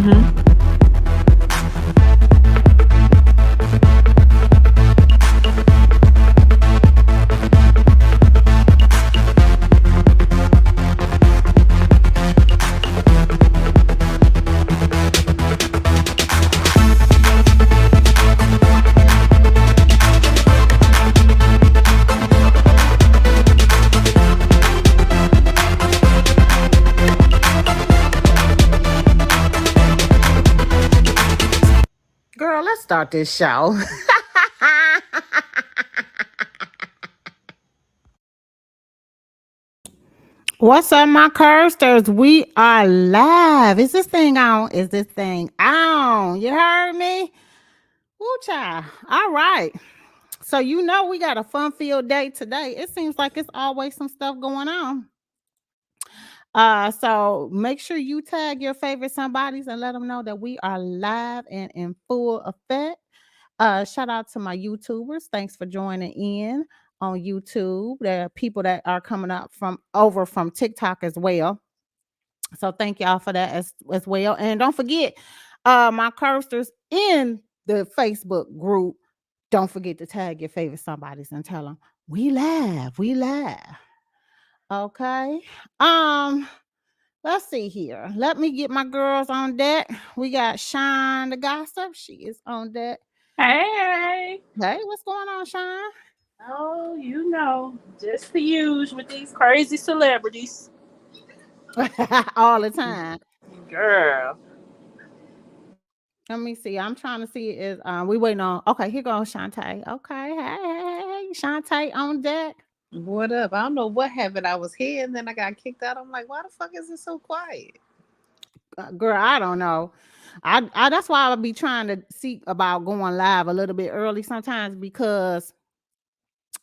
Mm-hmm. Girl, let's start this show. What's up, my Curbsters? We are live. Is this thing on? Is this thing on? You heard me? Woo child. All right. So you know we got a fun-filled day today. It seems like it's always some stuff going on. So make sure you tag your favorite somebodies and let them know that we are live and in full effect. Shout out to my YouTubers. Thanks for joining in on YouTube. There are people that are coming up from over from TikTok as well. So thank y'all for that as well. And don't forget, my Curbsters in the Facebook group. Don't forget to tag your favorite somebodies and tell them we live. We live. Okay. Um, let's see here. Let me get my girls on deck. We got Shine the Gossip. She is on deck. Hey. Hey, what's going on, Shine? Oh, just the usual with these crazy celebrities. All the time. Girl. Let me see. I'm trying to see is we waiting on. Okay, here goes Shantae. Okay, hey, Shantae on deck. What up? I don't know what happened. I was here and then I got kicked out. I'm like, why the fuck is it so quiet? Girl, I don't know. I that's why I'll be trying to see about going live a little bit early sometimes because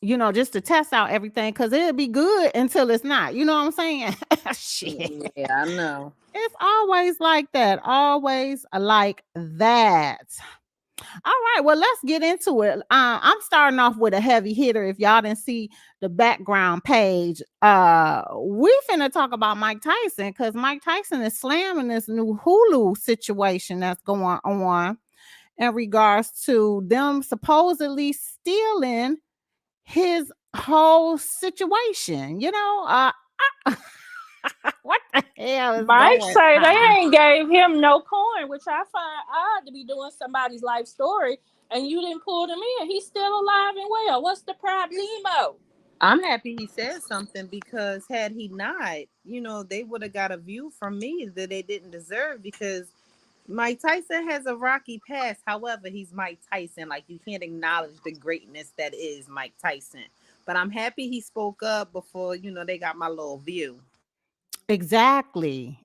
just to test out everything because it'll be good until it's not. You know what I'm saying? Shit. Yeah, I know. It's always like that. Always like that. All right, well, let's get into it. I'm starting off with a heavy hitter. If y'all didn't see the background page, we finna talk about Mike Tyson because Mike Tyson is slamming this new HULU situation that's going on in regards to them supposedly stealing his whole situation. What the hell is Mike going say they on? ain't gave him no coin, which I find odd to be doing somebody's life story, and you didn't pull them in. He's still alive and well. What's the problemo? I'm happy he said something because had he not, they would have got a view from me that they didn't deserve because Mike Tyson has a rocky past. However, he's Mike Tyson. Like, you can't acknowledge the greatness that is Mike Tyson. But I'm happy he spoke up before, they got my little view. Exactly.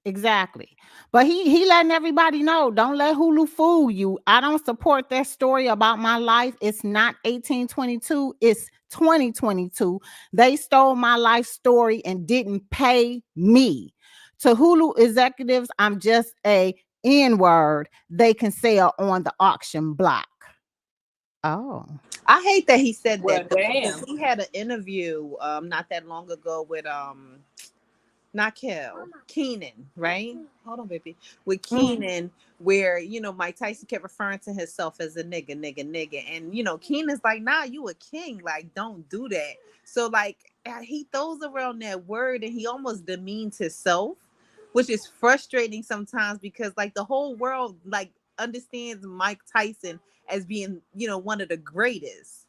But he letting everybody know, don't let Hulu fool you. I don't support that story about my life. It's not 1822, it's 2022. They stole my life story and didn't pay me. To Hulu executives, I'm just a N-word they can sell on the auction block. Oh. I hate that he said Well, that damn. because he had an interview not that long ago with not Kel, Keenan, right? Hold on, baby. With Keenan, where Mike Tyson kept referring to himself as a nigga, nigga, nigga, and Keenan's like, nah, you a king, like don't do that. So like he throws around that word and he almost demeans himself, which is frustrating sometimes because like the whole world like understands Mike Tyson as being one of the greatest.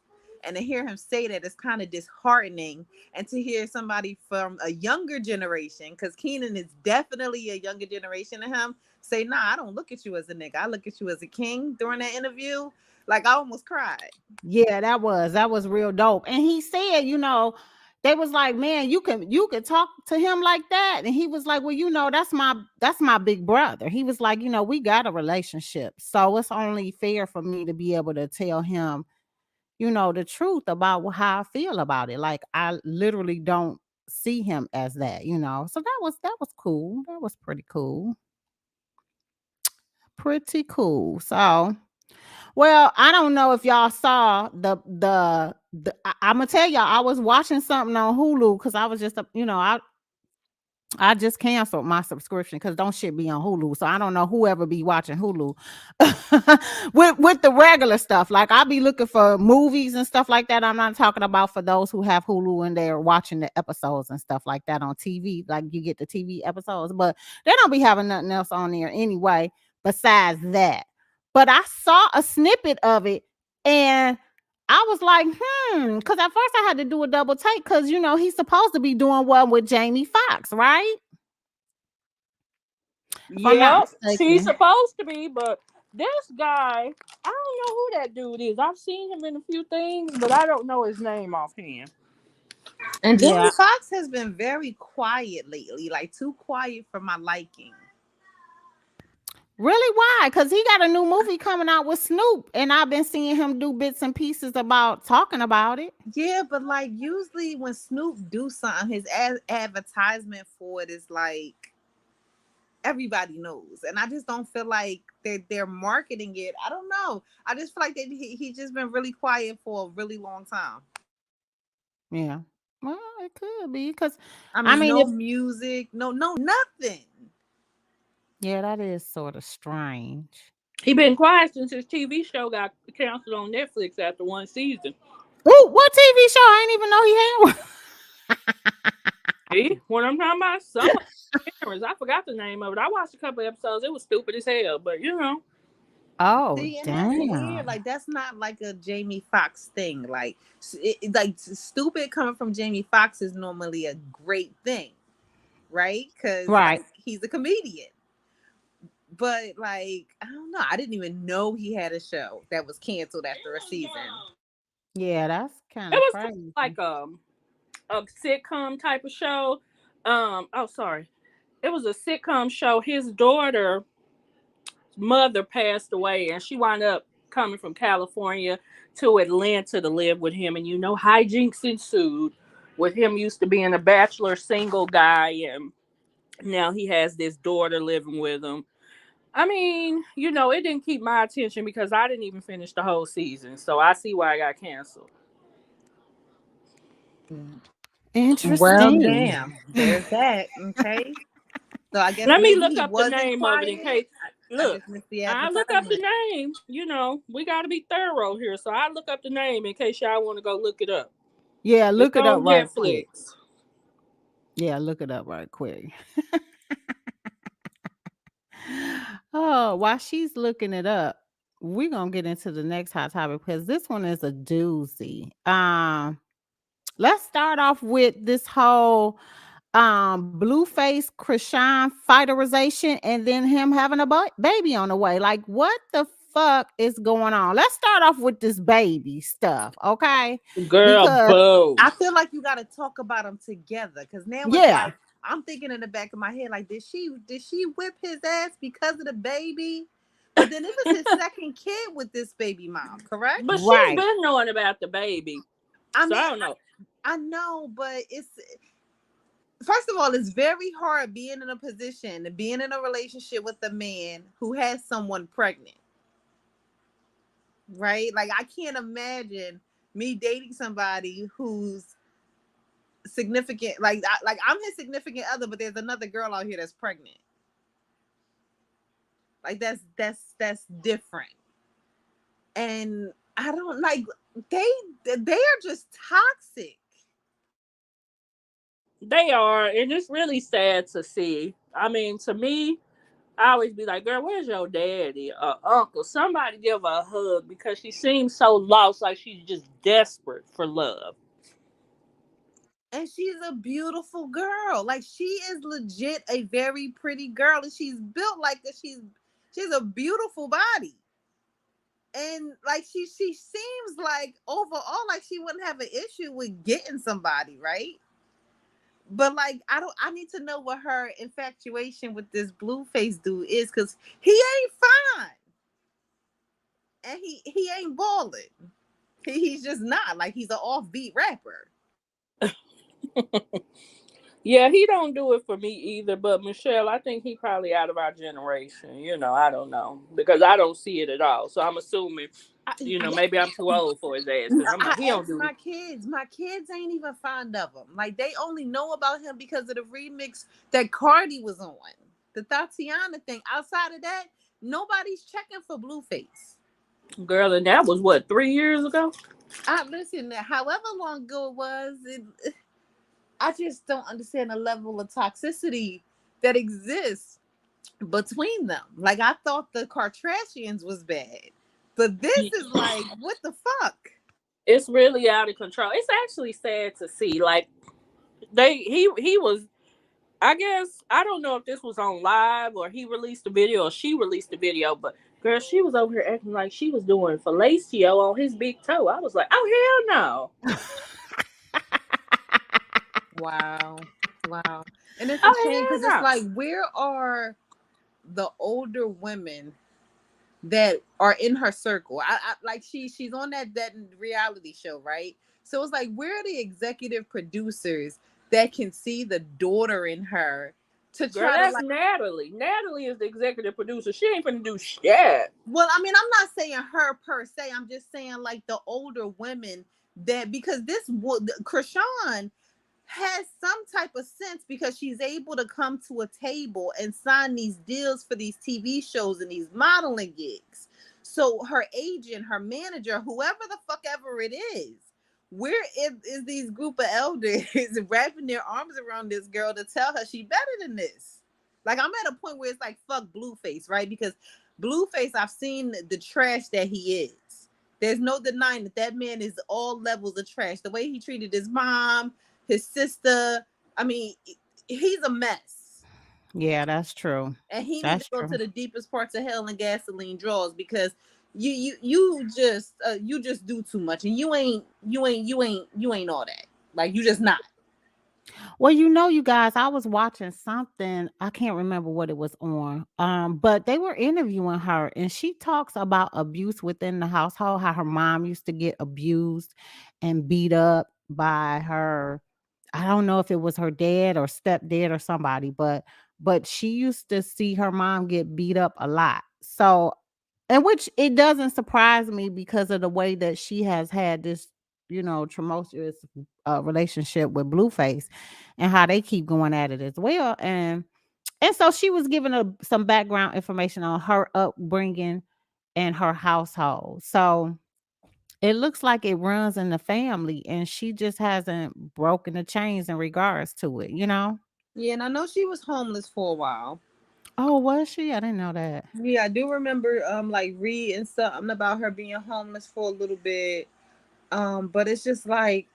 And to hear him say that is kind of disheartening. And to hear somebody from a younger generation, because Keenan is definitely a younger generation than him, say, nah, I don't look at you as a nigga. I look at you as a king during that interview. Like, I almost cried. Yeah, that was real dope. And he said, they was like, man, you could talk to him like that. And he was like, well, that's my big brother. He was like, we got a relationship. So it's only fair for me to be able to tell him, the truth about how I feel about it. Like I literally don't see him as that. So that was cool. That was pretty cool. Pretty cool. So well, I don't know if y'all saw I'm gonna tell y'all I was watching something on Hulu because I was just I I just canceled my subscription because don't shit be on Hulu. So I don't know whoever be watching Hulu with the regular stuff. Like I'll be looking for movies and stuff like that. I'm not talking about for those who have Hulu and they're watching the episodes and stuff like that on TV. Like you get the TV episodes, but they don't be having nothing else on there anyway besides that. But I saw a snippet of it and I was like, because at first I had to do a double take because he's supposed to be doing one with Jamie Foxx, right? If I'm not Yeah, she's mistaken. supposed to be, but this guy, I don't know who that dude is. I've seen him in a few things, but I don't know his name offhand. And Jamie Yeah. Foxx has been very quiet lately, like too quiet for my liking. Really? Why? Because he got a new movie coming out with Snoop, and I've been seeing him do bits and pieces about talking about it. Yeah, but like usually when Snoop do something, his advertisement for it is like everybody knows, and I just don't feel like they're marketing it. I don't know. I just feel like he just been really quiet for a really long time. Yeah. Well, it could be because I I mean, mean, no if music, no nothing. yeah, that is sort of strange. He been quiet since his TV show got canceled on Netflix after one season. Ooh, what TV show? I didn't even know he had one. See, when I'm talking about some of the parents, I forgot the name of it. I watched a couple episodes. It was stupid as hell, but Oh, See, and that's weird. damn. Like that's not like a Jamie Foxx thing. Like, like stupid coming from Jamie Foxx is normally a great thing, right? Because Right. like he's a comedian. But like, I don't know. I didn't even know he had a show that was canceled after a season. Yeah, that's kind it of was kind crazy. of like a sitcom type of show. Oh, sorry, it was a sitcom show. His daughter mother passed away, and she wound up coming from California to Atlanta to live with him. And hijinks ensued with him used to being a bachelor single guy, and now he has this daughter living with him. I mean, it didn't keep my attention because I didn't even finish the whole season, so I see why I got canceled. Well, Interesting. damn. There's that. Okay. So I guess Let me maybe look he up the wasn't name of it in quiet. case. I Look, just missed the I look up the advertisement. name. We got to be thorough here, so I look up the name in case y'all want to go look it up. Yeah, It's look it up on right quick. Netflix. Yeah, look it up right quick. Oh, while she's looking it up, we're gonna get into the next hot topic because this one is a doozy. Let's start off with this whole Blueface Chrisean fighterization and then him having a baby on the way. Like, what the fuck is going on? Let's start off with this baby stuff, okay? Girl, Because boo. I feel like you got to talk about them together because now it's yeah, like I'm thinking in the back of my head, like, did she whip his ass because of the baby? But then it was his second kid with this baby mom, correct? But she's right. been knowing about the baby, I so mean, I don't know. I know, but it's first of all, it's very hard being in a position, being in a relationship with a man who has someone pregnant, right? Like, I can't imagine me dating somebody who's significant, like I'm his significant other, but there's another girl out here that's pregnant. Like that's different, and I don't like they are just toxic. They are, and it's really sad to see. I mean, to me, I always be like, girl, where's your daddy or uncle? Somebody give her a hug because she seems so lost, like she's just desperate for love. And she's a beautiful girl. Like she is legit a very pretty girl, and she's built like that. She's a beautiful body, and like she seems like overall like she wouldn't have an issue with getting somebody, right? But like I need to know what her infatuation with this Blueface dude is, because he ain't fine and he ain't balling. He's just not. Like, he's an offbeat rapper. Yeah, he don't do it for me either. But Michelle, I think he probably out of our generation. I don't know because I don't see it at all. So I'm assuming, Yeah, maybe I'm too old for his ass no, because I'm I like, he don't asked do. my kids. My kids ain't even fond of him. Like they only know about him because of the remix that Cardi was on, the Tatiana thing. Outside of that, nobody's checking for Blueface. Girl, and that was what 3 years ago. I listen. However long ago it was, I just don't understand the level of toxicity that exists between them. Like I thought the Kardashians was bad, but this is like, what the fuck? It's really out of control. It's actually sad to see. Like he was. I guess I don't know if this was on live or he released a video or she released a video, but girl, she was over here acting like she was doing fellatio on his big toe. I was like, oh hell no, Wow, wow. And it's a shame oh because it's hell no. like, where are the older women that are in her circle? I like she's on that reality show, right? So it's like, where are the executive producers that can see the daughter in her to Girl, try to that's like? Natalie. Natalie is the executive producer. She ain't finna do shit. Well, I mean, I'm not saying her per se. I'm just saying like the older women that, because Chrisean has some type of sense because she's able to come to a table and sign these deals for these TV shows and these modeling gigs. So her agent, her manager, whoever the fuck ever it is, where is these group of elders wrapping their arms around this girl to tell her she better than this? Like I'm at a point where it's like, fuck Blueface, right? Because Blueface, I've seen the trash that he is. There's no denying that man is all levels of trash. The way he treated his mom, his sister. I mean, he's a mess. Yeah, that's true. And he need to That's go to true. the deepest parts of hell and gasoline draws because you just do too much and you ain't all that. Like you just not. Well, you guys, I was watching something. I can't remember what it was on. But they were interviewing her, and she talks about abuse within the household, how her mom used to get abused and beat up by her. I don't know if it was her dad or stepdad or somebody, but she used to see her mom get beat up a lot. So, and which it doesn't surprise me because of the way that she has had this, tumultuous relationship with Blueface and how they keep going at it as well. And so she was giving some background information on her upbringing and her household. So it looks like it runs in the family, and she just hasn't broken the chains in regards to it. Yeah, and I know she was homeless for a while. Oh, was she? I didn't know that. Yeah, I do remember like reading something about her being homeless for a little bit. But it's just like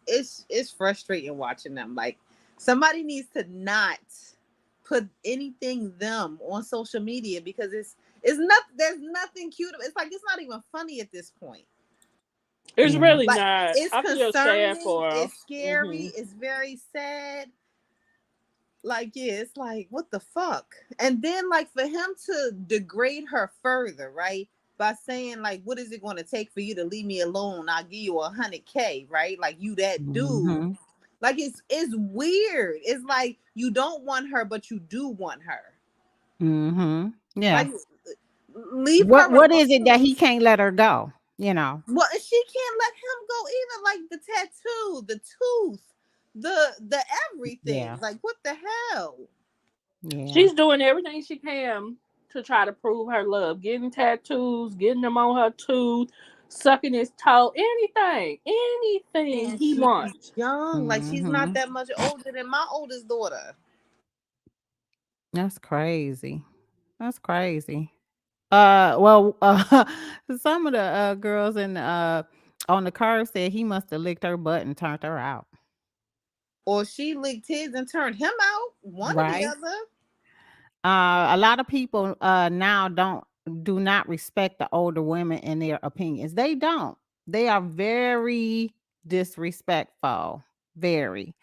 it's frustrating watching them. Like somebody needs to not put anything them on social media because it's not, there's nothing cute. It's like it's not even funny at this point. It's Yeah. really Like not. it's I feel sad concerning, for her. it's scary, Hmm. it's very sad. Like, yeah, it's like, what the fuck? And then like for him to degrade her further, right? By saying like, what is it going to take for you to leave me alone? I'll give you 100K, right? Like you that dude. Hmm. Like it's weird. It's like you don't want her, but you do want her. Hmm. Like Yeah. leave What her what is it that alone. he can't let her go? You know. Well, she can't let him go either. Like the tattoo, the tooth, the everything. Yeah. Like what the hell? Yeah. She's doing everything she can to try to prove her love. Getting tattoos, getting them on her tooth, sucking his toe, anything And he she's wants. young. Like she's not Hmm. that much older than my oldest daughter. That's crazy. That's crazy. Well, some of the girls in on the curve said he must have licked her butt and turned her out. Or she licked his and turned him out. One or the Right. other. A lot of people now do not respect the older women and their opinions. They don't. They are very disrespectful. Very.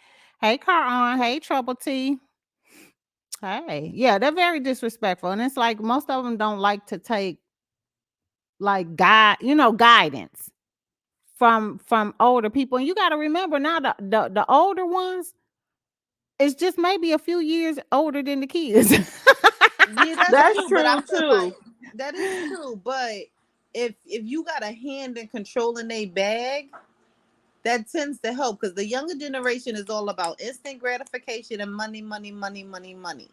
Hey, Car Hey, Trouble T. Hey, yeah, they're very disrespectful, and it's like most of them don't like to take like guidance from older people. And you got to remember now, the older ones, is just maybe a few years older than the kids. Yeah, that's That's true. But I true feel too. like that is true. But if you got a hand in controlling a bag, that tends to help because the younger generation is all about instant gratification and money, money, money, money, money.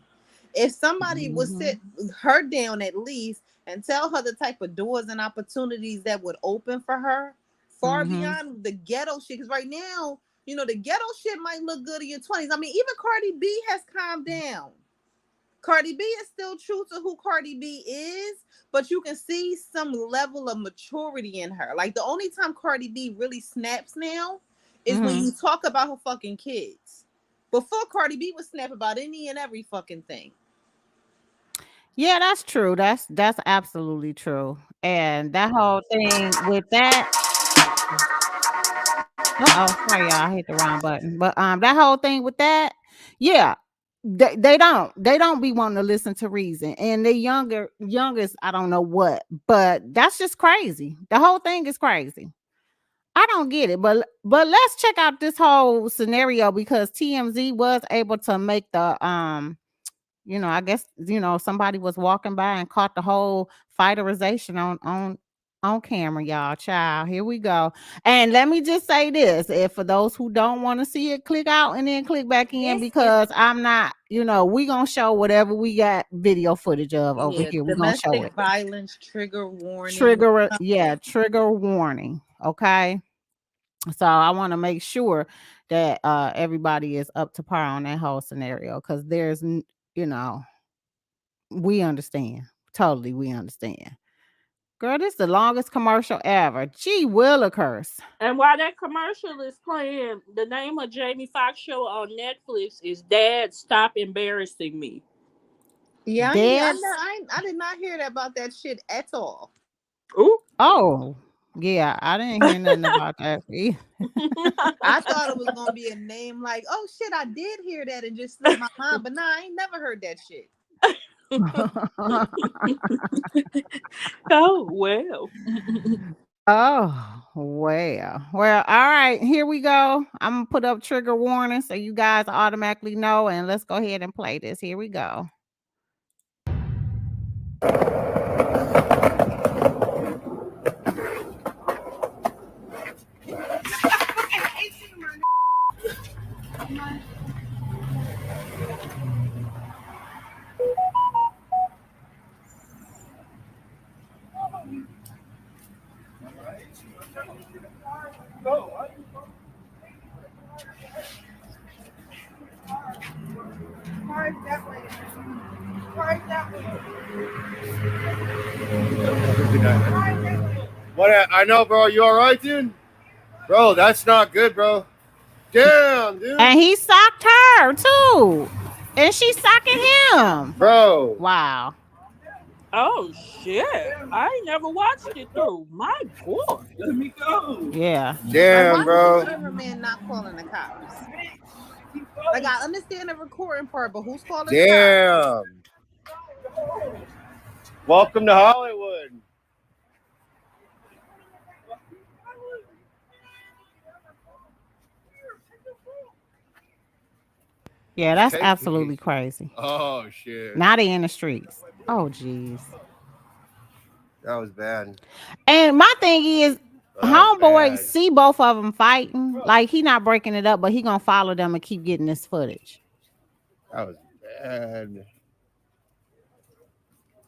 If somebody would sit her down at least and tell her the type of doors and opportunities that would open for her, far beyond the ghetto shit. Because right now, the ghetto shit might look good in your 20s. I mean, even Cardi B has calmed down. Cardi B is still true to who Cardi B is, but you can see some level of maturity in her. Like the only time Cardi B really snaps now is when you talk about her fucking kids. Before, Cardi B would snap about any and every fucking thing. Yeah, that's true. That's absolutely true. And that whole thing with that. Oh, sorry, y'all. I hit the wrong button. But that whole thing with that, yeah, they don't be wanting to listen to reason. And the youngest, I don't know what, but that's just crazy. The whole thing is crazy. I don't get it, but let's check out this whole scenario because TMZ was able to make the I guess somebody was walking by and caught the whole fighterization on camera, y'all. Child, here we go. And let me just say this: if for those who don't want to see it, click out and then click back in because I'm not. We gonna show whatever we got video footage of over here. We gonna show Domestic it. violence trigger warning. Trigger warning. Okay. So I want to make sure that everybody is up to par on that whole scenario because we understand. Totally, we understand. Girl, this is the longest commercial ever. Gee willikers. And while that commercial is playing, the name of Jamie Foxx show on Netflix is Dad Stop Embarrassing Me. Yeah, Dead. I did not hear that about that shit at all. Ooh. Oh, yeah. I didn't hear nothing about that. I thought it was gonna be a name like, oh shit, I did hear that and just slipped my mind, but nah, I ain't never heard that shit. Oh well. Oh, well, all right, here we go. I'm gonna put up trigger warning so you guys automatically know, and let's go ahead and play this. Here we go. What? I know, bro. You all right, dude? Bro, that's not good, bro. Damn, dude. And he socked her too, and she socking him. Bro. Wow. Oh shit! I ain't never watched it through. My God. Let me go. Yeah. Damn, bro. Why is cameraman not calling the cops? Like I understand the recording part, but who's calling the cops? Damn. Welcome to Hollywood. Yeah, that's absolutely crazy. Oh shit. Now they in the streets. Oh jeez. That was bad. And my thing is, homeboy see both of them fighting. Like he not breaking it up, but he gonna follow them and keep getting this footage. That was bad.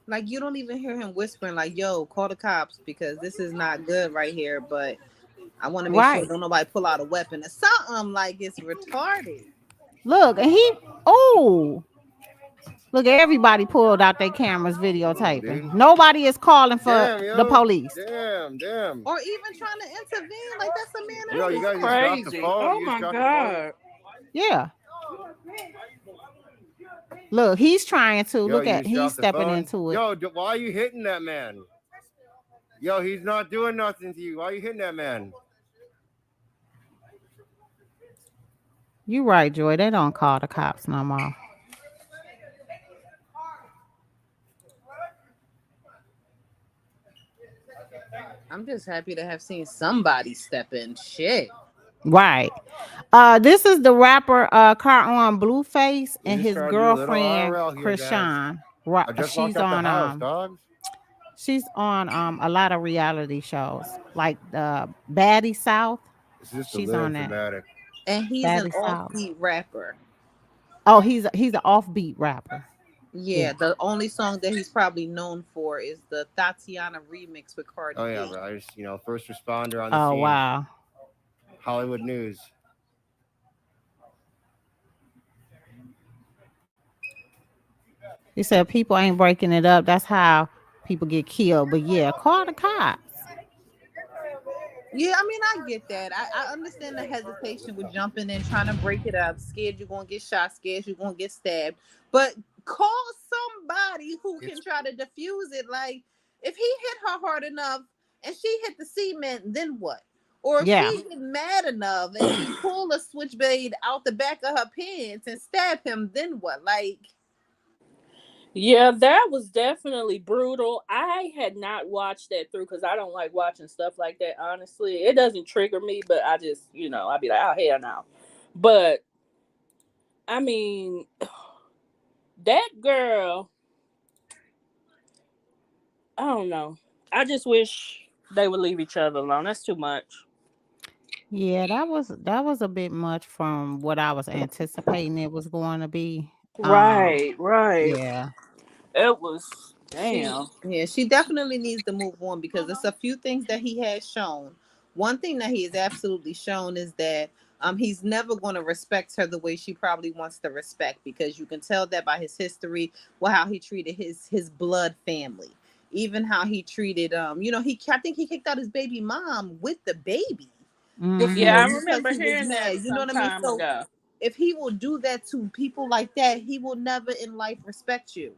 Like you don't even hear him whispering, like, "Yo, call the cops because this is not good right here." But I want to make sure don't nobody pull out a weapon or something. Like it's retarded. Look, and look, everybody pulled out their cameras videotaping. Nobody is calling for the police. Damn. Or even trying to intervene. Like that's a man. Yo, you guys just dropped the phone. Oh my God. Yeah. Look, he's trying to. He's stepping into it. Yo, why are you hitting that man? Yo, he's not doing nothing to you. Why are you hitting that man? You right, Joy. They don't call the cops no more. I'm just happy to have seen somebody step in. Shit. Right. This is the rapper Car Blueface We and just his trying to do a little girlfriend IRL here, guys. Chrisean. Right. I just walked out the house, dogs. She's on a lot of reality shows like the Baddie South. It's just a She's little on that dramatic. And he's an Baddie South. offbeat rapper. Oh, he's an offbeat rapper. Yeah, Yeah. the only song that he's probably known for is the Tatiana remix with Cardi Oh yeah, B. bro. I just first responder on the Oh scene. wow. Hollywood news. He said people ain't breaking it up. That's how people get killed. But yeah, call the cops. Yeah, I mean, I get that. I understand the hesitation with jumping in, trying to break it up, scared you're gonna get shot, scared you're gonna get stabbed. But call somebody who can try to defuse it. Like, if he hit her hard enough and she hit the cement, then what? Or if Yeah. she get mad enough and he pull a switchblade out the back of her pants and stab him, then what? Like, Yeah, that was definitely brutal. I had not watched that through because I don't like watching stuff like that, honestly. It doesn't trigger me, but I just, I'd be like, oh, hell no. But, I mean, that girl, I don't know. I just wish they would leave each other alone. That's too much. Yeah, that was a bit much from what I was anticipating it was going to be. Right, right. Yeah. It was, she, damn. yeah, she definitely needs to move on because there's a few things that he has shown. One thing that he has absolutely shown is that he's never going to respect her the way she probably wants to respect, because you can tell that by his history, well, how he treated his blood family, even how he treated he, I think he kicked out his baby mom with the baby Yeah, before I Mhm. because remember he was hearing that mad. You know some what I mean? time So ago. if he will do that to people like that, he will never in life respect you.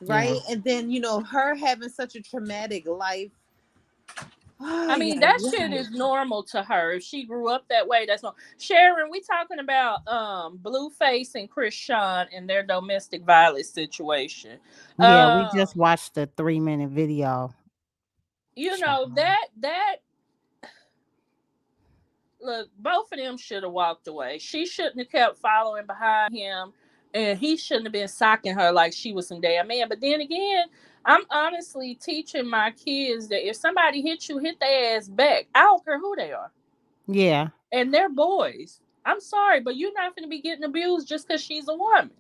Yeah. Right. And then, her having such a traumatic life. I Ay, mean, ay, that shit ay. is normal to her. If she grew up that way, that's normal. Sharon, we talking about Blueface and Chrisean and their domestic violence situation. Yeah, we Um, just watched the 3-minute video. Child. that look, both of them should have walked away. She shouldn't have kept following behind him, and he shouldn't have been socking her like she was some damn man. But then again, I'm honestly teaching my kids that if somebody hits you, hit their ass back. I don't care who they are. Yeah. And they're boys. I'm sorry, but you're not going to be getting abused just because she's a woman.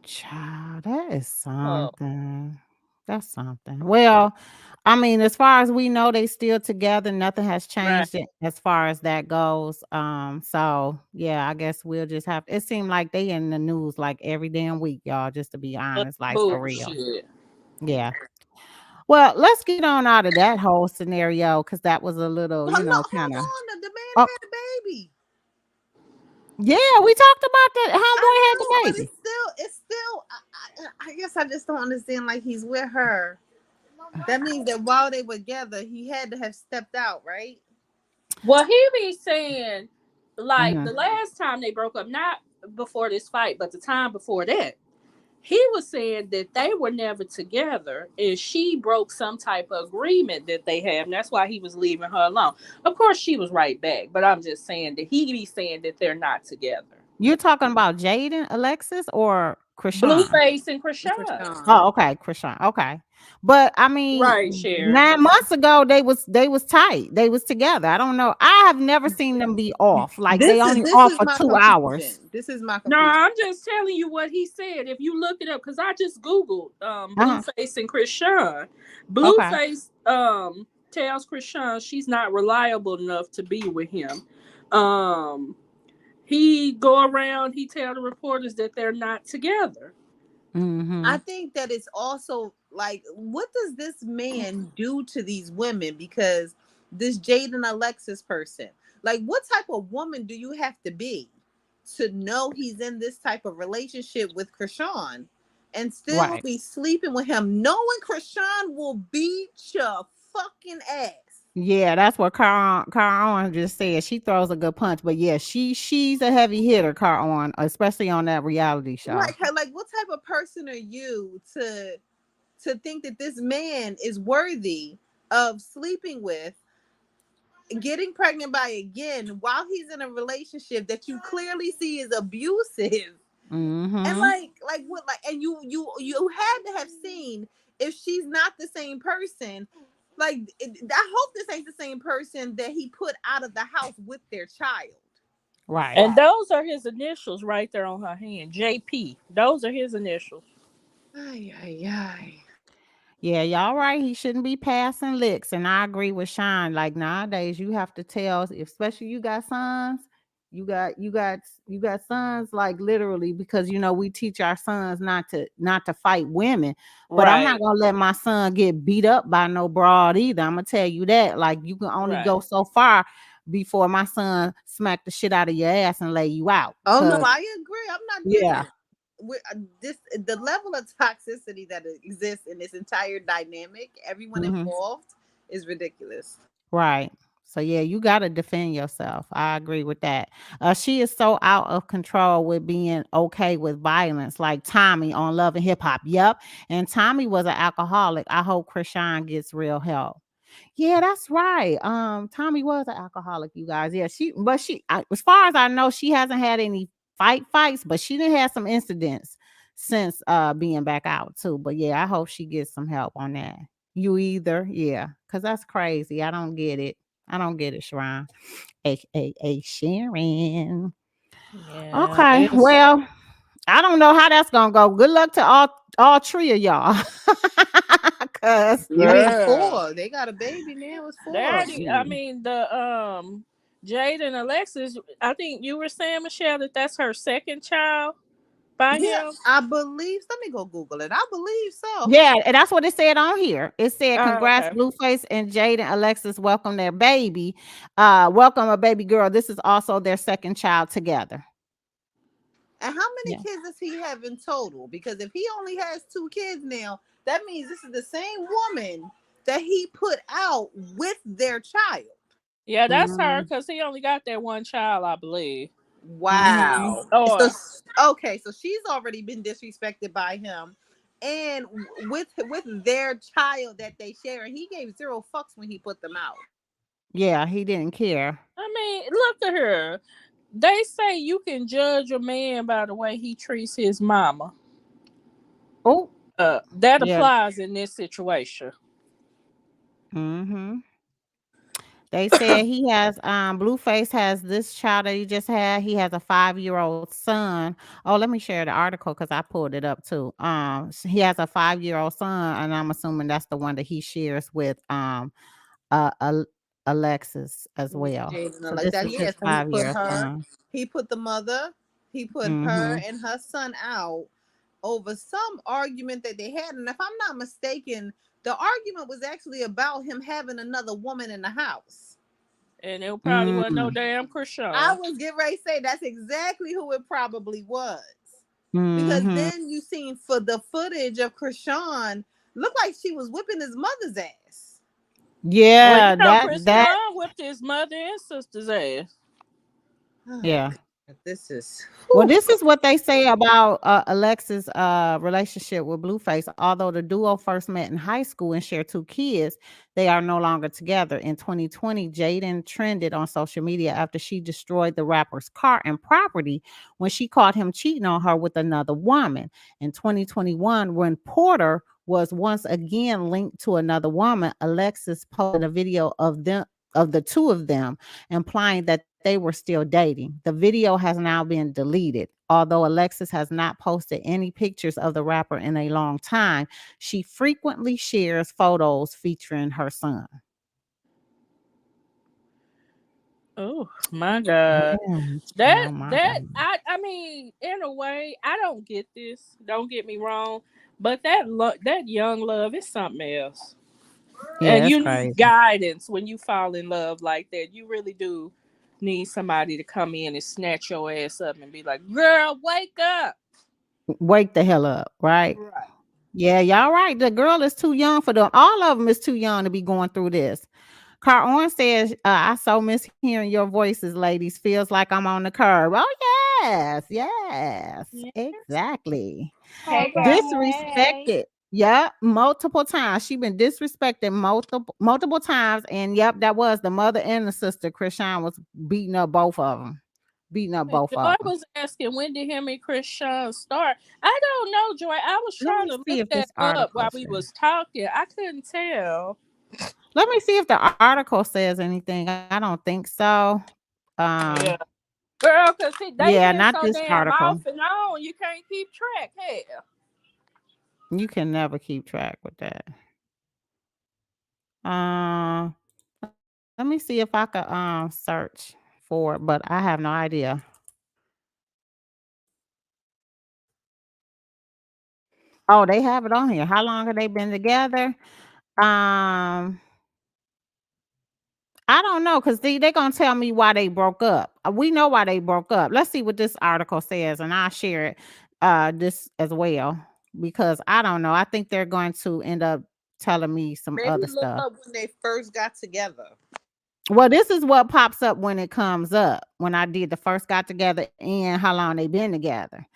Child, that is Oh, something. That's something. Well, I mean, as far as we know, they still together. Nothing has right. changed as far as that goes. So yeah, I guess we'll just have it seemed like they in the news like every damn week, y'all, just to be honest, like for real. Bullshit. Yeah. Well, let's get on out of that whole scenario because that was a little, Well, no, kind hold of. on. The man Oh, had a baby. yeah, we talked about that. I Homeboy had know, the but baby. it's still. I guess I just don't understand. Like, he's with her. That means that while they were together, he had to have stepped out, right? Well, he be saying, like, the Mhm. last time they broke up, not before this fight, but the time before that, he was saying that they were never together and she broke some type of agreement that they have. And that's why he was leaving her alone. Of course, she was right back, but I'm just saying that he be saying that they're not together. You're talking about Jaden, Alexis, or Krishan? Blueface and For Chrisean. Sean. Oh, okay, Krishan. Okay, but I mean, Right, Sharon. 9 months ago they was tight. They was together. I don't know. I have never seen them be off. Like they This is only this off is for my 2 hours. confusion. This is my No, confusion. I'm just telling you what he said. If you look it up, because I just Googled Uh-huh. Blueface and Chrisean. Okay. Blueface tells Chrisean she's not reliable enough to be with him. Um he go around, he tell the reporters that they're not together. I Mm-hmm. think that it's also like, what does this man do to these women? Because this Jaden Alexis person, like, what type of woman do you have to be to know he's in this type of relationship with Krishan and still Right. be sleeping with him, knowing Krishan will beat your fucking ass? Yeah, that's what Car on just said. She throws a good punch, but yeah, she's a heavy hitter, Car on, especially on that reality show. Like, what type of person are you to think that this man is worthy of sleeping with getting pregnant by again while he's in a relationship that you clearly see is abusive. And like what, like, and you had to have seen if she's not the same person. Like, I hope this ain't the same person that he put out of the house with their child. Right. And those are his initials right there on her hand. JP. Those are his initials. Ay, ay, ay. Yeah, y'all right. He shouldn't be passing licks. And I agree with Sean. Like nowadays, you have to tell, especially you got sons, you got sons, like literally, because we teach our sons not to fight women. But I'm not Right. gonna let my son get beat up by no broad either. I'm gonna tell you that. Like you can only go Right. so far before my son smack the shit out of your ass and lay you out. Oh no, 'Cause I agree. I'm not yeah. with this. The level of toxicity that exists in this entire dynamic, everyone Mhm. involved, is ridiculous. Right. So yeah, you got to defend yourself. I agree with that. She is so out of control with being okay with violence, like Tommy on Love and Hip Hop. Yep. And Tommy was an alcoholic. I hope Chrisean gets real help. Yeah, that's right. Tommy was an alcoholic, you guys. Yeah, as far as I know, she hasn't had any fights, but she did have some incidents since being back out too. But yeah, I hope she gets some help on that. You either, yeah, because that's crazy. I don't get it. I don't get it, Sharon. AKA Sharon. Yeah. Okay, It's well, I don't know how that's gonna go. Good luck to all three of y'all. Cause You mean girl. four? They got a baby now. It's They four. already, I mean, the Jade and Alexis, I think you were saying, Michelle, that that's her second child by Yeah, him. I believe. Let me go Google it. I believe so. yeah, and that's what it said on here. It said, Oh, "Congrats, okay. Blueface and Jade and Alexis welcome their baby. Welcome a baby girl. This is also their second child together." And how many Yeah. kids does he have in total? Because if he only has 2 kids now, that means this is the same woman that he put out with their child. Yeah, that's her Mm-hmm. because he only got that one child, I believe. Mm-hmm. Wow. So Or okay, so she's already been disrespected by him, and with their child that they share, and he gave zero fucks when he put them out. Yeah, he didn't care. I mean, look at her. They say you can judge a man by the way he treats his mama. Oh, That yeah. applies in this situation. Mm-hmm. They said he has Blueface has this child that he just had. He has a 5-year-old son. Oh, let me share the article because I pulled it up too. He has a 5-year-old son, and I'm assuming that's the one that he shares with Alexis as With well. Jaden So like this that, is yeah. his So 5-year son. he put the mother, he put her Mm-hmm. and her son out over some argument that they had. And if I'm not mistaken, the argument was actually about him having another woman in the house. And it probably wasn't no Mm-hmm. damn I Krishan. was getting ready to say that's exactly who it probably was. Because Mm-hmm. then you seen for the footage of Krishan looked like she was whipping his mother's ass. Well, you Yeah, know, that Krishan whipped his mother and sister's ass. Oh, yeah. God, this is Well, whew. this is what they say about Alexa's relationship with Blueface. Although the duo first met in high school and shared 2 kids, they are no longer together. In 2020, Jaden trended on social media after she destroyed the rapper's car and property when she caught him cheating on her with another woman. In 2021, when Porter was once again linked to another woman, Alexis posted a video of the two of them, implying that they were still dating. The video has now been deleted. Although Alexis has not posted any pictures of the rapper in a long time, she frequently shares photos featuring her son. Oh my God. Yeah, That oh my that God. I mean, in a way, I don't get this. Don't get me wrong, but that young love is something else. Yeah, And it's you need crazy. guidance when you fall in love like that. You really do need somebody to come in and snatch your ass up and be like, "Girl, wake up!" Wake the hell up, right? Right. Yeah, y'all right. The girl is too young for them. All of them is too young to be going through this. Car on says, I so miss hearing your voices, ladies. Feels like I'm on the curb. Oh, yes, Yes. exactly. Hey, girl. Hey. Disrespected. Yeah, multiple times. She been disrespected multiple times. And yep, that was the mother and the sister. Chrisean was beating up both of them. Beating up And both Joy of them. was asking when did him and Chrisean start. I don't know, Joy. I was Let trying me to see look if that this up while article we says. was talking. I couldn't tell. Let me see if the article says anything. I don't think so. Yeah. Um, Girl, because they yeah, been not so this damn article. off and on, you can't keep track. Hell. You can never keep track with that. Um, let me see if I could search for it, but I have no idea. Oh, they have it on here. How long have they been together? Um, I don't know because they're gonna tell me why they broke up. We know why they broke up. Let's see what this article says, and I'll share it this as well because I don't know. I think they're going to end up telling me some Maybe other look stuff. up when they first got together. Well, this is what pops up when it comes up when I did the first got together and how long they been together.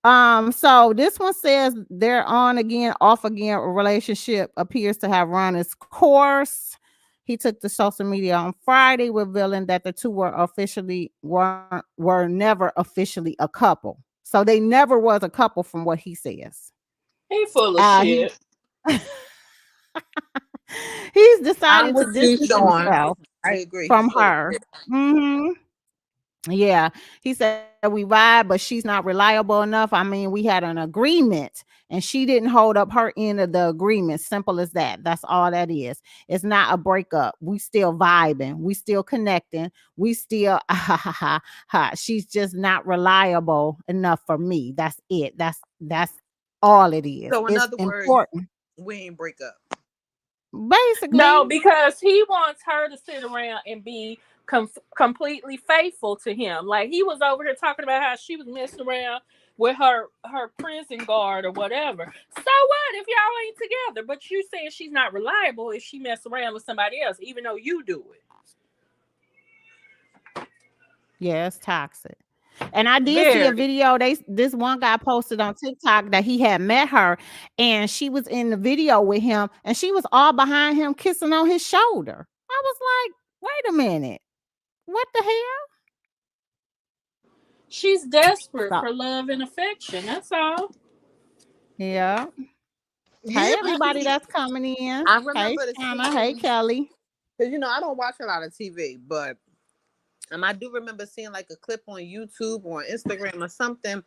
So this one says they're on again, off again. Relationship appears to have run its course. He took to social media on Friday, revealing that the two were never officially a couple. So they never was a couple, from what he says. He full of He shit. he's I'm decided to with you, distance Sean. himself I agree. He's from full of her. shit. hmm Yeah, he said we vibe, but she's not reliable enough. I mean, we had an agreement and she didn't hold up her end of the agreement. Simple as that. That's all that is. It's not a breakup. We still vibing. We still connecting. We still she's just not reliable enough for me. That's it. That's all it is. So in It's other words, important. we ain't break up. No, Basically, because he wants her to sit around and be completely faithful to him. Like he was over here talking about how she was messing around with her prison guard or whatever. So what if y'all ain't together? But you saying she's not reliable if she mess around with somebody else, even though you do it. yeah, it's toxic. And I did see a Very. video. This one guy posted on TikTok that he had met her, and she was in the video with him, and she was all behind him, kissing on his shoulder. I was like, "Wait a minute, what the hell?" She's desperate So, for love and affection. That's all. yeah. Yeah, Hey, but everybody see, that's coming in. I Hey, remember the Shanna. Hey, scene Kelly. because I don't watch a lot of TV, but I do remember seeing like a clip on YouTube or Instagram or something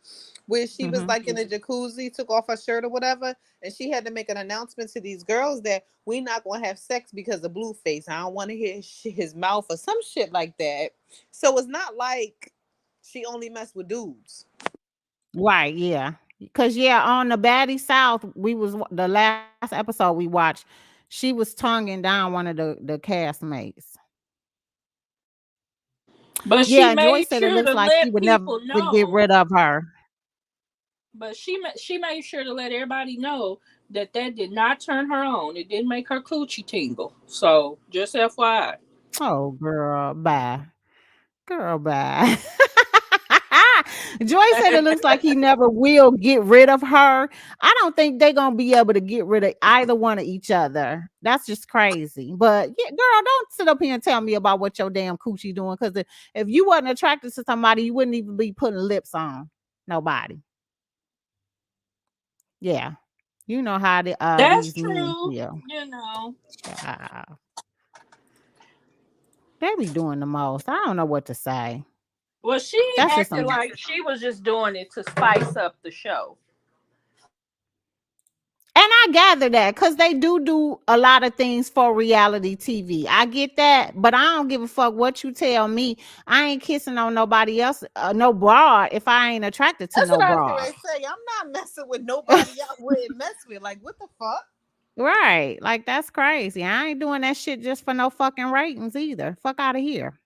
where she was hmm like in a jacuzzi, took off her shirt or whatever, and she had to make an announcement to these girls that we not gonna have sex because of Blueface. I don't want to hear his mouth or some shit like that. So it's not like she only messed with dudes. Right. Yeah. Because yeah, on the Baddie South, the last episode we watched. She was tonguing down one of the castmates. But she Yeah, Joy made said it sure looks to like he let would never people get rid know. of her. But she made sure to let everybody know that that did not turn her on. It didn't make her coochie tingle. So just FYI. Oh, girl, bye. Girl, bye. Joy said it looks like he never will get rid of her. I don't think they're gonna be able to get rid of either one of each other. That's just crazy. But yeah, girl, don't sit up here and tell me about what your damn coochie doing. Because if you wasn't attracted to somebody, you wouldn't even be putting lips on nobody. Yeah, you know how That's these men true. feel. You know. Child. They be doing the most. I don't know what to say. Well, she That's just acted some. like she was just doing it to spice up the show. And I gather that because they do a lot of things for reality TV. I get that, but I don't give a fuck what you tell me. I ain't kissing on nobody else, no broad, if I ain't attracted to That's no what I was broad. going to say. I'm not messing with nobody I wouldn't mess with. Like, what the fuck? Right. Like, that's crazy. I ain't doing that shit just for no fucking ratings either. Fuck out of here.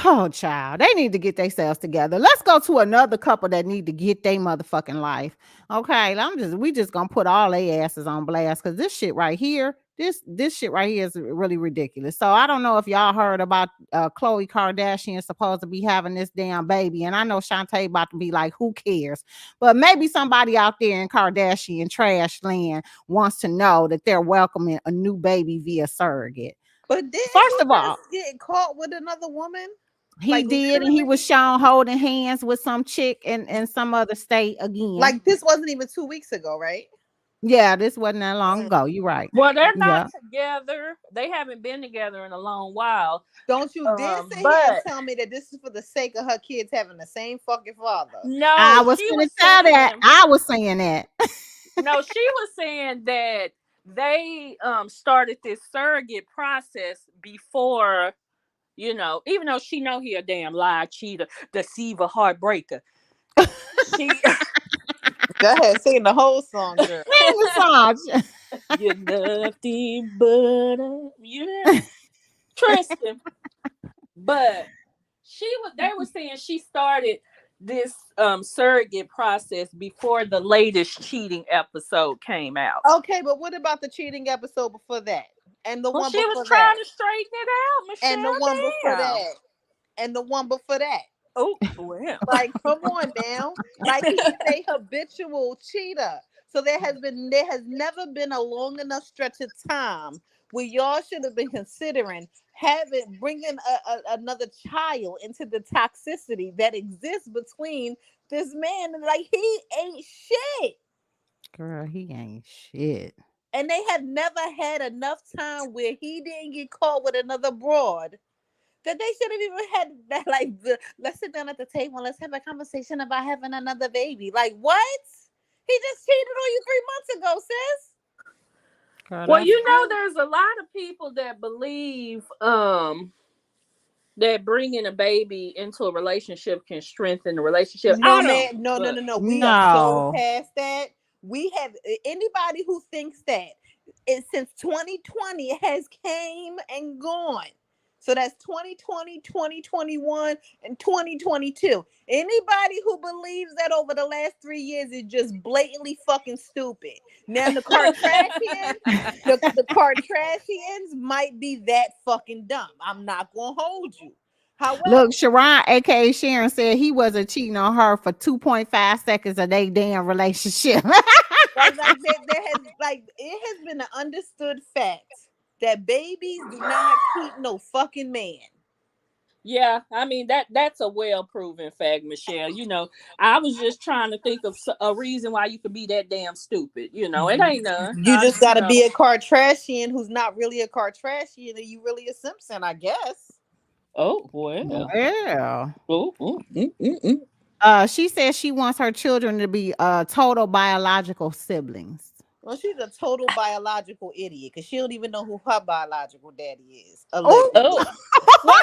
Oh, child, they need to get themselves together. Let's go to another couple that need to get their motherfucking life. Okay, we just gonna put all their asses on blast because this shit right here this shit right here is really ridiculous. So I don't know if y'all heard about Khloe Kardashian supposed to be having this damn baby, and I know Shantae about to be like, who cares? But maybe somebody out there in Kardashian trash land wants to know that they're welcoming a new baby via surrogate. But didn't First he of all, just get caught with another woman? he Like, did, and he was shown holding hands with some chick in some other state again. Like, this wasn't even 2 weeks ago, right? Yeah, this wasn't that long ago. You're right. Well, they're not Yeah. together. They haven't been together in a long while. Don't you dare sit here and But tell me that this is for the sake of her kids having the same fucking father. no, I was she gonna was tell that. saying, I was saying that. no, she was saying that they started this surrogate process before, you know, even though she know he a damn lie, cheater, deceiver, heartbreaker. She Go ahead, sing the whole song, girl. Sing the song. you lefty butter, yeah, Tristan. But they were saying she started this surrogate process before the latest cheating episode came out. Okay, but what about the cheating episode before that? And the Well, one she before was trying that? to straighten it out, Michelle. And the one before damn. that? And the one before that? Oh, well. Like, come on now. Like, he is a habitual cheater. So there has never been a long enough stretch of time where y'all should have been considering bringing another child into the toxicity that exists between this man. And like, he ain't shit. Girl, he ain't shit. And they have never had enough time where he didn't get caught with another broad that they should have even had that, like, let's sit down at the table and let's have a conversation about having another baby. Like, what? He just cheated on you 3 months ago, sis. Girl, Well, you know, there's a lot of people that believe that bringing a baby into a relationship can strengthen the relationship. No, I don't, man, no. We are so past that. We have anybody who thinks that since 2020 has came and gone. So that's 2020, 2021, and 2022. Anybody who believes that over the last 3 years is just blatantly fucking stupid. Now the Kardashians might be that fucking dumb. I'm not gonna hold you. However, look, Sharon, aka Sharon, said he wasn't cheating on her for 2.5 seconds of their damn relationship. It has been an understood fact that babies do not keep no fucking man. Yeah, I mean that's a well-proven fact, Michelle. You know, I was just trying to think of a reason why you could be that damn stupid. You know, it ain't none. You just got to be a Kardashian who's not really a Kardashian, and you really a Simpson, I guess. Oh well. Yeah. Oh. She says she wants her children to be total biological siblings. Well, she's a total biological idiot because she don't even know who her biological daddy is. Oh. Well, I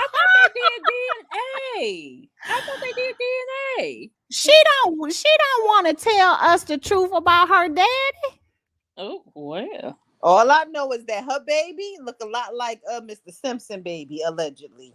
thought they did DNA. She don't want to tell us the truth about her daddy. Oh well. All I know is that her baby look a lot like Mr. Simpson baby, allegedly.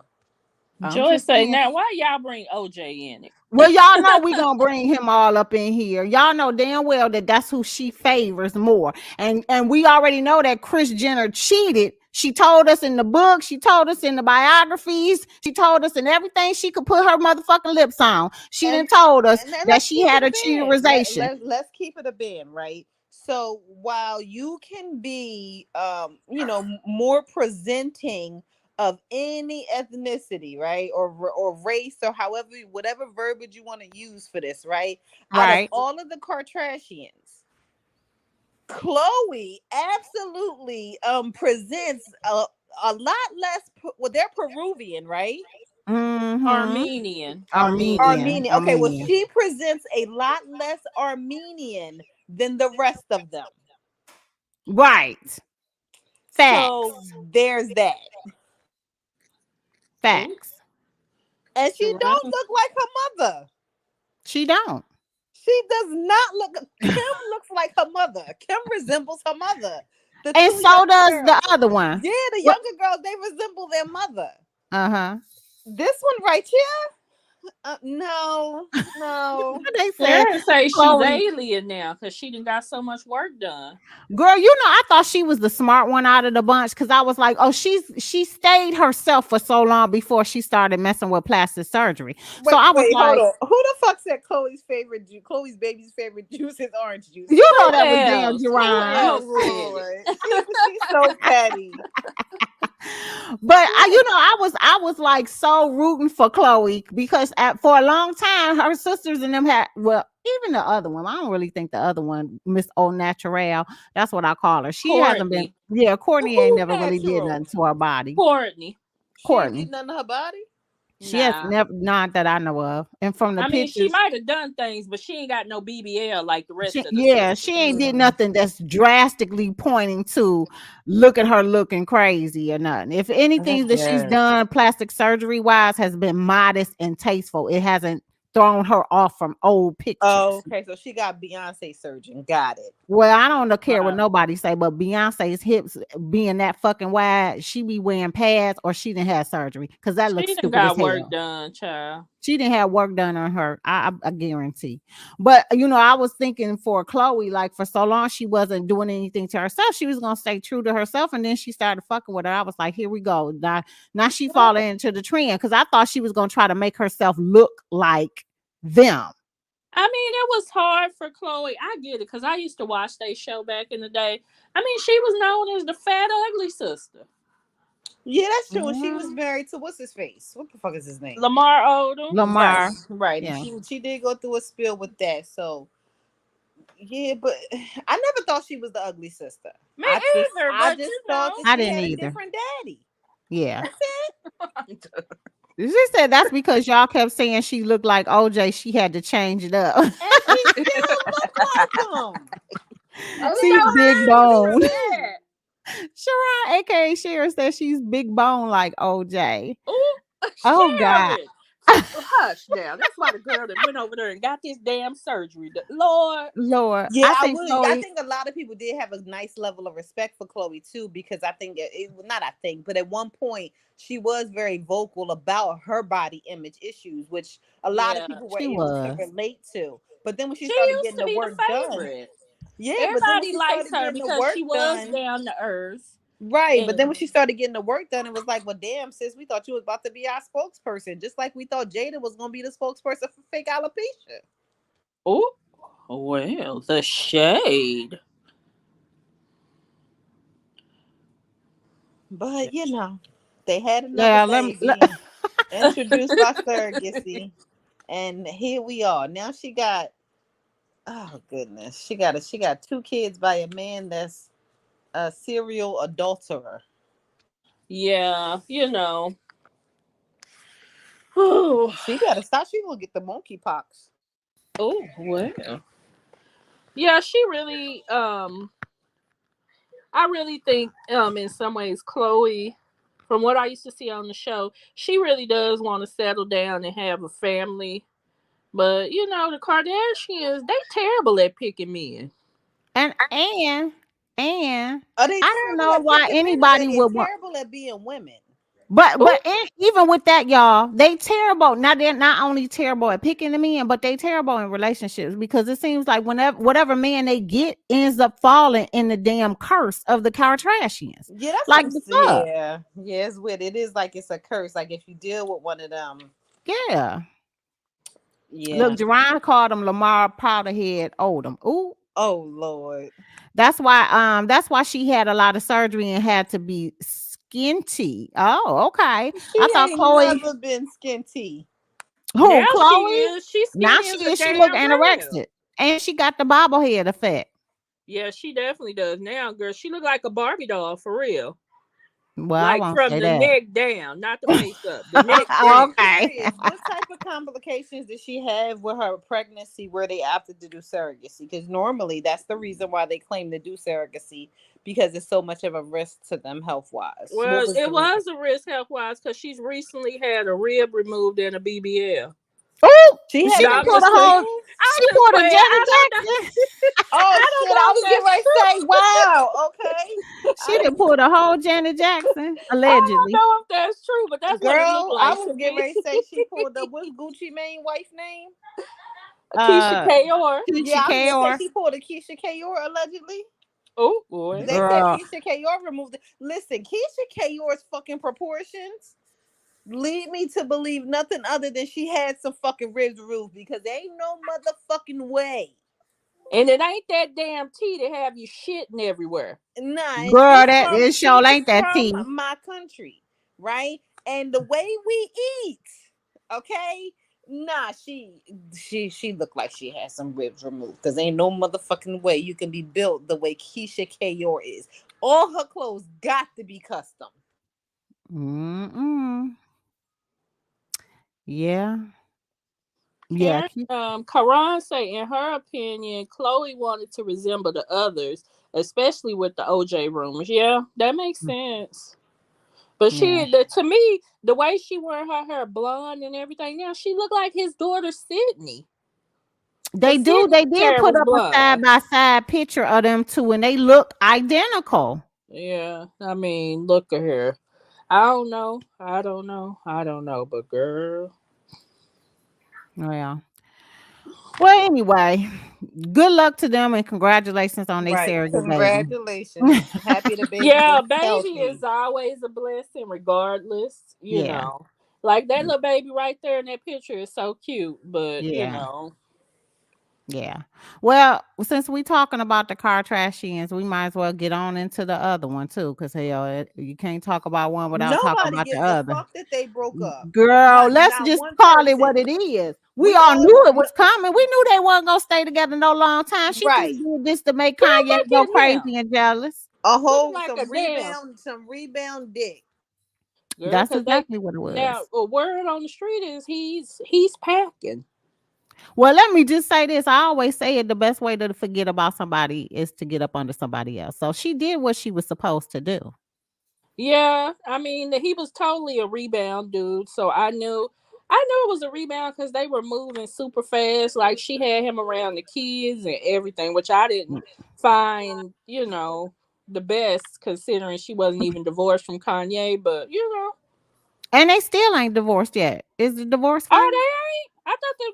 Joy say, now why y'all bring OJ in it? Well, y'all know we gonna bring him all up in here. Y'all know damn well that that's who she favors more. And we already know that Kris Jenner cheated. She told us in the book, she told us in the biographies, she told us in everything she could put her motherfucking lips on. She done told us that she had a cheaterization. Let's keep it a bin, right? So while you can be more presenting of any ethnicity, right, or race, or whatever verbiage you want to use for this, right? Out of all of the Kardashians, Khloe absolutely presents a lot less. Well, they're Peruvian, right? Mm-hmm. Armenian. Okay, well, she presents a lot less Armenian than the rest of them. Right. Facts. So there's that. Facts. And she don't look like her mother. She don't. She does not look. Kim looks like her mother. Kim resembles her mother. And so does the other one. Yeah, the younger girls, they resemble their mother. Uh-huh. This one right here. No. They said, Sarah say she's Khloe, alien now because she done got so much work done. girl, I thought she was the smart one out of the bunch because I was like, oh, she stayed herself for so long before she started messing with plastic surgery. So I was Wait, hold like, on. Who the fuck said Chloe's baby's favorite juice is orange juice? you know Who that was damn else? Who Jerron. else Oh said it? Lord, she's so petty. But I was like so rooting for Khloe because for a long time her sisters and them had, well, even the other one. I don't really think the other one, Miss Au Natural, that's what I call her. She hasn't been. Courtney. Yeah, Courtney ain't Who's never really did natural? nothing to her body. Courtney. She ain't Courtney. did nothing to her body. She has Nah. never, not that I know of. And from the I mean, she pictures, might have done things, but she ain't got no BBL like the rest of the yeah, sisters. she ain't did nothing that's drastically pointing to look at her looking crazy or nothing. If anything that she's done plastic surgery wise has been modest and tasteful. It hasn't thrown her off from old pictures. Oh, okay. So she got Beyonce surgeon. Got it. Well, I don't care what Right. nobody say, but Beyonce's hips being that fucking wide, she be wearing pads or she didn't have surgery because that looks She done stupid as got work hell. done, child. She didn't have work done on her. I guarantee. But I was thinking for Khloe, like for so long she wasn't doing anything to herself. She was gonna stay true to herself, and then she started fucking with her. I was like, here we go. Now she falling into the trend because I thought she was gonna try to make herself look like them. I mean, it was hard for Khloe. I get it because I used to watch their show back in the day. I mean, she was known as the fat, ugly sister. Yeah, that's true. And she was married to what's his face? What the fuck is his name? Lamar Odom. Lamar. Right. Yeah. And she did go through a spill with that. So yeah, but I never thought she was the ugly sister. Me I either, just but thought you that I she didn't had a either. different daddy. Yeah. know. She said that's because y'all kept saying she looked like OJ. She had to change it up. And she still look like him. She's big bone. Yeah. Sharon, aka Sharon, said she's big bone like OJ. Ooh, Oh God. Sharon. Hush now. That's why the girl that went over there and got this damn surgery. Lord. Lord. Yeah, I Khloe, think a lot of people did have a nice level of respect for Khloe too, because I think but at one point she was very vocal about her body image issues, which a lot of people were she able to was. relate to. But then when she She started used getting to the be work the done, favorite. yeah, but then when Everybody she likes started her getting the because work she was done, down to earth. right? But then And when she started getting the work done, it was like, well, damn, sis, we thought you was about to be our spokesperson, just like we thought Jada was gonna be the spokesperson for fake alopecia. oh, well, the shade. But they had another Yeah, baby introduced by surrogacy, and here we are. Now she got, oh goodness, she got 2 kids by a man that's a serial adulterer. Yeah, you know. Oh, She better stop. She gonna get the monkeypox. well. Yeah, she really I really think in some ways Khloe, from what I used to see on the show, she really does want to settle down and have a family. But the Kardashians, they terrible at picking men. and Are they I don't terrible know at why picking men, or are anybody they would want. terrible at being women? But Ooh, even with that, y'all, they terrible. Now they're not only terrible at picking the men, but they terrible in relationships because it seems like whatever man they get ends up falling in the damn curse of the Kardashians. Yeah, that's Like what the I'm fuck. yeah. Yeah, it's weird. It is like it's a curse. Like if you deal with one of them. Yeah. Yeah. Look, Jerron called him Lamar Powderhead Odom. Ooh. Oh Lord. That's why she had a lot of surgery and had to be skinty. Oh, okay. She I thought ain't Khloe. never been skinty. Who, now she Khloe? is. She's Now skinny she as a is. She look damn anorexic, rail. and she got the bobblehead effect. Yeah, she definitely does now, girl. She look like a Barbie doll for real. Well, I Like won't from say the that. neck down, not the face up. The neck I'm down. Okay. curious, what type of complications did she have with her pregnancy where they opted to do surrogacy? Because normally that's the reason why they claim to do surrogacy, because it's so much of a risk to them health wise. What Well, was it the reason? was a risk health wise because she's recently had a rib removed and a BBL. Oh, She she had No, done the I'm pulled just a playing. whole. Chrisean. I'm She just pulled a playing. Janet I don't know. Jackson. Oh I don't shit! know I if was getting that's ready to true. say, wow. Okay. She done pulled a whole Janet Jackson, I don't allegedly. know if that's true, but that's what it looked Girl, I like was to getting me. ready to say she pulled up. What's Gucci Mane wife name? Keisha Uh, Kayor. Yeah, Keisha I was gonna say Kayor, she pulled a Keisha Kayor allegedly. Oh boy. They said girl. Keisha Kayor removed it. Listen, Keisha Kayor's fucking proportions lead me to believe nothing other than she had some fucking ribs removed because there ain't no motherfucking way. And it ain't that damn tea to have you shitting everywhere. Nah, and Girl, that it sure ain't that from tea. my country, right? And the way we eat, okay? Nah, she looked like she had some ribs removed. Cause ain't no motherfucking way you can be built the way Keisha Kayor is. All her clothes got to be custom. Mm-mm. Yeah, yeah. Karen, Karan say, in her opinion, Khloe wanted to resemble the others, especially with the OJ rumors. Yeah, that makes sense. But Yeah. to me, the way she wore her hair blonde and everything, now she looked like his daughter Sydney. They Because do. Sydney's They did hair put was up a side blonde. by side picture of them two, and they look identical. Yeah, I mean, look at her. I don't know. I don't know. I don't know. But girl. Well, well. Anyway, good luck to them, and congratulations on their Right. surrogate baby. Congratulations. Happy the baby Yeah, is baby healthy. is always a blessing, regardless. You Yeah, know, like that little baby right there in that picture is so cute. But yeah. Yeah. Well, since we talking about the Kardashians, we might as well get on into the other one too, because hell, you can't talk about one without talking Nobody about the gives a other. fuck that they broke up. Girl, let's Not just one call it what person. it is. We We all all knew it was coming. We knew they wasn't gonna stay together no long time. She just right. did this to make Girl, Kanye look go at him, crazy and jealous. A looking whole like a damn some rebound dick. girl. That's Because they exactly what it now was. a word on the street is he's packing. Well, let me just say this. I always say it, the best way to forget about somebody is to get up under somebody else. So she did what she was supposed to do. Yeah, I mean he was totally a rebound dude. So I knew it was a rebound because they were moving super fast. Like she had him around the kids and everything, which I didn't find, the best considering she wasn't even divorced from Kanye. But And they still ain't divorced yet. Is the divorce oh, final? they ain't. I thought that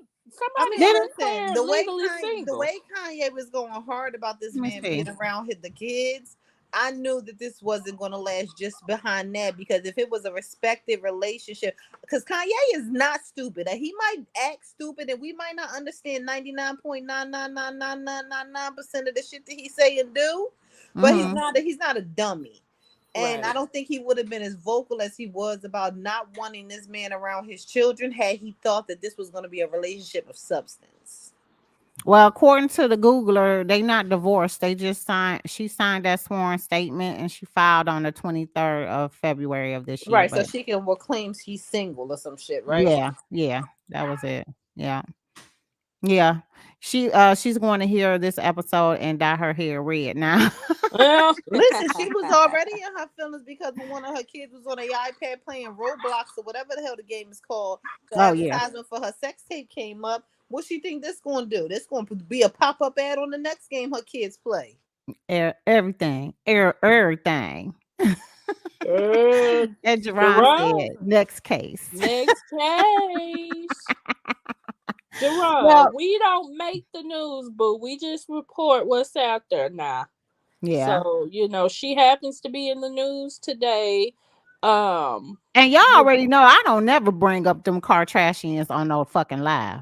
I somebody mean, Did had it? listen, declared legally The single. way Kanye was going hard about this Let me man see. being around the kids, I knew that this wasn't going to last just behind that because if it was a respected relationship, because Kanye is not stupid. He might act stupid and we might not understand 99.9999999% of the shit that he say and do, but Mm-hmm. he's not a dummy. And I Right. don't think he would have been as vocal as he was about not wanting this man around his children had he thought that this was going to be a relationship of substance. Well, according to the Googler, they not divorced. They just signed. She signed that sworn statement, and she filed on the 23rd of February of this year. Right, so But she can claims he's single or some shit, right? yeah, yeah, that was it. Yeah, yeah. She's going to hear this episode and dye her hair red now. Well, Listen, she was already in her feelings because when one of her kids was on a iPad playing Roblox or whatever the hell the game is called. The Oh yeah, advertisement for her sex tape came up. What she think this going to do? This going to be a pop up ad on the next game her kids play. everything, everything. uh, And Jerron Jerron, said, "Next case." next case. Jerron, Well, we don't make the news, but we just report what's out there now. yeah. So, she happens to be in the news today. And y'all Yeah. already know I don't never bring up them Kardashians on no fucking live.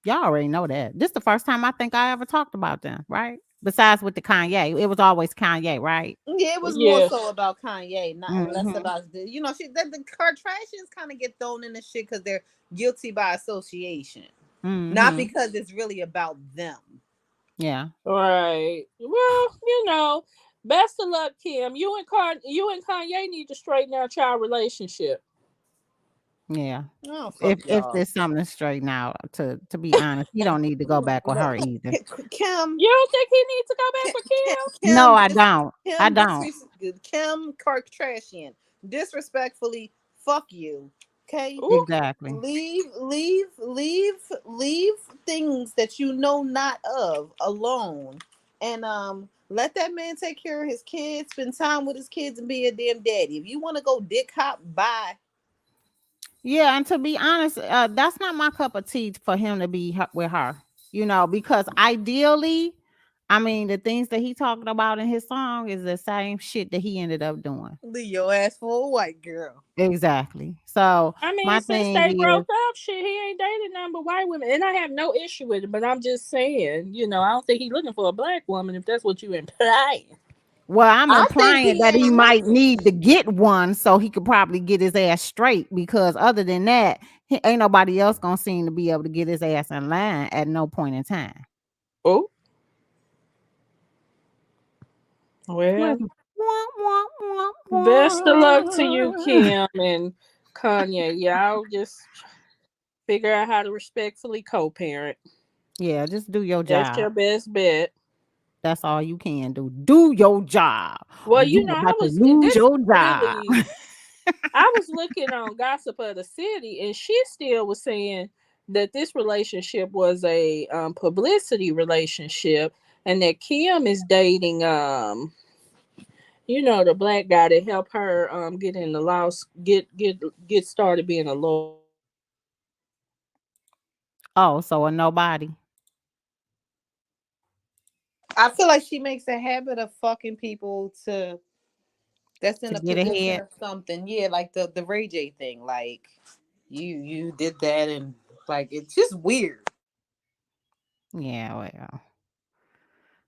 Y'all already know that. This is the first time I think I ever talked about them, right? Besides with the Kanye. It was always Kanye, right? Yeah, it was more Yeah. so about Kanye, not less Mm-hmm. about the Kardashians kind of get thrown in the shit because they're guilty by association, not Mm-hmm. because it's really about them. Yeah. Right. Well, best of luck, Kim. You and Kanye need to straighten out your relationship. Yeah. Oh If fuck if y'all, there's something to straighten out, to be honest, he don't need to go back with her either. Kim, You don't think he needs to go back with Kim, Kim? No, Kim, I don't. I don't. Kim Kardashian, disrespectfully, fuck you. Okay, Ooh. Exactly. leave things that you know not of alone, and let that man take care of his kids, spend time with his kids, and be a damn daddy. If you want to go dick hop, bye. Yeah, and to be honest, that's not my cup of tea for him to be with her. Because ideally, I mean, the things that he talking about in his song is the same shit that he ended up doing. Leave your ass for a white girl. Exactly. So I mean, my since thing they is, broke up, shit, he ain't dated none but white women, and I have no issue with it. But I'm just saying, I don't think he's looking for a black woman if that's what you implying. well, I'm I think implying he that he ain't might looking. need to get one so he could probably get his ass straight. Because other than that, ain't nobody else gonna seem to be able to get his ass in line at no point in time. Oh Where's well, wah, wah, wah, best of luck to you, wah. Kim and Kanye. Y'all just figure out how to respectfully co-parent. Yeah, just do your That's job. your best bet. That's all you can do. Do your job. Or Well, you I about to was lose this your job. really. I was looking on Gossip of the City, and she still was saying that this relationship was a publicity relationship, and that Kim is dating the black guy that helped her get in the law, get started being a lawyer. Oh, so a nobody I feel like she makes a habit of fucking people that's in to a get position ahead. of something. Yeah, like the Ray J thing. Like you did that, and like it's just weird. Yeah, well,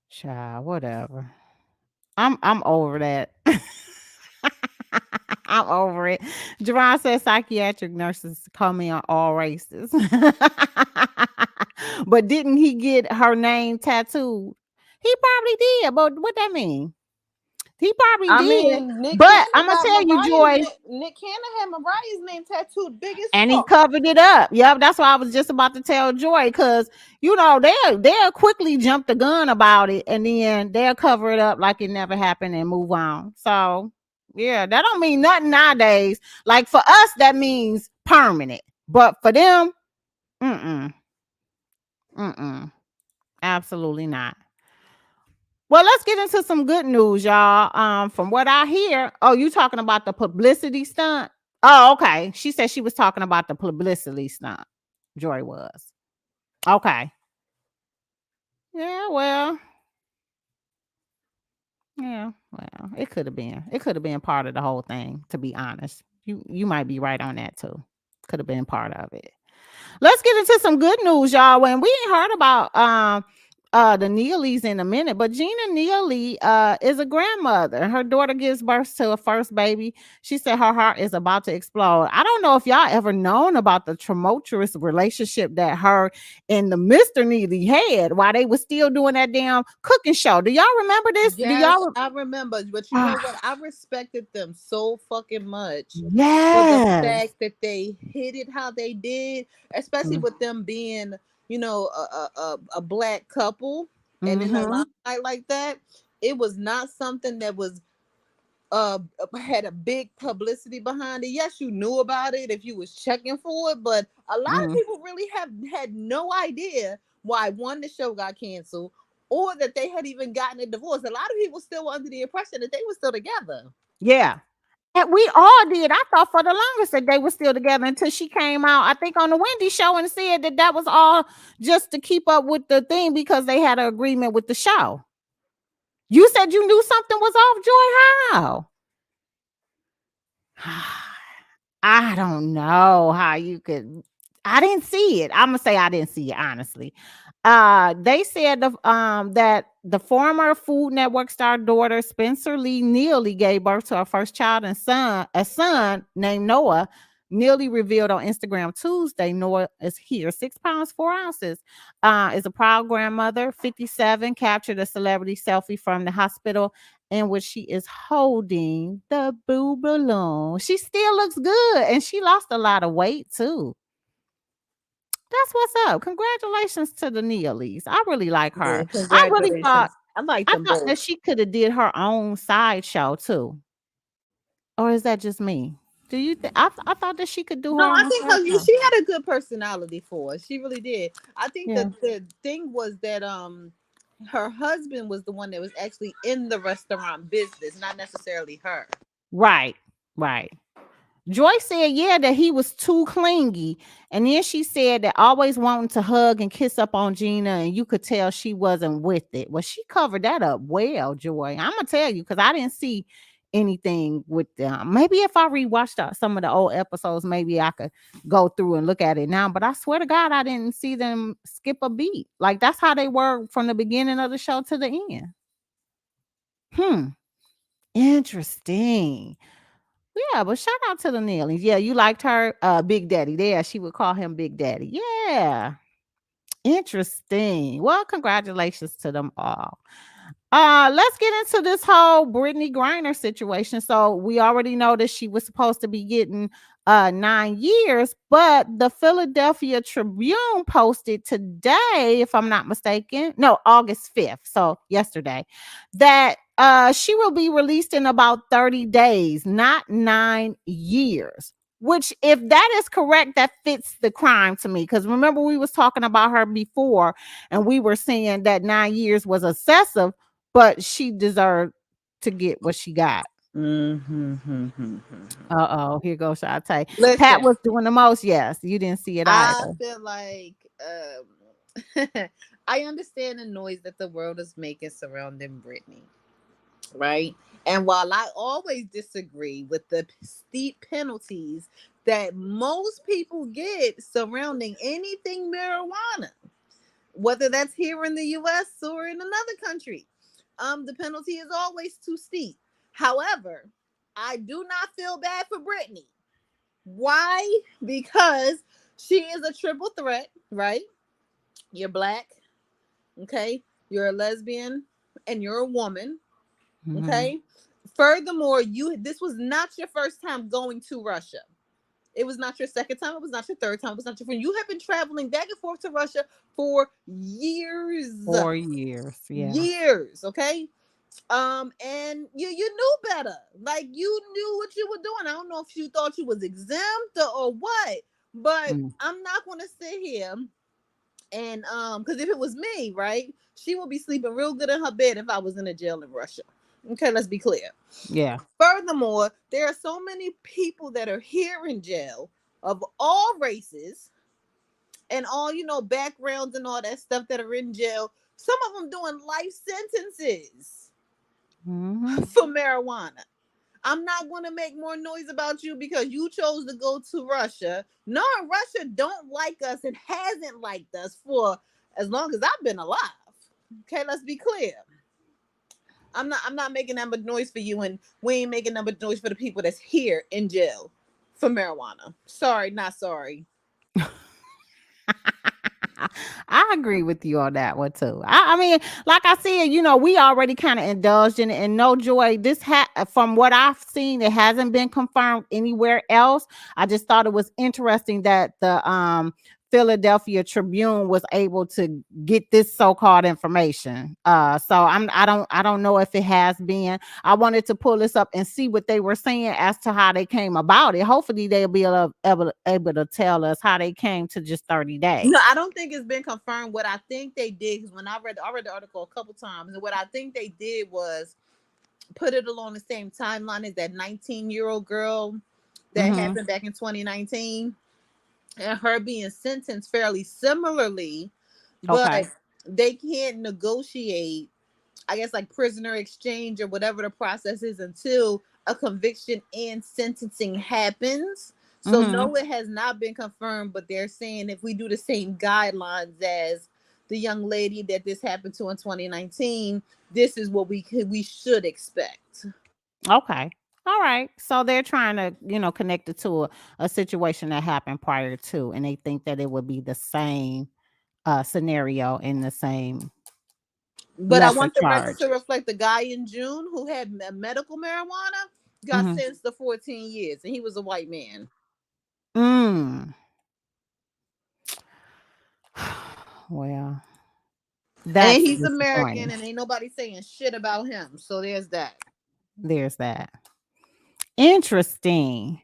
child, whatever. I'm over that. I'm over it. Jerron says psychiatric nurses call me on all races. But didn't he get her name tattooed? He probably did, but what that mean? He probably I did. mean, Nick But I'm Cannon gonna got tell you, Mariah's Joy, name. Nick Cannon had Mariah's name tattooed big as and he fuck. covered it up. Yep, that's what I was just about to tell Joy, because they'll quickly jump the gun about it, and then they'll cover it up like it never happened and move on. So yeah, that don't mean nothing nowadays. Like for us, that means permanent, but for them, mm mm, absolutely not. Well, let's get into some good news, y'all. From what I hear, oh, you talking about the publicity stunt? Oh, okay. She said she was talking about the publicity stunt. Joy was. Okay. Yeah, well, yeah, well, it could have been. It could have been part of the whole thing, to be honest. You might be right on that too. Could have been part of it. Let's get into some good news, y'all. When we ain't heard about the Neelys in a minute, but Gina Neely is a grandmother. Her daughter gives birth to a first baby. She said her heart is about to explode. I don't know if y'all ever known about the tumultuous relationship that her and the Mr. Neely had while they was still doing that damn cooking show. Do y'all remember this? Do Yes, y'all I remember. But you know what? I respected them so fucking much for the yes. fact that they hit it how they did, especially with them being, a black couple and in a Mm-hmm. limelight like that. It was not something that was uh had a big publicity behind it. Yes, you knew about it if you was checking for it, but a lot of Mm-hmm. people really have had no idea why one the show got canceled or that they had even gotten a divorce. A lot of people still were under the impression that they were still together. Yeah. And we all did. I thought for the longest that they were still together until she came out, I think, on the Wendy show and said that that was all just to keep up with the thing because they had an agreement with the show. You said you knew something was off, Joy. How? I don't know how you could. I didn't see it. I'm gonna say I didn't see it honestly. They said that the former Food Network star daughter Spencer Lee Neely gave birth to her first child and a son named Noah. Neely revealed on Instagram Tuesday Noah is here, 6 pounds 4 ounces. Is a proud grandmother, 57. Captured a celebrity selfie from the hospital in which she is holding the boo balloon. She still looks good, and she lost a lot of weight too. That's what's up. Congratulations to the Neelys. I really like Yeah, her. I really thought congratulations. I like I them thought both. that she could have did her own sideshow too. Or is that just me? Do you think? I thought that she could do No, her I own think fashion. she had a good personality for it. She really did. I think Yeah. that the thing was that her husband was the one that was actually in the restaurant business, not necessarily her. Right. Right. Joy said, yeah, that he was too clingy. And then she said that always wanting to hug and kiss up on Gina, and you could tell she wasn't with it. Well, she covered that up well, Joy. I'm going to tell you, because I didn't see anything with them. Maybe if I rewatched some of the old episodes, maybe I could go through and look at it now. But I swear to God, I didn't see them skip a beat. Like, that's how they were from the beginning of the show to the end. Interesting. Yeah, but shout out to the Neelys. Yeah, you liked her, Big Daddy. There, she would call him Big Daddy. Yeah, interesting. Well, congratulations to them all. Let's get into this whole Britney Griner situation. So we already know that she was supposed to be getting 9 years, but the Philadelphia Tribune posted today, if I'm not mistaken, no, August 5th, so yesterday, that she will be released in about 30 days, not 9 years. Which, if that is correct, that fits the crime to me. Because remember, we was talking about her before, and we were saying that 9 years was excessive, but she deserved to get what she got. Uh-oh, here goes Shantae. Pat Listen, was doing the most. Yes, you didn't see it I either. feel like I understand the noise that the world is making surrounding Britney, right? And while I always disagree with the steep penalties that most people get surrounding anything marijuana, whether that's here in the US or in another country, the penalty is always too steep. However, I do not feel bad for Britney. Why? Because she is a triple threat, right? You're black, okay? You're a lesbian, and you're a woman, okay? Furthermore, this was not your first time going to Russia. It was not your second time. It was not your third time. It was not your friend. You have been traveling back and forth to Russia for years. 4 years, yeah. Years, okay? And you knew better. Like, you knew what you were doing. I don't know if you thought you was exempt or what, but I'm not gonna sit here and because if it was me, right, she would be sleeping real good in her bed if I was in a jail in Russia. Okay, let's be clear. Yeah. Furthermore, there are so many people that are here in jail of all races and all, backgrounds and all that stuff that are in jail. Some of them doing life sentences for marijuana. I'm not going to make more noise about you because you chose to go to Russia. No, Russia don't like us and hasn't liked us for as long as I've been alive. Okay, let's be clear. I'm not making that much noise for you, and we ain't making that much noise for the people that's here in jail for marijuana. Sorry, not sorry. I agree with you on that one too. I mean, like I said, we already kind of indulged in it, and no, Joy, this from what I've seen, it hasn't been confirmed anywhere else. I just thought it was interesting that the Philadelphia Tribune was able to get this so-called information. So I don't know if it has been. I wanted to pull this up and see what they were saying as to how they came about it. Hopefully they'll be able to tell us how they came to just 30 days. No, I don't think it's been confirmed. What I think they did, because when I read the article a couple times, and what I think they did was put it along the same timeline as that 19-year-old girl that happened back in 2019. And her being sentenced fairly similarly, but they can't negotiate, I guess, like prisoner exchange or whatever the process is until a conviction and sentencing happens. So no, it has not been confirmed, but they're saying if we do the same guidelines as the young lady that this happened to in 2019, this is what we should expect. Okay. All right. So they're trying to, connect it to a situation that happened prior to, and they think that it would be the same scenario in the same But I lesser want the record charge. to reflect the guy in June who had medical marijuana got sentenced to 14 years, and he was a white man. Well, And that's he's American, disappointing. and ain't nobody saying shit about him. So there's that. There's that. Interesting.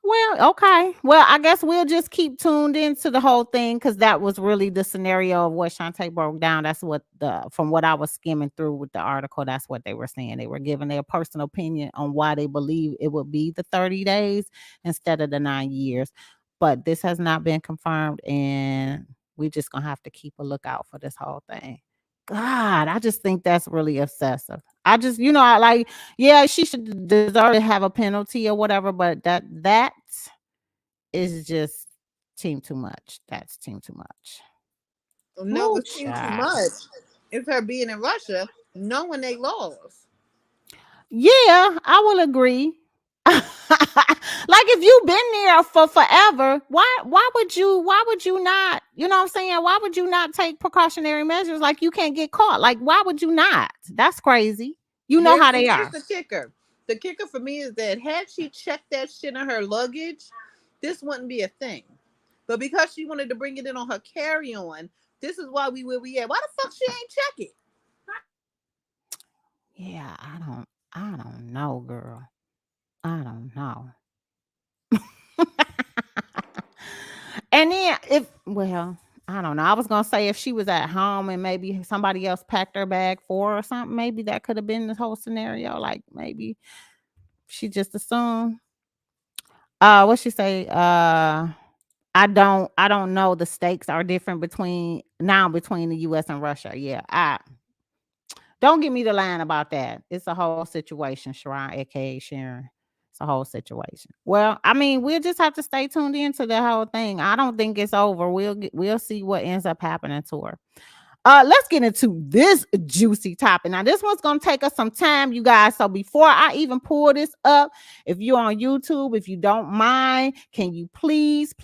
Well, okay. Well, I guess we'll just keep tuned into the whole thing because that was really the scenario of what Shantae broke down. That's what from what I was skimming through with the article, that's what they were saying. They were giving their personal opinion on why they believe it would be the 30 days instead of the 9 years. But this has not been confirmed, and we're just gonna have to keep a lookout for this whole thing. God, I just think that's really excessive. I just, I like, yeah, she should deserve to have a penalty or whatever, but that is just team too much. That's team too much. No, Ooh, it seems too child. much. It's her being in Russia, knowing they laws. Yeah, I will agree. Like if you've been there for forever, why would you not, you know what I'm saying? Why would you not take precautionary measures like you can't get caught? Like why would you not? That's crazy. You know how they Here's are. the kicker. The kicker for me is that had she checked that shit in her luggage, this wouldn't be a thing. But because she wanted to bring it in on her carry-on, this is why we where we at. Why the fuck she ain't check it? Yeah, I don't know, girl. I don't know. And then I don't know. I was gonna say if she was at home and maybe somebody else packed her bag for her or something, maybe that could have been the whole scenario. Like maybe she just assumed. What she say? I don't know. The stakes are different between the US and Russia. Yeah. I don't give me the line about that. It's a whole situation, Sharon, aka Sharon. It's a whole situation. Well, I mean, we'll just have to stay tuned into the whole thing. I don't think it's over. We'll see what ends up happening to her. Let's get into this juicy topic. Now, this one's gonna take us some time, you guys. So before I even pull this up, if you're on YouTube, if you don't mind, can you please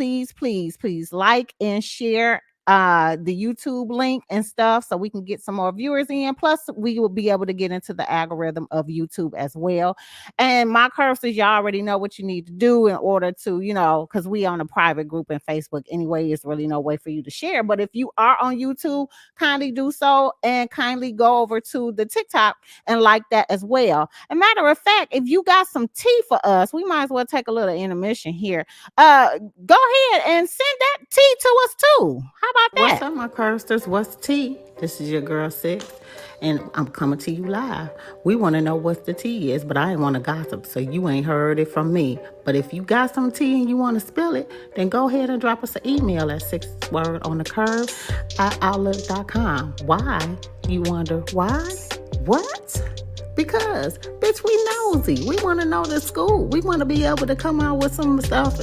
like and share the YouTube link and stuff so we can get some more viewers in. Plus, we will be able to get into the algorithm of YouTube as well. And my curses, y'all already know what you need to do in order to, because we on a private group in Facebook anyway. It's really no way for you to share. But if you are on YouTube, kindly do so and kindly go over to the TikTok and like that as well. And matter of fact, if you got some tea for us, we might as well take a little intermission here. Go ahead and send that tea to us too. How about that? What's up, my Curbsters? What's tea? This is your girl Sixx, and I'm coming to you live. We want to know what the tea is, but I ain't want to gossip, so you ain't heard it from me. But if you got some tea and you want to spill it, then go ahead and drop us an email at sixwordonthecurve@outlook.com. Why? You wonder why? What? Because, bitch, we nosy. We want to know the school. We want to be able to come out with some stuff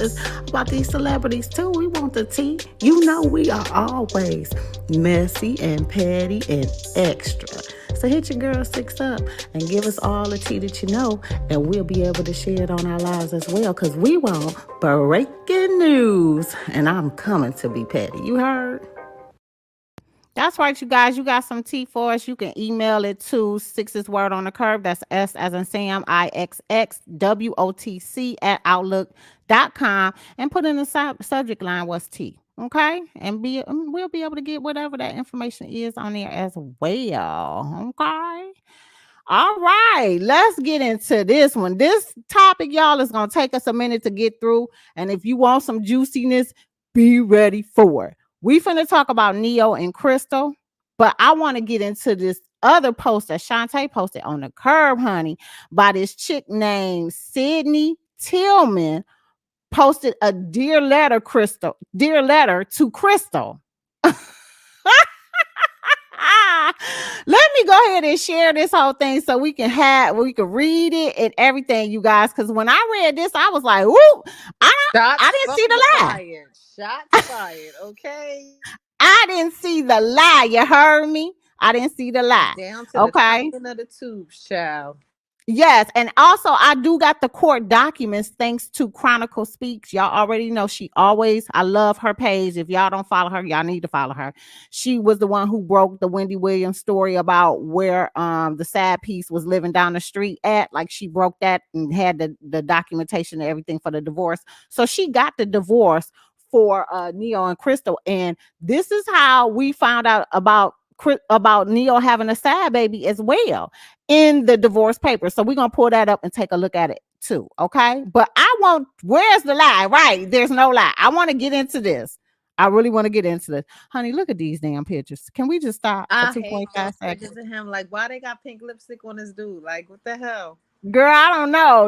about these celebrities, too. We want the tea. You know we are always messy and petty and extra. So hit your girl Sixx up and give us all the tea that you know, and we'll be able to share it on our lives as well, because we want breaking news. And I'm coming to be petty. You heard? That's right, you guys. You got some tea for us. You can email it to Sixx's Word on the Curve. That's S as in Sam, IXXWOTC @outlook.com, and put in the subject line, what's tea. Okay. And we'll be able to get whatever that information is on there as well. Okay. All right, let's get into this one. This topic, y'all, is going to take us a minute to get through. And if you want some juiciness, be ready for it. We finna talk about Neyo and Crystal, but I want to get into this other post that Shantae posted on the curb, honey, by this chick named Sydney Tillman. Posted a dear letter to Crystal. Let me go ahead and share this whole thing so we can read it and everything, you guys. Because when I read this, I was like, "Woo!" I didn't see the lie. Shots fired. Okay. I didn't see the lie. You heard me? I didn't see the lie. Down to the top of the tubes, child. Yes, and also I do got the court documents thanks to Chronicle Speaks. Y'all already know I love her page. If y'all don't follow her, y'all need to follow her. She was the one who broke the Wendy Williams story about where the sad piece was living down the street at. Like she broke that and had the documentation and everything for the divorce. So she got the divorce for Neyo and Crystal. And this is how we found out about about Neyo having a side baby as well in the divorce papers. So we're gonna pull that up and take a look at it too. Okay. But I want, where's the lie? Right. There's no lie. I want to get into this. I really want to get into this. Honey, look at these damn pictures. Can we just stop for I hate 2.5 those seconds? pictures of him. Like, why they got pink lipstick on this dude? Like, what the hell? Girl, I don't know.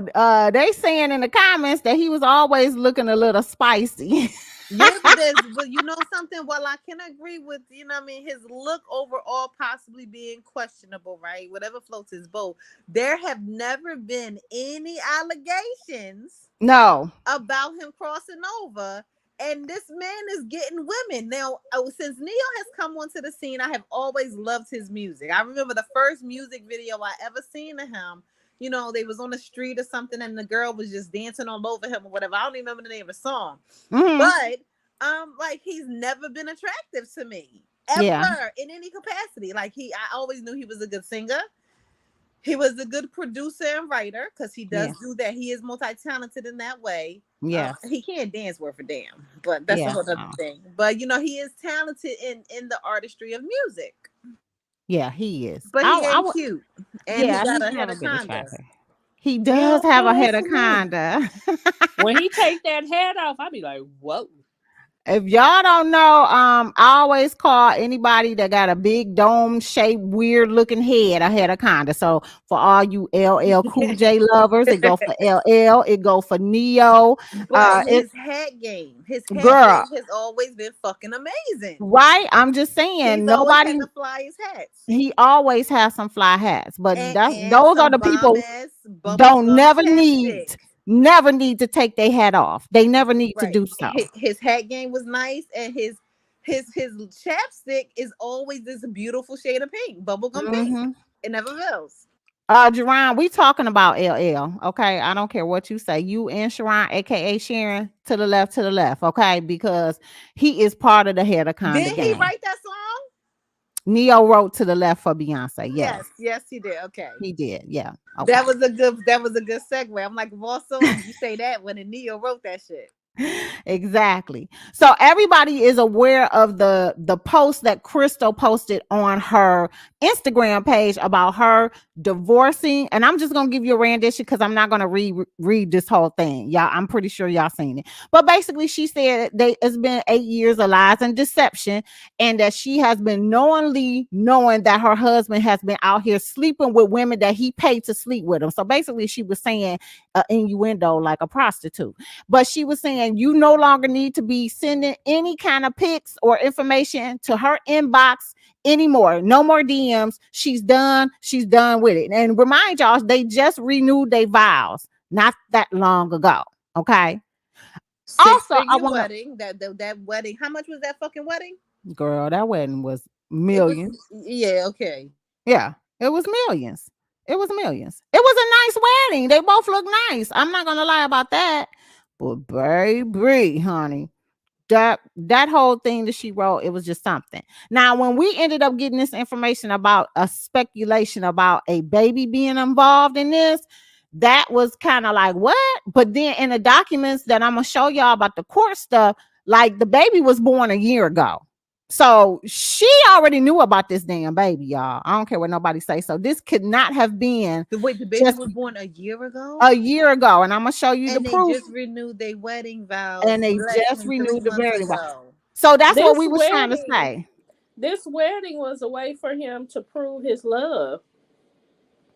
They saying in the comments that he was always looking a little spicy. Yeah, but you know something? Well, I can agree with, you know what I mean, his look overall possibly being questionable, right? Whatever floats his boat. There have never been any allegations No. about him crossing over. And this man is getting women. Now, since Neyo has come onto the scene, I have always loved his music. I remember the first music video I ever seen of him. You know, they was on the street or something, and the girl was just dancing all over him or whatever. I don't even remember the name of the song. Mhm. But like, he's never been attractive to me ever, Yeah. in any capacity. Like, I always knew he was a good singer. He was a good producer and writer, because he does Yes. do that. He is multi-talented in that way. Yes. He can't dance worth a damn, but that's a Yeah. whole other thing. But you know, he is talented in the artistry of music. Yeah, he is. But he ain't cute, and Yeah, he got he's a head never of been conda. attractive. He Yeah, does have a okay, head that's of for me. conda. When he take that hat off, I be like, whoa. If y'all don't know, I always call anybody that got a big dome shaped, weird looking head a head of conda. So for all you LL Cool J lovers, it go for LL, it go for Neyo. But It his hat game has always been fucking amazing. Right? I'm just saying, He's always nobody. had the flyest hats. He always has some fly hats, but And those are some the people bomb-ass don't bubblegum never need to take their hat off. They never need to Right. do so. His hat game was nice, and his chapstick is always this beautiful shade of pink, bubblegum pink. It never fails. Jerron, we talking about LL. Okay. I don't care what you say. You and Sharon, aka Sharon, to the left, okay, because he is part of the head of conda Did he game. write that song? Neyo wrote to the left for Beyonce. Yes. Yes, he did. Okay. He did. Yeah. Okay. That was a good segue. I'm like, of all songs, you say that when Neyo wrote that shit. Exactly. So everybody is aware of the post that Crystal posted on her Instagram page about her divorcing, and I'm just gonna give you a rendition because I'm not gonna read this whole thing. Y'all, I'm pretty sure y'all seen it. But basically, she said it's been 8 years of lies and deception, and that she has been knowing that her husband has been out here sleeping with women that he paid to sleep with him. So basically, she was saying innuendo like a prostitute. But she was saying you no longer need to be sending any kind of pics or information to her inbox anymore. No more DMs. She's done with it. And remind y'all, they just renewed their vows not that long ago. Okay. Six-figure wedding. That wedding. How much was that fucking wedding? Girl, that wedding was millions. Okay. Yeah, it was millions. It was millions. It was a nice wedding. They both look nice. I'm not gonna lie about that. But baby, honey, that whole thing that she wrote, it was just something. Now, when we ended up getting this information about a speculation about a baby being involved in this, that was kind of like, what? But then in the documents that I'm gonna show y'all about the court stuff, like the baby was born a year ago. So she already knew about this damn baby, y'all. I don't care what nobody say. So this could not have been. The baby was born a year ago. A year ago, and I'm gonna show you the proof. They just renewed their wedding vows. And they just renewed the wedding vows. So that's what we was trying to say. This wedding was a way for him to prove his love.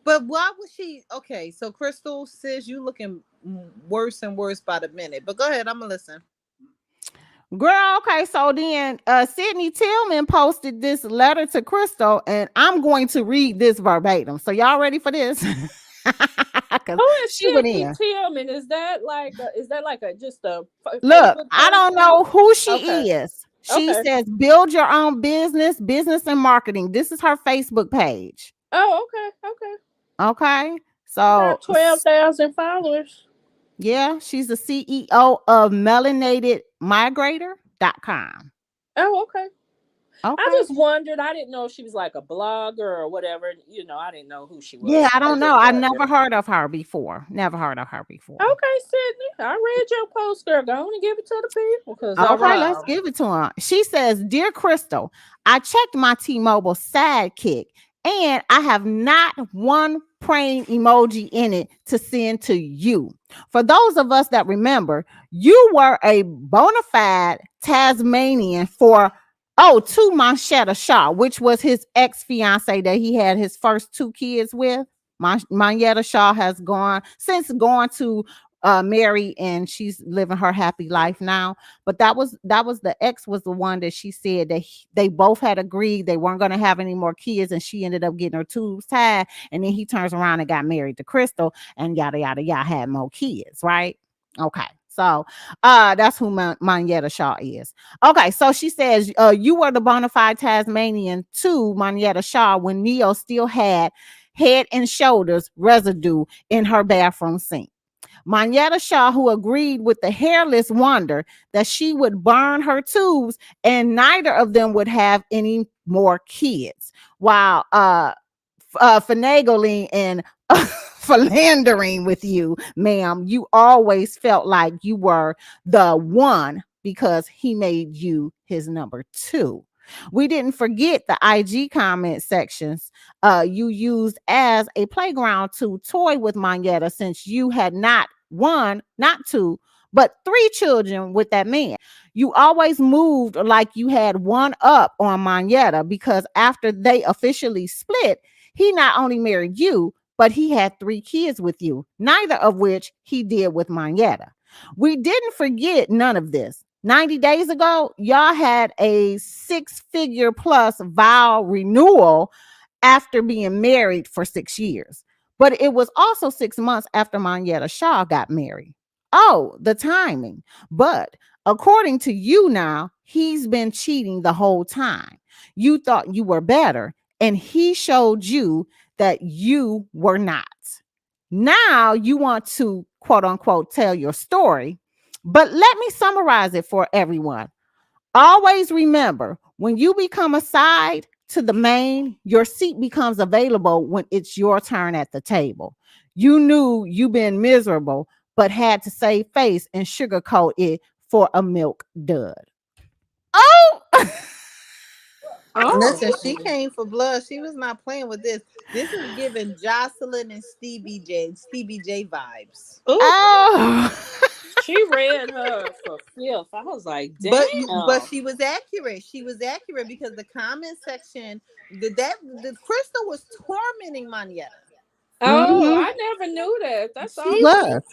But why was she? Okay, so Crystal says you looking worse and worse by the minute. But go ahead, I'm gonna listen. Girl, okay, so then Sydney Tillman posted this letter to Crystal, and I'm going to read this verbatim. So y'all ready for this? Who is Sydney Tillman? Is that like just a look? I don't know who she is. She says build your own business and marketing. This is her Facebook page. Oh, okay. So 12,000 followers. Yeah, she's the CEO of melanatedmigrator.com. Oh, okay. I Okay. just wondered. I didn't know if she was like a blogger or whatever. I didn't know who she Yeah, was. I I don't know. just I wondered. never heard of her before. Never heard of her before. Okay, Sydney, I read your post, girl. Go on and give it to the people, cause Okay, let's give it to her. She says, "Dear Crystal, I checked my T-Mobile sidekick and I have not one praying emoji in it to send to you. For those of us that remember, you were a bona fide Tasmanian for to Manchetta Shaw, which was his ex-fiance that he had his first two kids with. Manchetta Shaw has gone to marry, and she's living her happy life now. But that was the ex was the one that she said that they both had agreed they weren't going to have any more kids, and she ended up getting her tubes tied, and then he turns around and got married to Crystal, and yada yada yada, had more kids, right? Okay. So that's who Manchetta Shaw is. Okay, so she says you were the bona fide Tasmanian to Manchetta Shaw when Neyo still had Head and Shoulders residue in her bathroom sink. Manchetta Shaw, who agreed with the hairless wonder that she would burn her tubes and neither of them would have any more kids, while finagling and philandering with you, ma'am. You always felt like you were the one because he made you his number two. We didn't forget the IG comment sections you used as a playground to toy with Manchetta, since you had not one, not two, but three children with that man. You always moved like you had one up on Manchetta because after they officially split, he not only married you, but he had three kids with you, neither of which he did with Manchetta. We didn't forget none of this. 90 days ago, y'all had a six-figure plus vow renewal after being married for 6 years. But it was also 6 months after Manchetta Shaw got married. Oh, the timing. But according to you now, he's been cheating the whole time. You thought you were better, and he showed you that you were not. Now you want to quote unquote tell your story, but let me summarize it for everyone. Always remember, when you become a side to the main, your seat becomes available when it's your turn at the table. You knew you been miserable, but had to save face and sugarcoat it for a milk dud. Oh, oh, Listen, she came for blood. She was not playing with this. This is giving Jocelyn and Stevie J vibes. oh, oh. she read her for filth. I was like, But damn. she was accurate. She was accurate because the comment section the Crystal was tormenting Manchetta. Oh, Mhm. I never knew that. That's She She was was. awesome.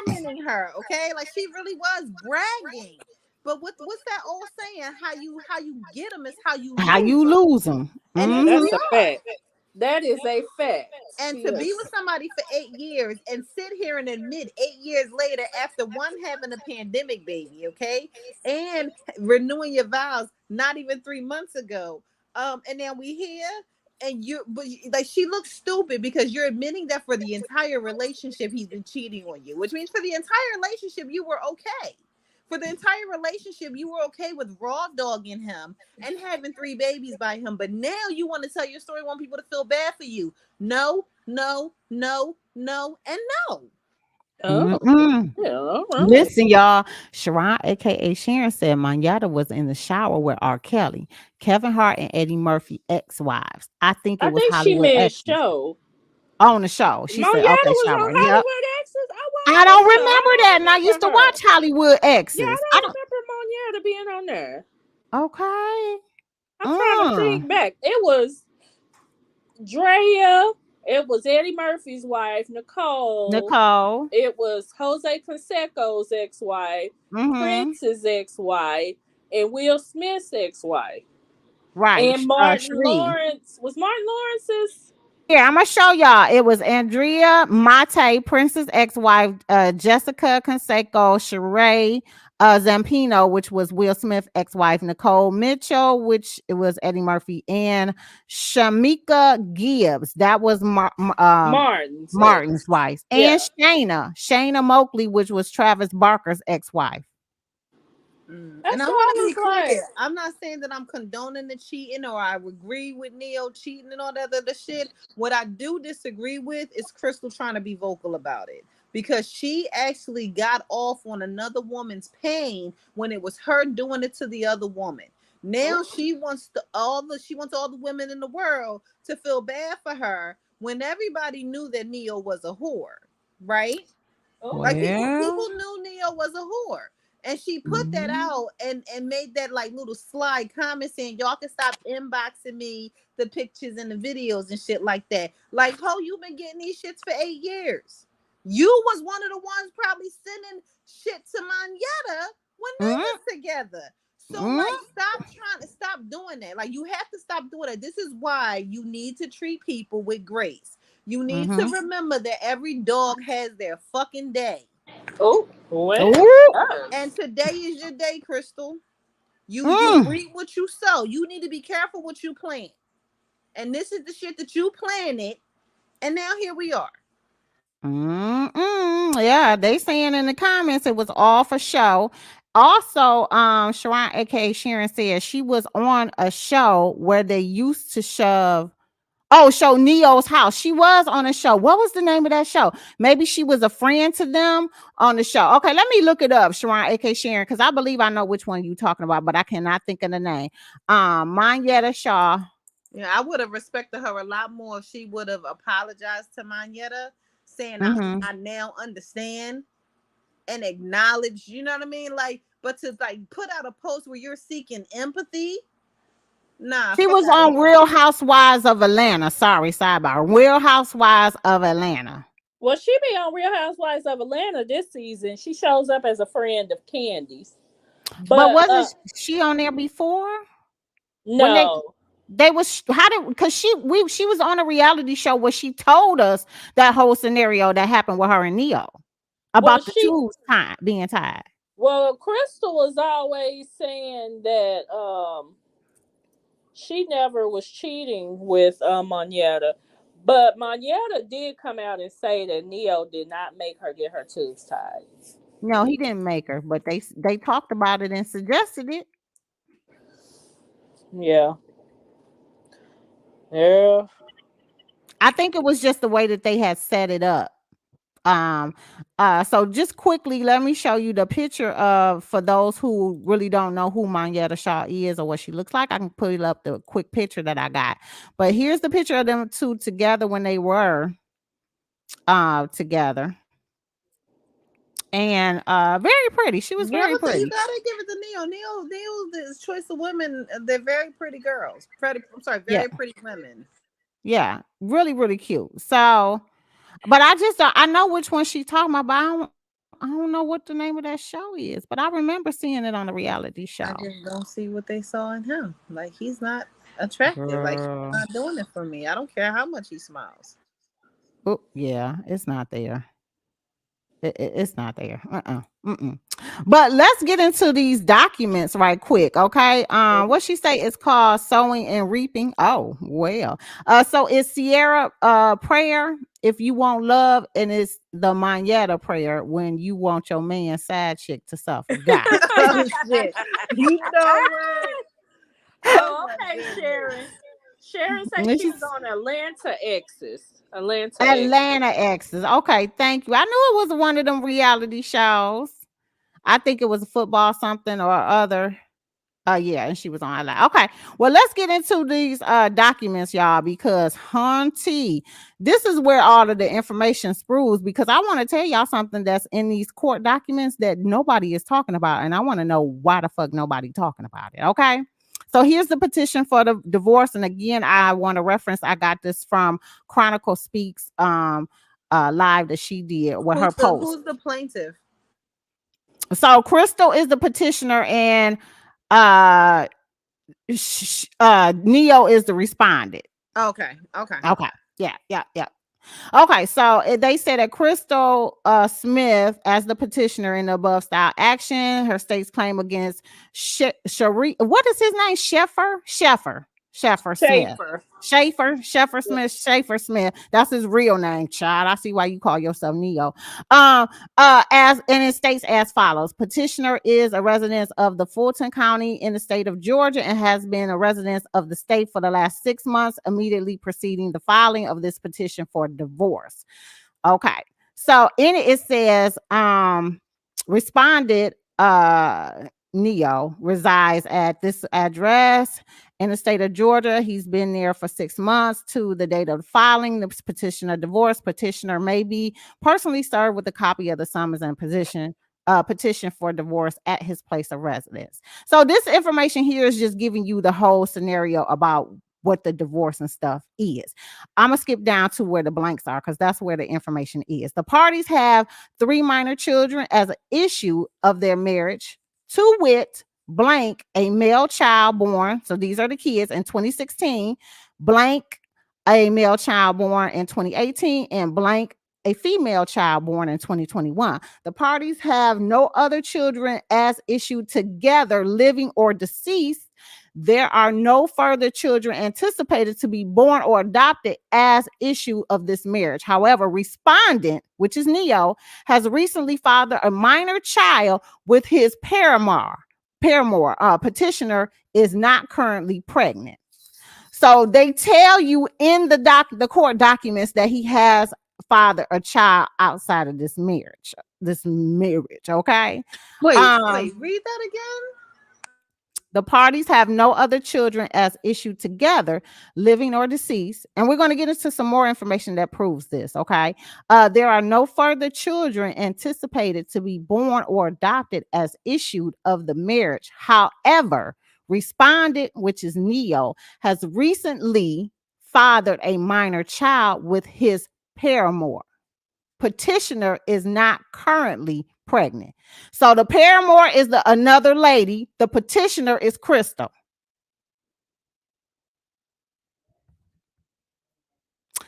tormenting her, okay? Like she really was bragging. But what's that old saying? How you get them is how you How lose you them. lose them. And here Mhm. we That's a are. fact. That is a fact. And She to be is. with somebody for 8 years and sit here and admit 8 years later, after one having a pandemic baby, okay, and renewing your vows not even 3 months ago, and now we here, and like she looks stupid because you're admitting that for the entire relationship he's been cheating on you, which means for the entire relationship you were okay. For the entire relationship, you were okay with raw dogging him and having three babies by him. But now you want to tell your story, want people to feel bad for you. No, no, no, no, and no. Oh, Mm-mm. yeah, all right. Listen, y'all. Sharon, aka Sharon, said Manchetta was in the shower with Rkelly, Kevin Hart, and Eddie Murphy ex-wives. I think it I was think she Hollywood meant exes show. on the show. She said, Monietta "Okay, was shower." on Yep. Hollywood Exes. I I watched that don't show. I remember that, and I don't used to remember her. watch Hollywood Yeah, I exes. I don't don't. remember Monietta being on there. Okay. I'm trying to Mm. think back. It was Drea. It was Eddie Murphy's wife, Nicole. Nicole. It was Jose Canseco's ex-wife, Mm-hmm. Prince's ex-wife, and Will Smith's ex-wife. Right. And Martin Cherie. Lawrence. Was Martin Lawrence's? Here, I'm gonna show y'all. It was Andrea Mate, Prince's ex-wife, Jessica Canseco, Sheree Zampino, which was Will Smith's ex-wife, Nicole Mitchell, which it was Eddie Murphy, and Shamika Gibbs. That was Martin's Martin's ex. wife, and Yeah. Shayna Moakley, which was Travis Barker's ex-wife. And That's I what I want to be was like. clear. I'm not saying that I'm condoning the cheating or I agree with Neyo cheating and all that other shit. What I do disagree with is Crystal trying to be vocal about it because she actually got off on another woman's pain when it was her doing it to the other woman. Now she wants she wants all the women in the world to feel bad for her when everybody knew that Neyo was a whore, right? Like Well, people knew Neyo was a whore. And she put that mhm. out and made that like little slide comment saying y'all can stop inboxing me the pictures and the videos and shit like that. Like, ho, you've been getting these shits for 8 years. You was one of the ones probably sending shit to Manetta when they Mhm. was together. So like stop doing that. Like you have to stop doing that. This is why you need to treat people with grace. You need to Mhm. remember that every dog has their fucking day. Oh, well. Ooh. And today is your day, Crystal. You Mm. reap what you sow. You need to be careful what you plant. And this is the shit that you planted. And now here we are. Mm-mm. Yeah, they saying in the comments it was all for show. Also, Sharon, aka Sharon, said she was on a show where they used to show Neo's house. She was on a show. What was the name of that show? Maybe she was a friend to them on the show. Okay, let me look it up, Sharon, aka Sharon, because I believe I know which one you talking about, but I cannot think of the name. Monyetta Shaw. Yeah, I would have respected her a lot more if she would have apologized to Manetta, saying Mm-hmm. I now understand and acknowledge, you know what I mean? Like, but to like put out a post where you're seeking empathy, nah, She fuck was out of on here. Real Housewives of Atlanta. Sorry, sidebar. Real Housewives of Atlanta. Well, she be on Real Housewives of Atlanta this season. She shows up as a friend of Candy's. But But wasn't she on there before? When no. they was how did because she was on a reality show where she told us that whole scenario that happened with her and Neo Well, about the she tubes being tied. well, Crystal was always saying that she never was cheating with Moneta. But Moneta did come out and say that Neo did not make her get her tubes tied. No, he didn't make her, but they talked about it and suggested it. Yeah. Yeah. I think it was just the way that they had set it up. Um, so just quickly, let me show you the picture of for those who really don't know who Monyetta Shaw is or what she looks like. I can put up the quick picture that I got. But here's the picture of them two together when they were together. And very pretty. She was Yeah, very but you pretty. gotta give it to Neo's choice of women. They're very pretty girls. I'm sorry, Yeah, very pretty women. yeah, really, really cute. So, but I just I know which one she's talking about, but I don't know what the name of that show is. But I remember seeing it on a reality I show. just don't see what they saw in him. Like he's not attractive. Like he's Girl. not doing it for me. I don't care how much he smiles. Oh, yeah, it's not there. It's not there. Mm-mm. But let's get into these documents right quick, okay? What she say is called sowing and reaping. Oh, well. So it's Sierra prayer if you want love, and it's the Manetta prayer when you want your man side chick to suffer. Got it. Oh shit! You know what? Oh Oh, my okay, goodness! Sharon. Sharon said And she was she's on Atlanta X's. Atlanta X. Atlanta exes. Okay, thank you. I knew it was one of them reality shows. I think it was a football something or other. Yeah, and she was on Highlight. Okay, well, let's get into these documents, y'all, because Hunty, this is where all of the information sprues. Because I want to tell y'all something that's in these court documents that nobody is talking about, and I want to know why the fuck nobody talking about it. Okay, so here's the petition for the divorce, and again, I want to reference. I got this from Chronicle Speaks live that she did with her post. Who's the plaintiff? So Crystal is the petitioner, and uh Neo is the respondent. Okay, okay. Okay. Yeah. Okay, so they said that Crystal Smith, as the petitioner in the above style action, her state's claim against Shari, what is his name? Sheffer? Sheffer Smith. Schaefer. Sheffer Smith, Schaefer Smith. That's his real name, child. I see why you call yourself Neyo. As and it states as follows: petitioner is a resident of the Fulton County in the state of Georgia and has been a resident of the state for the last 6 months immediately preceding the filing of this petition for divorce. Okay. So in it says, responded, Neyo resides at this address in the state of Georgia. He's been there for 6 months to the date of filing the petition of divorce. Petitioner may be personally served with a copy of the summons and petition for divorce at his place of residence. So this information here is just giving you the whole scenario about what the divorce and stuff is. I'm gonna skip down to where the blanks are because that's where the information is. The parties have 3 minor children as an issue of their marriage, to wit, blank, a male child born, so these are the kids, in 2016, blank, a male child born in 2018, and blank, a female child born in 2021. The parties have no other children as issued together, living or deceased. There are no further children anticipated to be born or adopted as issue of this marriage. However, respondent, which is Neyo, has recently fathered a minor child with his paramour. Petitioner is not currently pregnant. So they tell you in the court documents that he has fathered a child outside of this marriage. Okay. Wait, read that again. The parties have no other children as issued together, living or deceased. And we're going to get into some more information that proves this, okay? There are no further children anticipated to be born or adopted as issued of the marriage. However, respondent, which is Neyo, has recently fathered a minor child with his paramour. Petitioner is not currently pregnant. So the paramour is another lady. The petitioner is Crystal.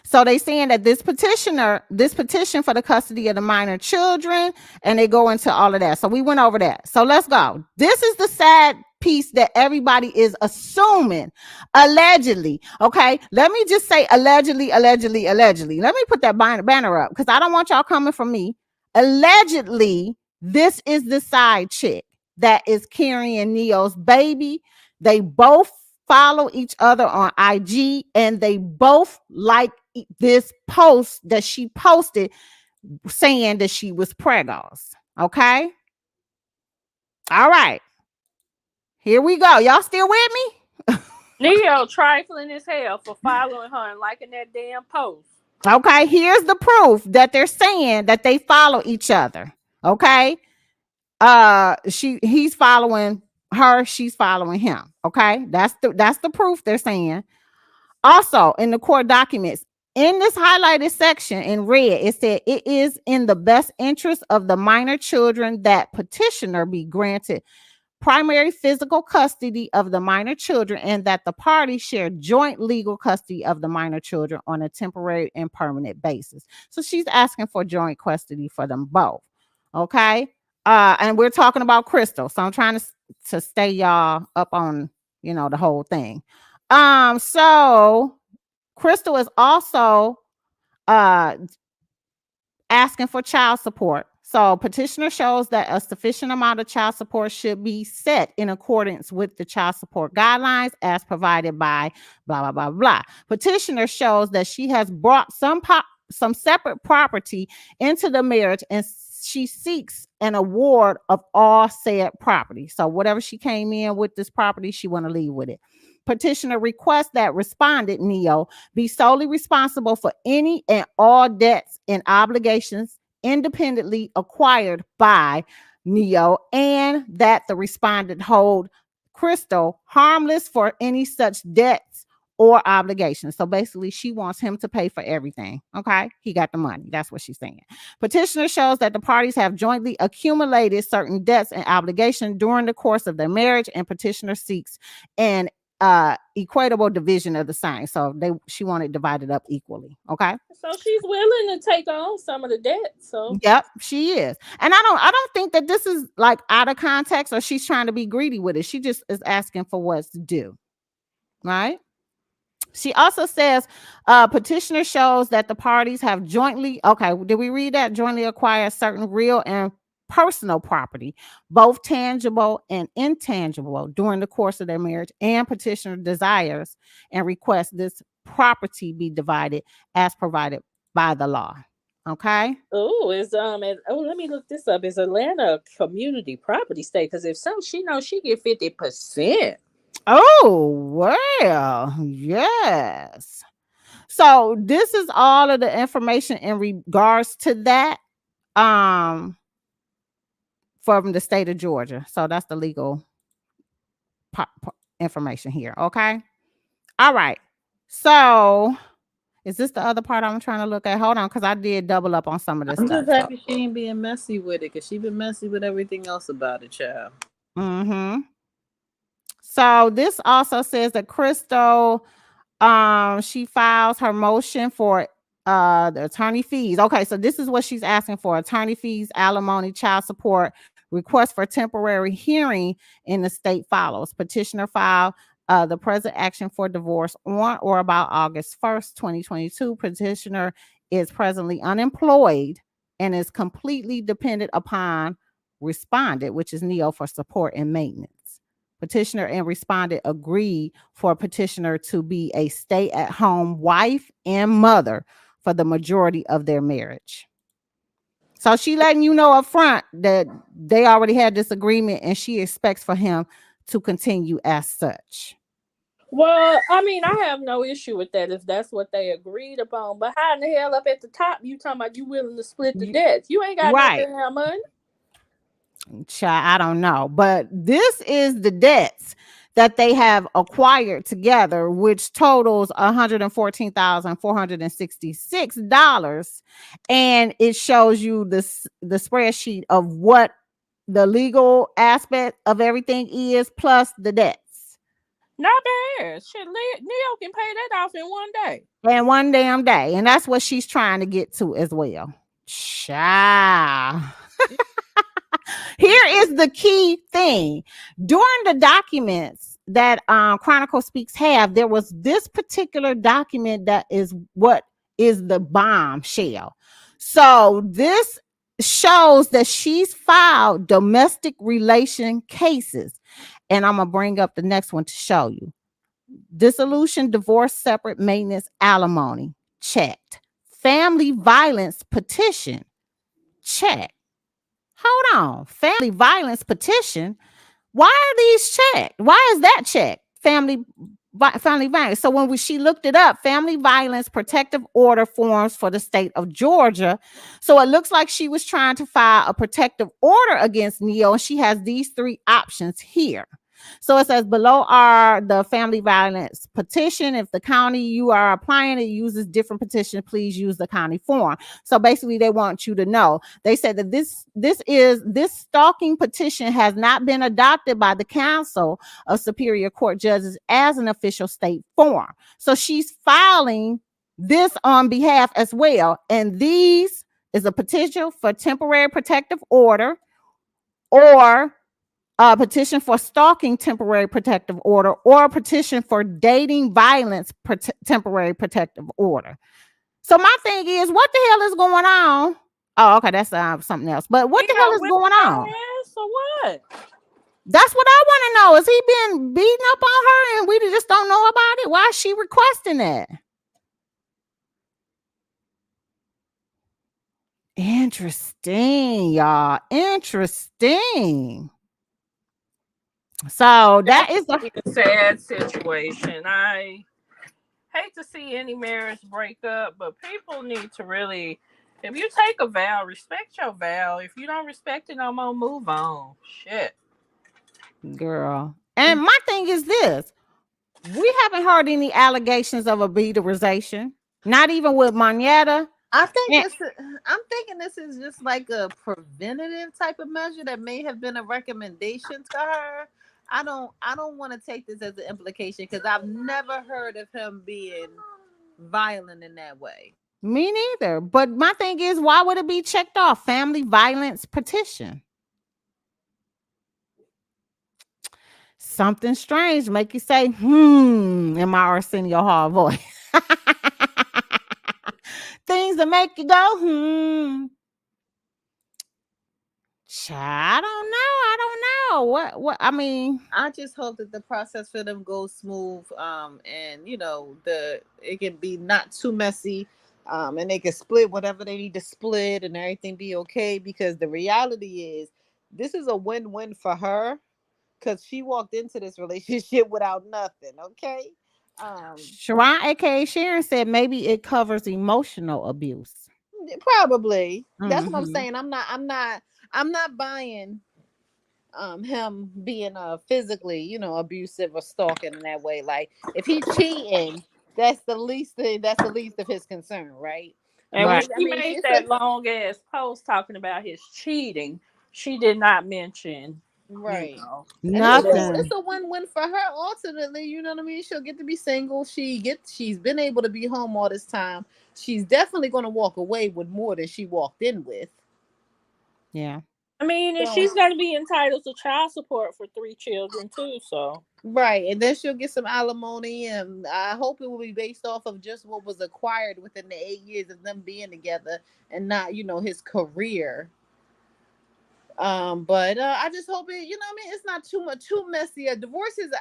So they saying that this petition for the custody of the minor children, and they go into all of that. So we went over that. So let's go. This is the sad piece that everybody is assuming, allegedly. Okay, let me just say allegedly. Let me put that banner up because I don't want y'all coming from me. Allegedly, this is the side chick that is carrying Neyo's baby. They both follow each other on IG, and they both like this post that she posted saying that she was preggos. Okay. All right. Here we go. Y'all still with me? Neyo trifling as hell for following her and liking that damn post. Okay. Here's the proof that they're saying that they follow each other. Okay. He's following her. She's following him. Okay. That's the proof they're saying. Also, in the court documents, in this highlighted section in red, it said it is in the best interest of the minor children that petitioner be granted primary physical custody of the minor children and that the parties share joint legal custody of the minor children on a temporary and permanent basis. So she's asking for joint custody for them both. Okay. And we're talking about Crystal. So I'm trying to stay y'all up on, the whole thing. So Crystal is also asking for child support. So petitioner shows that a sufficient amount of child support should be set in accordance with the child support guidelines as provided by blah, blah, blah, blah. Petitioner shows that she has brought some separate property into the marriage and she seeks an award of all said property. So whatever she came in with this property, she want to leave with it. Petitioner requests that respondent Neyo be solely responsible for any and all debts and obligations independently acquired by Neyo, and that the respondent hold Crystal harmless for any such debts or obligations. So basically, she wants him to pay for everything. Okay, he got the money. That's what she's saying. Petitioner shows that the parties have jointly accumulated certain debts and obligations during the course of their marriage, and petitioner seeks an equitable division of the same. So she wanted divided up equally. Okay. So she's willing to take on some of the debt. So yep, she is. And I don't think that this is like out of context or she's trying to be greedy with it. She just is asking for what's due. Right? She also says petitioner shows that the parties have jointly, okay, did we read that? Jointly acquire certain real and personal property, both tangible and intangible, during the course of their marriage, and petitioner desires and requests this property be divided as provided by the law. Okay. Oh, let me look this up. Is Atlanta a community property state? Because if so, she knows she get 50%. Oh, well, yes. So this is all of the information in regards to that um from the state of Georgia. So that's the legal information here. Okay. All right. So is this the other part I'm trying to look at? Hold on, because I did double up on some of this I'm stuff. just happy she ain't being messy with it, because she been messy with everything else about it, child. Mm-hmm. So this also says that Crystal, she files her motion for the attorney fees. Okay, so this is what she's asking for: attorney fees, alimony, child support. Request for temporary hearing in the state follows. Petitioner filed the present action for divorce on or about August 1st, 2022. Petitioner is presently unemployed and is completely dependent upon respondent, which is Neyo, for support and maintenance. Petitioner and respondent agreed for petitioner to be a stay-at-home wife and mother for the majority of their marriage. So she letting you know up front that they already had this agreement and she expects for him to continue as such. Well, I mean, I have no issue with that if that's what they agreed upon. But how in the hell up at the top you talking about you willing to split the debts? You ain't got Right. no damn money. Child, I don't know. But this is the debts that they have acquired together, which totals $114,466. And it shows you the spreadsheet of what the legal aspect of everything is, plus the debts. Not bad. Shit, Neyo can pay that off in one day. And one damn day. And that's what she's trying to get to as well. Child. Here is the key thing. During the documents that Chronicle Speaks have, there was this particular document that is what is the bombshell. So this shows that she's filed domestic relation cases. And I'm going to bring up the next one to show you. Dissolution, divorce, separate, maintenance, alimony, checked. Family violence petition, check. Hold on. Family violence petition. Why are these checked? Why is that checked? Family violence. So when she looked it up, family violence protective order forms for the state of Georgia. So it looks like she was trying to file a protective order against Neyo, and she has these three options here. So it says below are the family violence petition. If the county you are applying it uses different petition, please use the county form. So basically they want you to know. They said that this stalking petition has not been adopted by the Council of Superior Court Judges as an official state form. So she's filing this on behalf as well. And these is a petition for temporary protective order or a petition for stalking temporary protective order or a petition for dating violence temporary protective order. So my thing is, what the hell is going on? Oh, okay, that's something else. But what the hell is going on? So what? That's what I want to know. Is he been beating up on her and we just don't know about it? Why is she requesting that? Interesting, y'all. Interesting. So that is a sad situation. I hate to see any marriage break up, but people need to really, if you take a vow, respect your vow. If you don't respect it, I'm gonna move on. Shit. Girl. And my thing is this. We haven't heard any allegations of abusation. Not even with Moneta. I'm thinking this is just like a preventative type of measure that may have been a recommendation to her. I don't want to take this as an implication because I've never heard of him being violent in that way. Me neither. But my thing is, why would it be checked off? Family violence petition. So something strange make you say, in my Arsenio Hall voice. Things that make you go, I don't know. I don't know. What I mean, I just hope that the process for them goes smooth, and it can be not too messy, and they can split whatever they need to split, and everything be okay. Because the reality is, this is a win-win for her, because she walked into this relationship without nothing. Okay, Sharon, aka Sharon, said maybe it covers emotional abuse. probably that's what I'm Hmm. saying. I'm not buying him being physically abusive or stalking in that way. Like if he cheating, that's the least of his concern, right? And But Right. when I she mean, made it's a that long ass post talking about his cheating, she did not mention, you right. know, And Nothing. it's a win-win for her ultimately, you know what I mean? She'll get to be single. She's been able to be home all this time. She's definitely going to walk away with more than she walked in with. Yeah. I mean, and So she's going to be entitled to child support for 3 children too. So, right, and then she'll get some alimony, and I hope it will be based off of just what was acquired within the 8 years of them being together, and not his career. But I just hope it, what I mean, it's not too messy. Divorces,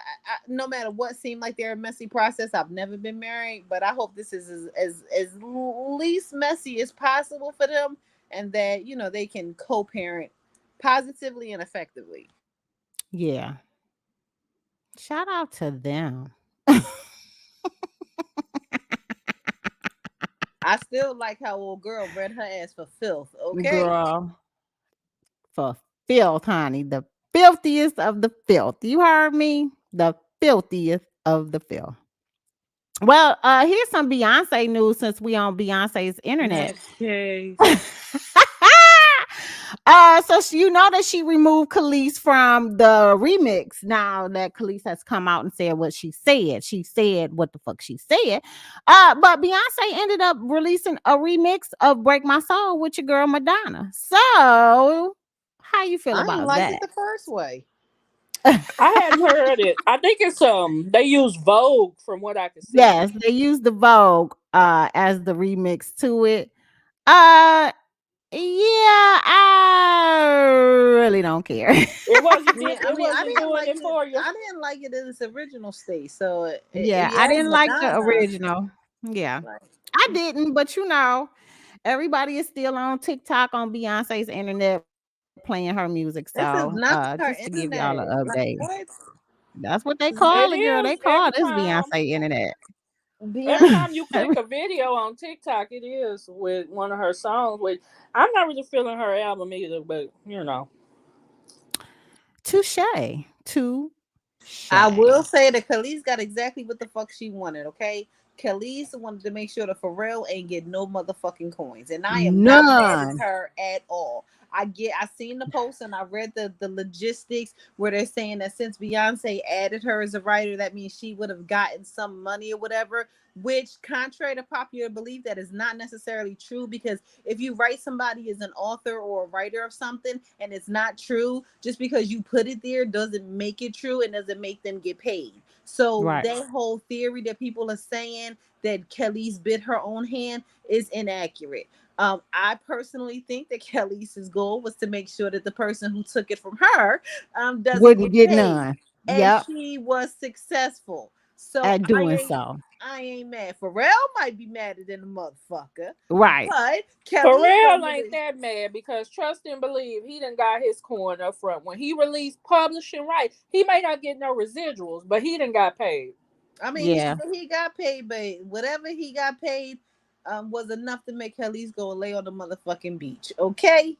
no matter what, seem like they're a messy process. I've never been married, but I hope this is as least messy as possible for them, and that they can co-parent positively and effectively. Yeah. Shout out to them. I still like how old girl read her ass for filth. Okay. Girl, for filth, honey. The filthiest of the filth. You heard me? The filthiest of the filth. Well, here's some Beyonce news since we on Beyonce's internet. next case. So you know that she removed Khalees from the remix. Now that Khalees has come out and said what she said. She said what the fuck she said. But Beyonce ended up releasing a remix of Break My Soul with your girl Madonna. So how you feel I ain't about like it that? the first way. I hadn't heard it. I think it's they use Vogue from what I can see. Yes, they used the Vogue as the remix to it. Uh yeah, I really don't care. It wasn't Yeah, just I it mean, wasn't doing it for you. I didn't like it in its original state. So if Yeah, you I ask didn't like the Madonna, original. Yeah, like, I didn't, but everybody is still on TikTok on Beyonce's internet playing her music. So, this is not just to her give y'all an internet. update, Like what? that's what they call It it, girl. They is call this Beyonce internet. every Beyonce. time you click a video on TikTok, it is with one of her songs. Which I'm not really feeling her album either, but Touche, touche. I will say that Khalees got exactly what the fuck she wanted. Okay, Khalees wanted to make sure that Pharrell ain't get no motherfucking coins, and I am not mad at None. her at all. I seen the post and I read the logistics where they're saying that since Beyonce added her as a writer, that means she would have gotten some money or whatever. Which, contrary to popular belief, that is not necessarily true, because if you write somebody as an author or a writer of something and it's not true, just because you put it there doesn't make it true and doesn't make them get paid. So Right. that whole theory that people are saying that Kelly's bit her own hand is inaccurate. I personally think that Kelly's goal was to make sure that the person who took it from her doesn't Wouldn't get get paid, none. and Yep. she was successful. So At doing so. I ain't mad. Pharrell might be madder than a motherfucker, Right. but Kelly's Pharrell gonna ain't be. that mad because trust and believe he done got his coin up front. When he released publishing rights, he may not get no residuals, but he done got paid. I mean, Yeah. he got paid, but whatever he got paid was enough to make Kelly's go lay on the motherfucking beach. Okay.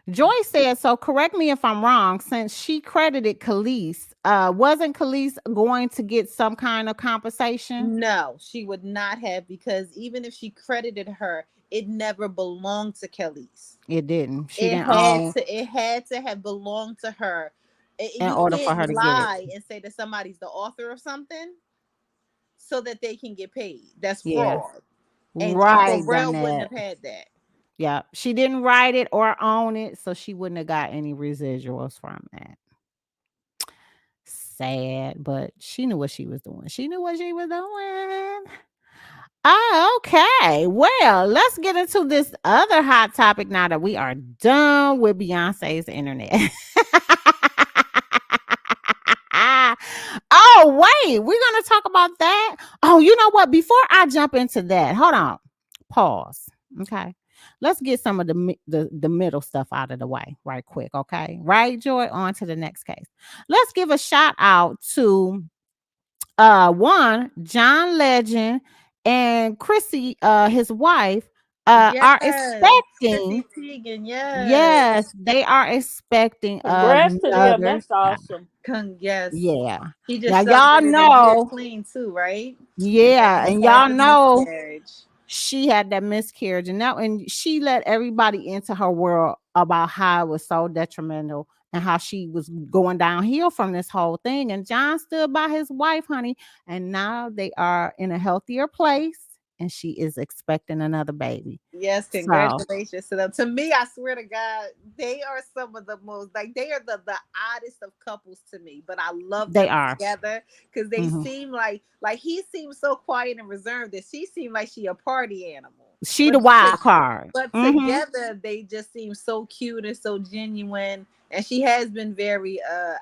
Joy said, so correct me if I'm wrong, since she credited Khalees, wasn't Khalees going to get some kind of compensation? No, she would not have, because even if she credited her, it never belonged to Kelly's. It didn't. She didn't own It had to have belonged to her. in You order for her can't to get it. lie and say that somebody's the author of something so that they can get paid. That's Yeah. fraud. And Right, Pharrell wouldn't Donette. have had that. Yeah. She didn't write it or own it, so she wouldn't have got any residuals from that. sad, but she knew what she was doing. She knew what she was doing. Oh, okay. Well, let's get into this other hot topic now that we are done with Beyonce's internet. Oh, wait. We're going to talk about that. Oh, you know what? Before I jump into that, hold on. Pause. Okay. Let's get some of the middle stuff out of the way right quick. Okay. Right, Joy? On to the next case. Let's give a shout out to one, John Legend and Chrissy, his wife, are expecting. Chrissy Teigen, yes. Yes, they are expecting Congrats to them. another That's awesome. Yes. Yeah. He just Now y'all celebrated a year know. clean too, right? Yeah, He and just had y'all the know miscarriage. she had that miscarriage, and she let everybody into her world about how it was so detrimental and how she was going downhill from this whole thing. And John stood by his wife, honey, and now they are in a healthier place, and she is expecting another baby. Yes, So congratulations to them. To me, I swear to God, they are some of the most, like, they are the oddest of couples to me, but I love they them are. together because they Mhm. seem like he seems so quiet and reserved that she seemed like she a party animal. She But the wild card. But Mhm. together they just seem so cute and so genuine. And she has been very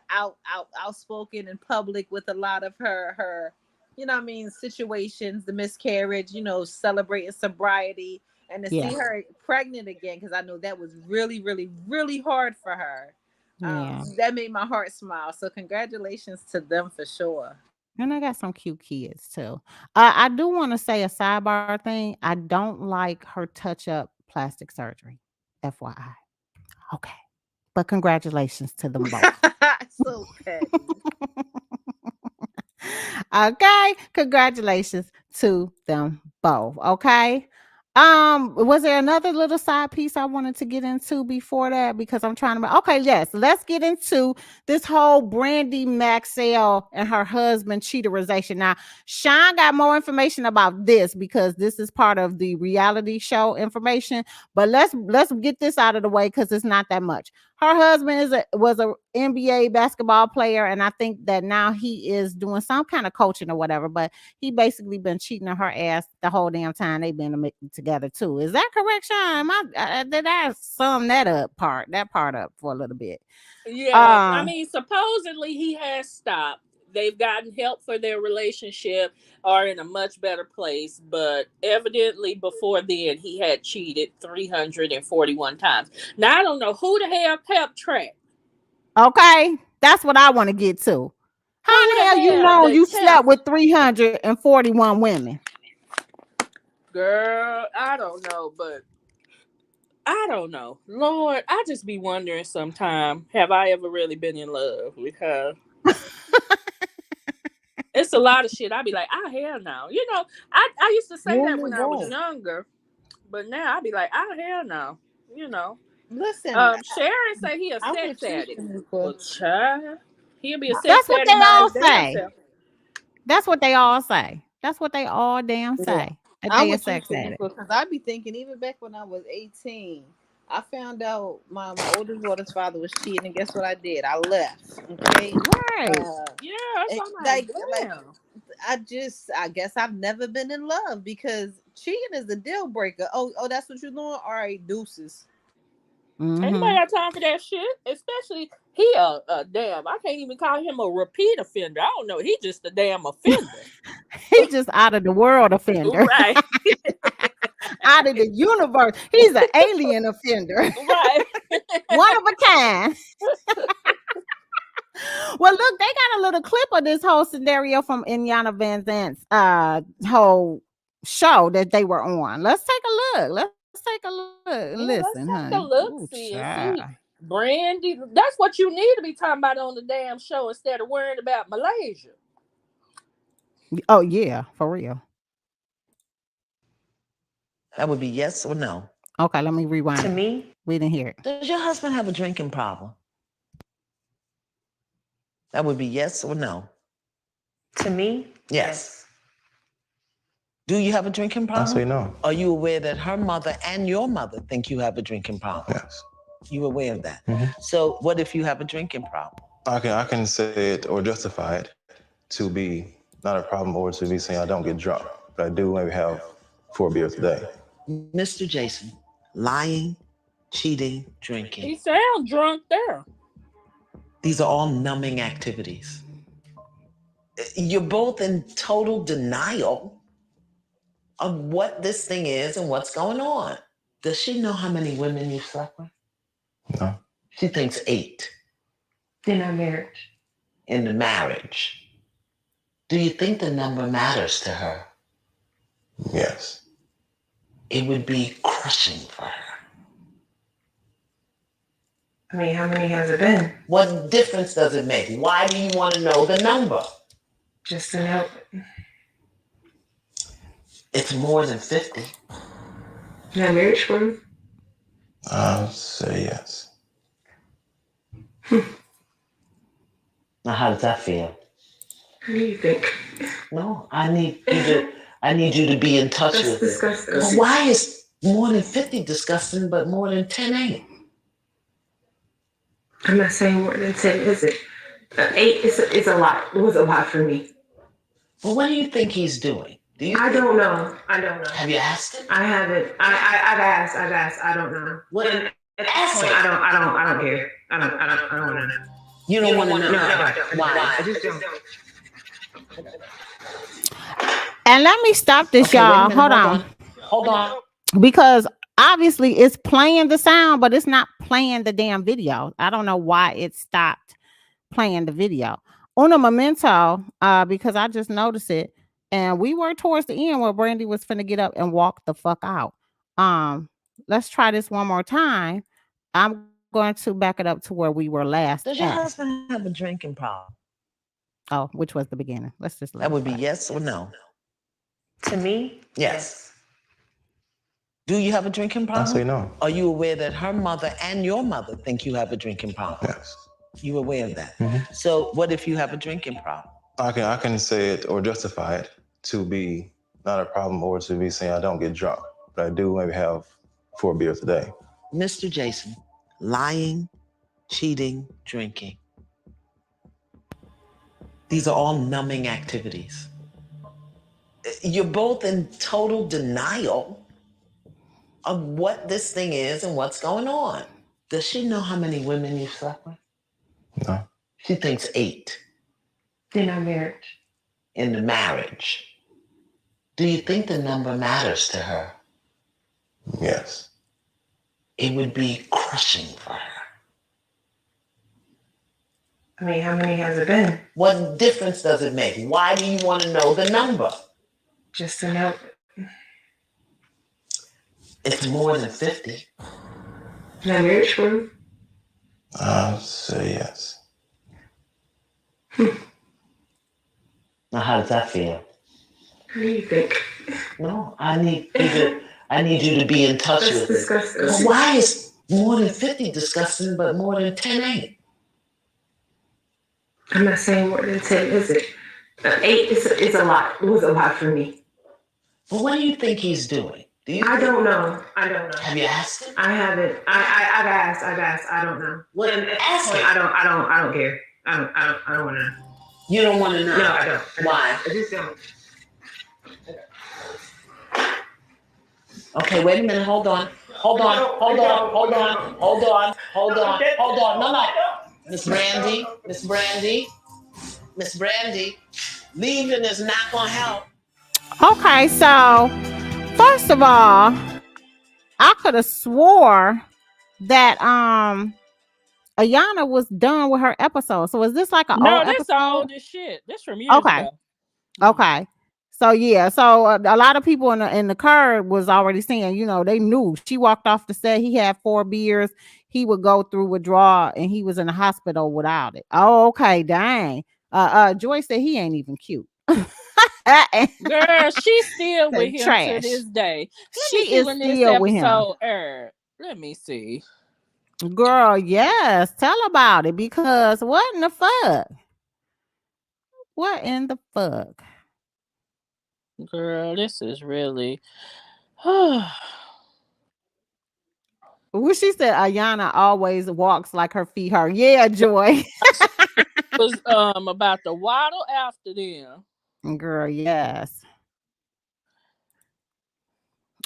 outspoken in public with a lot of her you know what I mean, situations, the miscarriage, you know, celebrating sobriety, and to Yeah. see her pregnant again, because I know that was really, really, really hard for her. Yeah. That made my heart smile. So congratulations to them for sure. And I got some cute kids too. I do want to say a sidebar thing. I don't like her touch up plastic surgery. FYI. Okay. But congratulations to them both. So petty. Okay. Congratulations to them both. Okay. Was there another little side piece I wanted to get into before that? Because I'm trying to. Okay, yes, let's get into this whole Brandy Maxwell and her husband cheaterization. Now, Sean got more information about this because this is part of the reality show information. But let's get this out of the way because it's not that much. Her husband was a NBA basketball player, and I think that now he is doing some kind of coaching or whatever. But he basically been cheating on her ass the whole damn time they've been together too. Is that correct, Sean? Did I sum that part up for a little bit? Yeah, I mean, supposedly he has stopped. They've gotten help for their relationship, are in a much better place, but evidently before then he had cheated 341 times. Now I don't know who the hell kept track. Okay, that's what I want to get to. How the hell you know you slept with 341 women? Girl, I don't know, but I don't know. Lord, I just be wondering sometimes, have I ever really been in love with her? It's a lot of shit. I be like, hell no. You know, I used to say that when I was younger, but now I be like, hell no. You know. Listen, Sharon say he a sex addict. Well, child, he'll be a sex That's what addict. they all say. That's what they all say. That's what they all damn say. Yeah. They a sex addict. Because I be thinking, even back when I was 18, I found out my oldest daughter's father was cheating, and guess what I did? I left. Okay, right? Yeah, like I guess I've never been in love because cheating is a deal breaker. Oh, that's what you're doing. All right, deuces. Mm-hmm. Anybody got time for that shit? Especially he damn. I can't even call him a repeat offender. I don't know. He just a damn offender. He just out of the world offender. Right. Out of the universe. He's an alien offender. Right. One of a kind. Well, look, they got a little clip of this whole scenario from Iyanla Vanzant's whole show that they were on. Let's take a look. Let's take a look. Listen, honey. Let's take a look. See. Brandy, that's what you need to be talking about on the damn show instead of worrying about Malaysia. Oh, yeah, for real. That would be yes or no. Okay, let me rewind. To me, we didn't hear it. Does your husband have a drinking problem? That would be yes or no. To me, yes. Do you have a drinking problem? I say no. Are you aware that her mother and your mother think you have a drinking problem? Yes. You aware of that? Mm-hmm. So what if you have a drinking problem? I can say it or justify it to be not a problem or to be saying I don't get drunk, but I do maybe have 4 beers a day. Mr. Jason, lying, cheating, drinking. He sounds drunk there. These are all numbing activities. You're both in total denial of what this thing is and what's going on. Does she know how many women you slept with? No. She thinks 8. In our marriage. In the marriage. Do you think the number matters to her? Yes. It would be crushing for her. I mean, how many has it been? What difference does it make? Why do you want to know the number? Just to know. It's more than 50. That marriage for you? I'll say yes. Now, how does that feel? What do you think? No, I need you to be in touch That's with disgusting. it. But why is more than 50 disgusting, but more than 10 ain't? I'm not saying more than 10, is it? 8 is a lot. It was a lot for me. Well, what do you think he's doing? I don't know. Have you asked him? I haven't. I've asked. I don't know. What? And at this point, I don't care. I don't want to know. You don't want to know? No, I don't. Why? I just don't. And let me stop this, Okay, wait a y'all. minute, Hold on. Because obviously it's playing the sound, but it's not playing the damn video. I don't know why it stopped playing the video. Uno momento, because I just noticed it. And we were towards the end where Brandy was finna get up and walk the fuck out. Let's try this one more time. I'm going to back it up to where we were last. Does your husband have a drinking problem? Oh, which was the beginning. Let's just That would be yes or no. To me, Yes. Do you have a drinking problem? I say no. Are you aware that her mother and your mother think you have a drinking problem? Yes. You aware of that? Mm-hmm. So what if you have a drinking problem? I can say it or justify it to be not a problem or to be saying I don't get drunk, but I do maybe have 4 beers a day. Mr. Jason, lying, cheating, drinking. These are all numbing activities. You're both in total denial of what this thing is and what's going on. Does she know how many women you slept with? No. She thinks 8. in our marriage. In the marriage. Do you think the number matters to her? Yes. It would be crushing for her. I mean, how many has it been? What difference does it make? Why do you want to know the number? Just to know. It's more than 50. That marriage for you? I'll say yes. Now, how does that feel? What do you think? No, I need you to be in touch That's with disgusting. it. But why is more than 50 disgusting, but more than 10 ain't? I'm not saying more than 10, is it? 8 is a lot. It was a lot for me. But what do you think he's doing? I don't know. Have you asked him? I haven't. I've asked. I don't know. Well, And at this ask point, him. I don't care. I don't want to know. You don't want to know? No, I don't. Why? I just don't. Okay, wait a minute. Hold on. No. Miss Brandy, leaving is not going to help. Okay, so first of all, I could have swore that Ayana was done with her episode. So is this like an No, old that's episode? old as shit. That's from years ago. Okay. So yeah, so a lot of people in the Curb was already saying, you know, they knew she walked off the set. He had 4 beers. He would go through withdrawal, and he was in the hospital without it. Oh, okay, dang. Joy said he ain't even cute. Girl, she's still with him Trash. to this day. Let She me see is when this still with him. episode aired. Let me see. Girl, yes. Tell about it, because what in the fuck? What in the fuck? Girl, this is really Well, she said Ayana always walks like her feet hurt. Yeah, Joy. Was about to waddle after them. Girl, yes.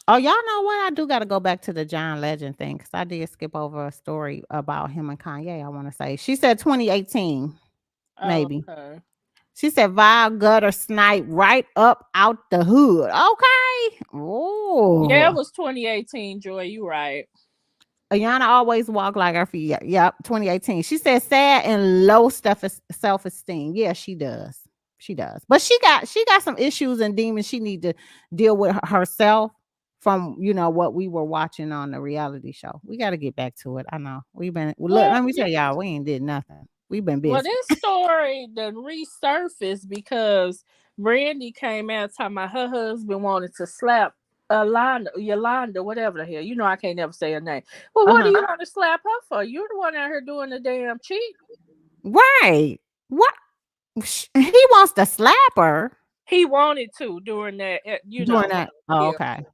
Oh, y'all know what? I do got to go back to the John Legend thing because I did skip over a story about him and Kanye. I want to say she said 2018, maybe. Okay. She said vile gutter snipe right up out the hood. Okay. Yeah, it Oh. was 2018, Joy. You right. Ayana always walk like her feet. Yep, 2018. She said sad and low self-esteem. Yeah, she does. She does. But she got some issues and demons she need to deal with herself from what we were watching on the reality show. We got to get back to it. I know. Look, Well, let me tell y'all, we ain't did nothing. We've been well, busy. this story done resurfaced because Brandy came out talking about her husband wanted to slap Yolanda, whatever the hell. You know I can't never say her name. Well, what do Uh-huh. you want to slap her for? You're the one out here doing the damn cheat. Right. What? He wants to slap her He wanted to during that, doing that. Oh, yeah. okay.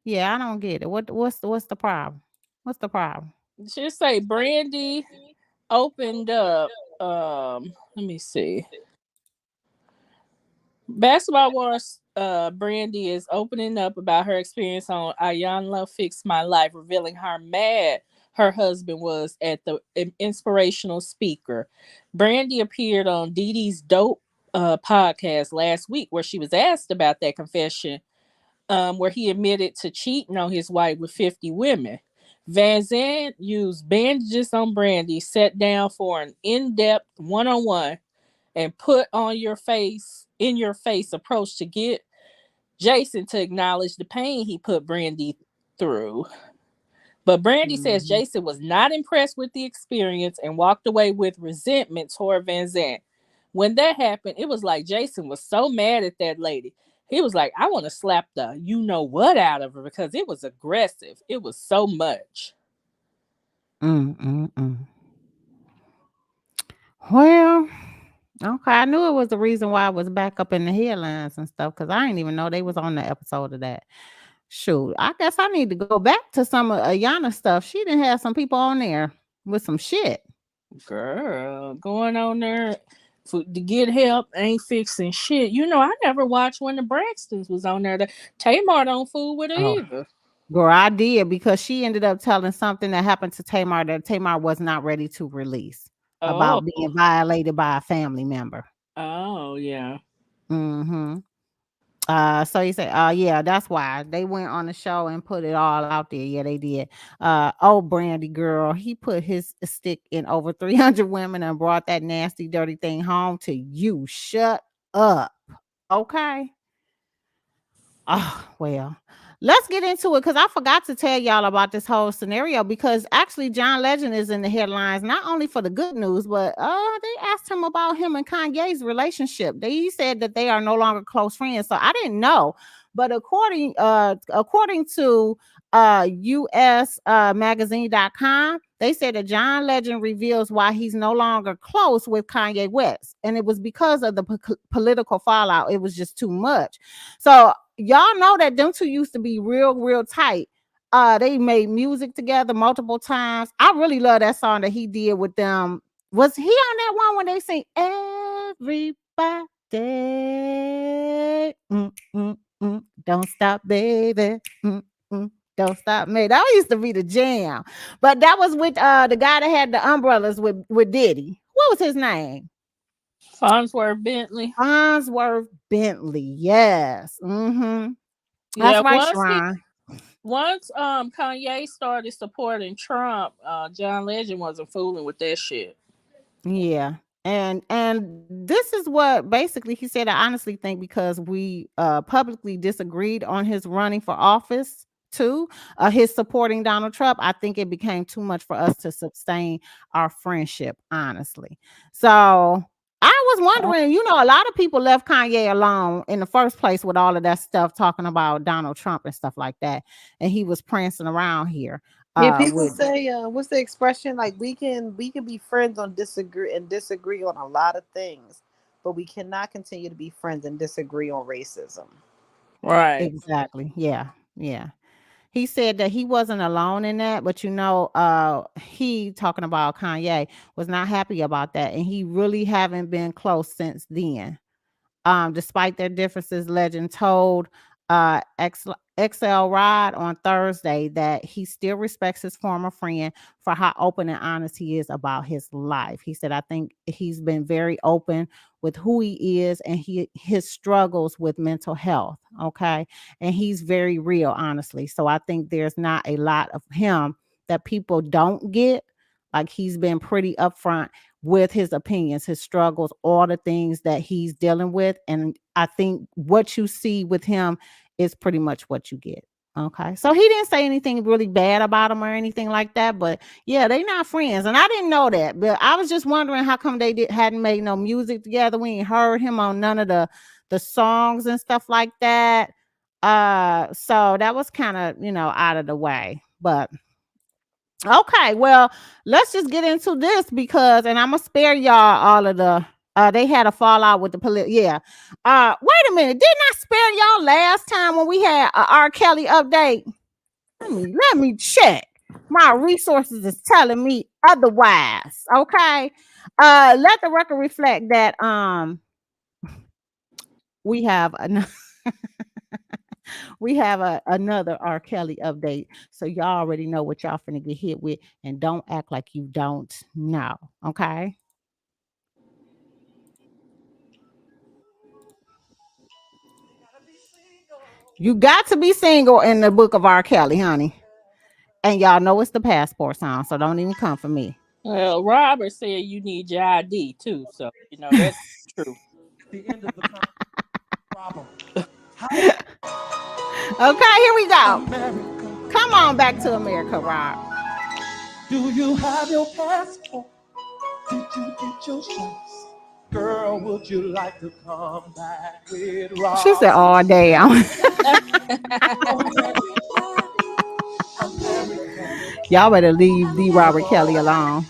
Yeah, I don't get it. What's the problem? What's the problem? Just say Brandy opened up. Let me see. Basketball Wars Brandy is opening up about her experience on Ayanla Fix My Life, revealing how mad her husband was at the inspirational speaker. Brandy appeared on Dee Dee's Dope podcast last week, where she was asked about that confession, where he admitted to cheating on his wife with 50 women. Van Zandt used bandages on Brandy, sat down for an in-depth one-on-one, and put on your face in your face approach to get Jason to acknowledge the pain he put Brandy through. But Brandy says Mhm. Jason was not impressed with the experience and walked away with resentment toward Van Zandt. When that happened, it was like Jason was so mad at that lady. He was like, I want to slap the you know what out of her because it was aggressive. It was so much. Mm. Well, okay. I knew it was the reason why I was back up in the headlines and stuff because I didn't even know they was on the episode of that. Shoot, I guess I need to go back to some of Ayana stuff. She didn't have some people on there with some shit. Girl, going on there to get help ain't fixing shit. I never watched when the Braxtons was on there. Tamar don't fool with her Oh, either. girl, I did because she ended up telling something that happened to Tamar that Tamar was not ready to release Oh, about being violated by a family member. oh yeah. Mm-hmm. So you say, yeah, that's why they went on the show and put it all out there. Yeah, they did. Oh, Brandy girl, he put his stick in over 300 women and brought that nasty, dirty thing home to you. Shut up. Okay. Oh, well, let's get into it because I forgot to tell y'all about this whole scenario because actually John Legend is in the headlines not only for the good news, but they asked him about him and Kanye's relationship. They said that they are no longer close friends. So I didn't know. But according to US magazine.com, they said that John Legend reveals why he's no longer close with Kanye West. And it was because of the political fallout. It was just too much. So y'all know that them two used to be real tight. They made music together multiple times. I really love that song that he did with them. Was he on that one when they sing everybody? Don't stop, baby. Don't stop, me. That used to be the jam. But that was with the guy that had the umbrellas with Diddy. What was his name? Farnsworth Bentley. Farnsworth Bentley. Yes. That's Yeah, right, Sharon. once Kanye started supporting Trump, John Legend wasn't fooling with that shit. Yeah. And this is what basically he said. I honestly think because we publicly disagreed on his running for office too, his supporting Donald Trump, I think it became too much for us to sustain our friendship, honestly. So I was wondering, a lot of people left Kanye alone in the first place with all of that stuff talking about Donald Trump and stuff like that. And he was prancing around here. Yeah, people With say, what's the expression? Like we can be friends on disagree on a lot of things, but we cannot continue to be friends and disagree on racism. Right. Exactly. Yeah. He said that he wasn't alone in that, but he talking about Kanye was not happy about that, and he really haven't been close since then. Despite their differences, Legend told XL Rod on Thursday that he still respects his former friend for how open and honest he is about his life. He said, I think he's been very open with who he is and his struggles with mental health. Okay. And he's very real, honestly. So I think there's not a lot of him that people don't get. Like, he's been pretty upfront with his opinions, his struggles, all the things that he's dealing with. And I think what you see with him is pretty much what you get. Okay. So he didn't say anything really bad about him or anything like that. But yeah, they not friends. And I didn't know that. But I was just wondering how come they hadn't made no music together. We ain't heard him on none of the songs and stuff like that. So that was kind of, out of the way. But okay, well, let's just get into this and I'm gonna spare y'all all of the they had a fallout with the police. Yeah. Wait a minute, didn't I spare y'all last time when we had a R. Kelly update? Let me check. My resources is telling me otherwise. Okay. Let the record reflect that we have another R. Kelly update. So y'all already know what y'all finna get hit with, and don't act like you don't know. Okay. You got to be single in the book of R. Kelly, honey. And y'all know it's the passport song, so don't even come for me. Well, Robert said you need your ID too, so that's true. The end of the problem. Okay, here we go. America. Come on back to America, Rob. Do you have your passport? Did you get your shots? Girl, would you like to come back with Rob? She said, "Oh, damn." Y'all better leave the Robert Kelly alone.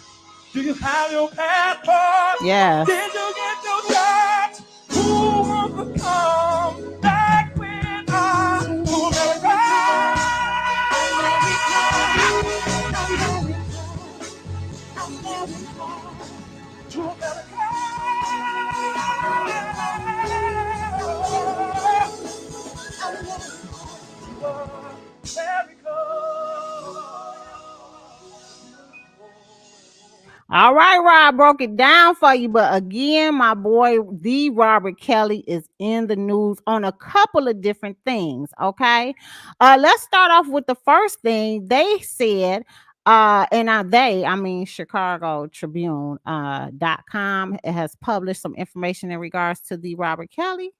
Do you have your passport? Yeah. Did you get your shots? Who wants to come back with us to America? To America. All right, Rob broke it down for you. But again, my boy, the Robert Kelly is in the news on a couple of different things. Okay. Let's start off with the first thing they said. I mean Chicago Tribune .com has published some information in regards to the Robert Kelly.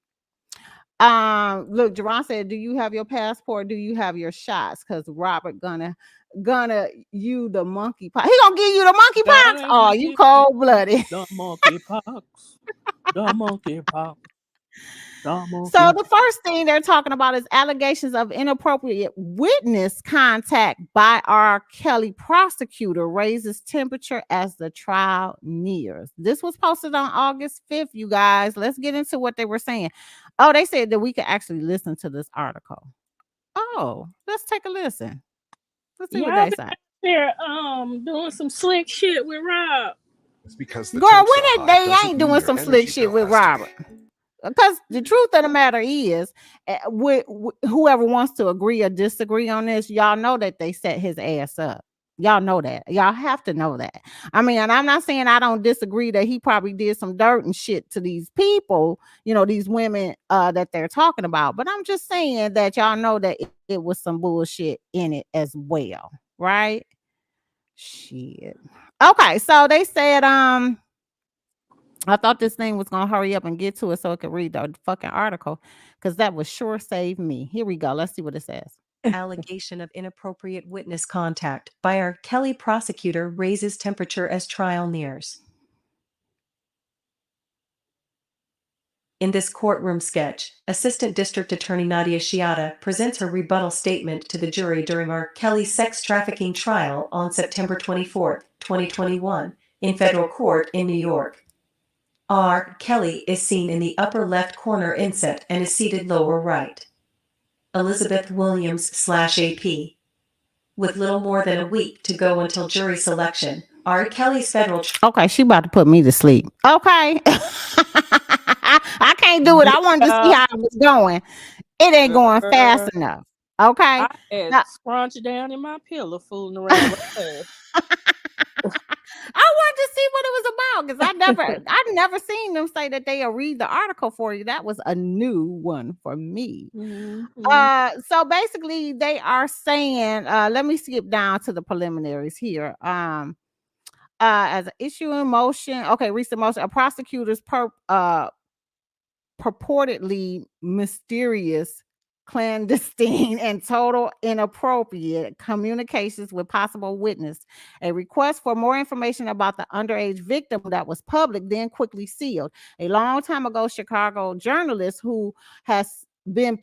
Look, Jerron said, "Do you have your passport? Do you have your shots? Because Robert gonna you the monkeypox. He gonna give you the monkeypox. Oh, you cold blooded. The monkeypox. The monkeypox. So the first thing they're talking about is allegations of inappropriate witness contact by R. Kelly prosecutor raises temperature as the trial nears. This was posted on August 5th, you guys. Let's get into what they were saying. Oh, they said that we could actually listen to this article. Oh, let's take a listen. Let's see what they say. They're doing some slick shit with Rob. It's because girl, when they ain't doing some slick shit with Robert. Because the truth of the matter is, whoever wants to agree or disagree on this, y'all know that they set his ass up. Y'all know that. Y'all have to know that. I mean, and I'm not saying I don't disagree that he probably did some dirt and shit to these people, these women that they're talking about. But I'm just saying that y'all know that it was some bullshit in it as well, right? Shit. Okay, so they said, I thought this thing was going to hurry up and get to it so it could read the fucking article, because that would sure save me. Here we go. Let's see what it says. Allegation of inappropriate witness contact by our Kelly prosecutor raises temperature as trial nears. In this courtroom sketch, Assistant District Attorney Nadia Chiata presents her rebuttal statement to the jury during R. Kelly's sex trafficking trial on September 24, 2021, in federal court in New York. R. Kelly is seen in the upper left corner inset and is seated lower right. Elizabeth Williams/AP. With little more than a week to go until jury selection, R. Kelly's federal Okay, she about to put me to sleep. Okay. I can't do it. I wanted to see how it was going. It ain't going fast enough. Okay. I had Now, scrunched down in my pillow fooling around with her. I wanted to see what it was about because I've never seen them say that they'll read the article for you. That was a new one for me. So basically they are saying, let me skip down to the preliminaries here. As an issue in motion, okay, recent motion, a prosecutor's purportedly mysterious, clandestine, and total inappropriate communications with possible witness. A request for more information about the underage victim that was public, then quickly sealed. A long time ago, Chicago journalist who has been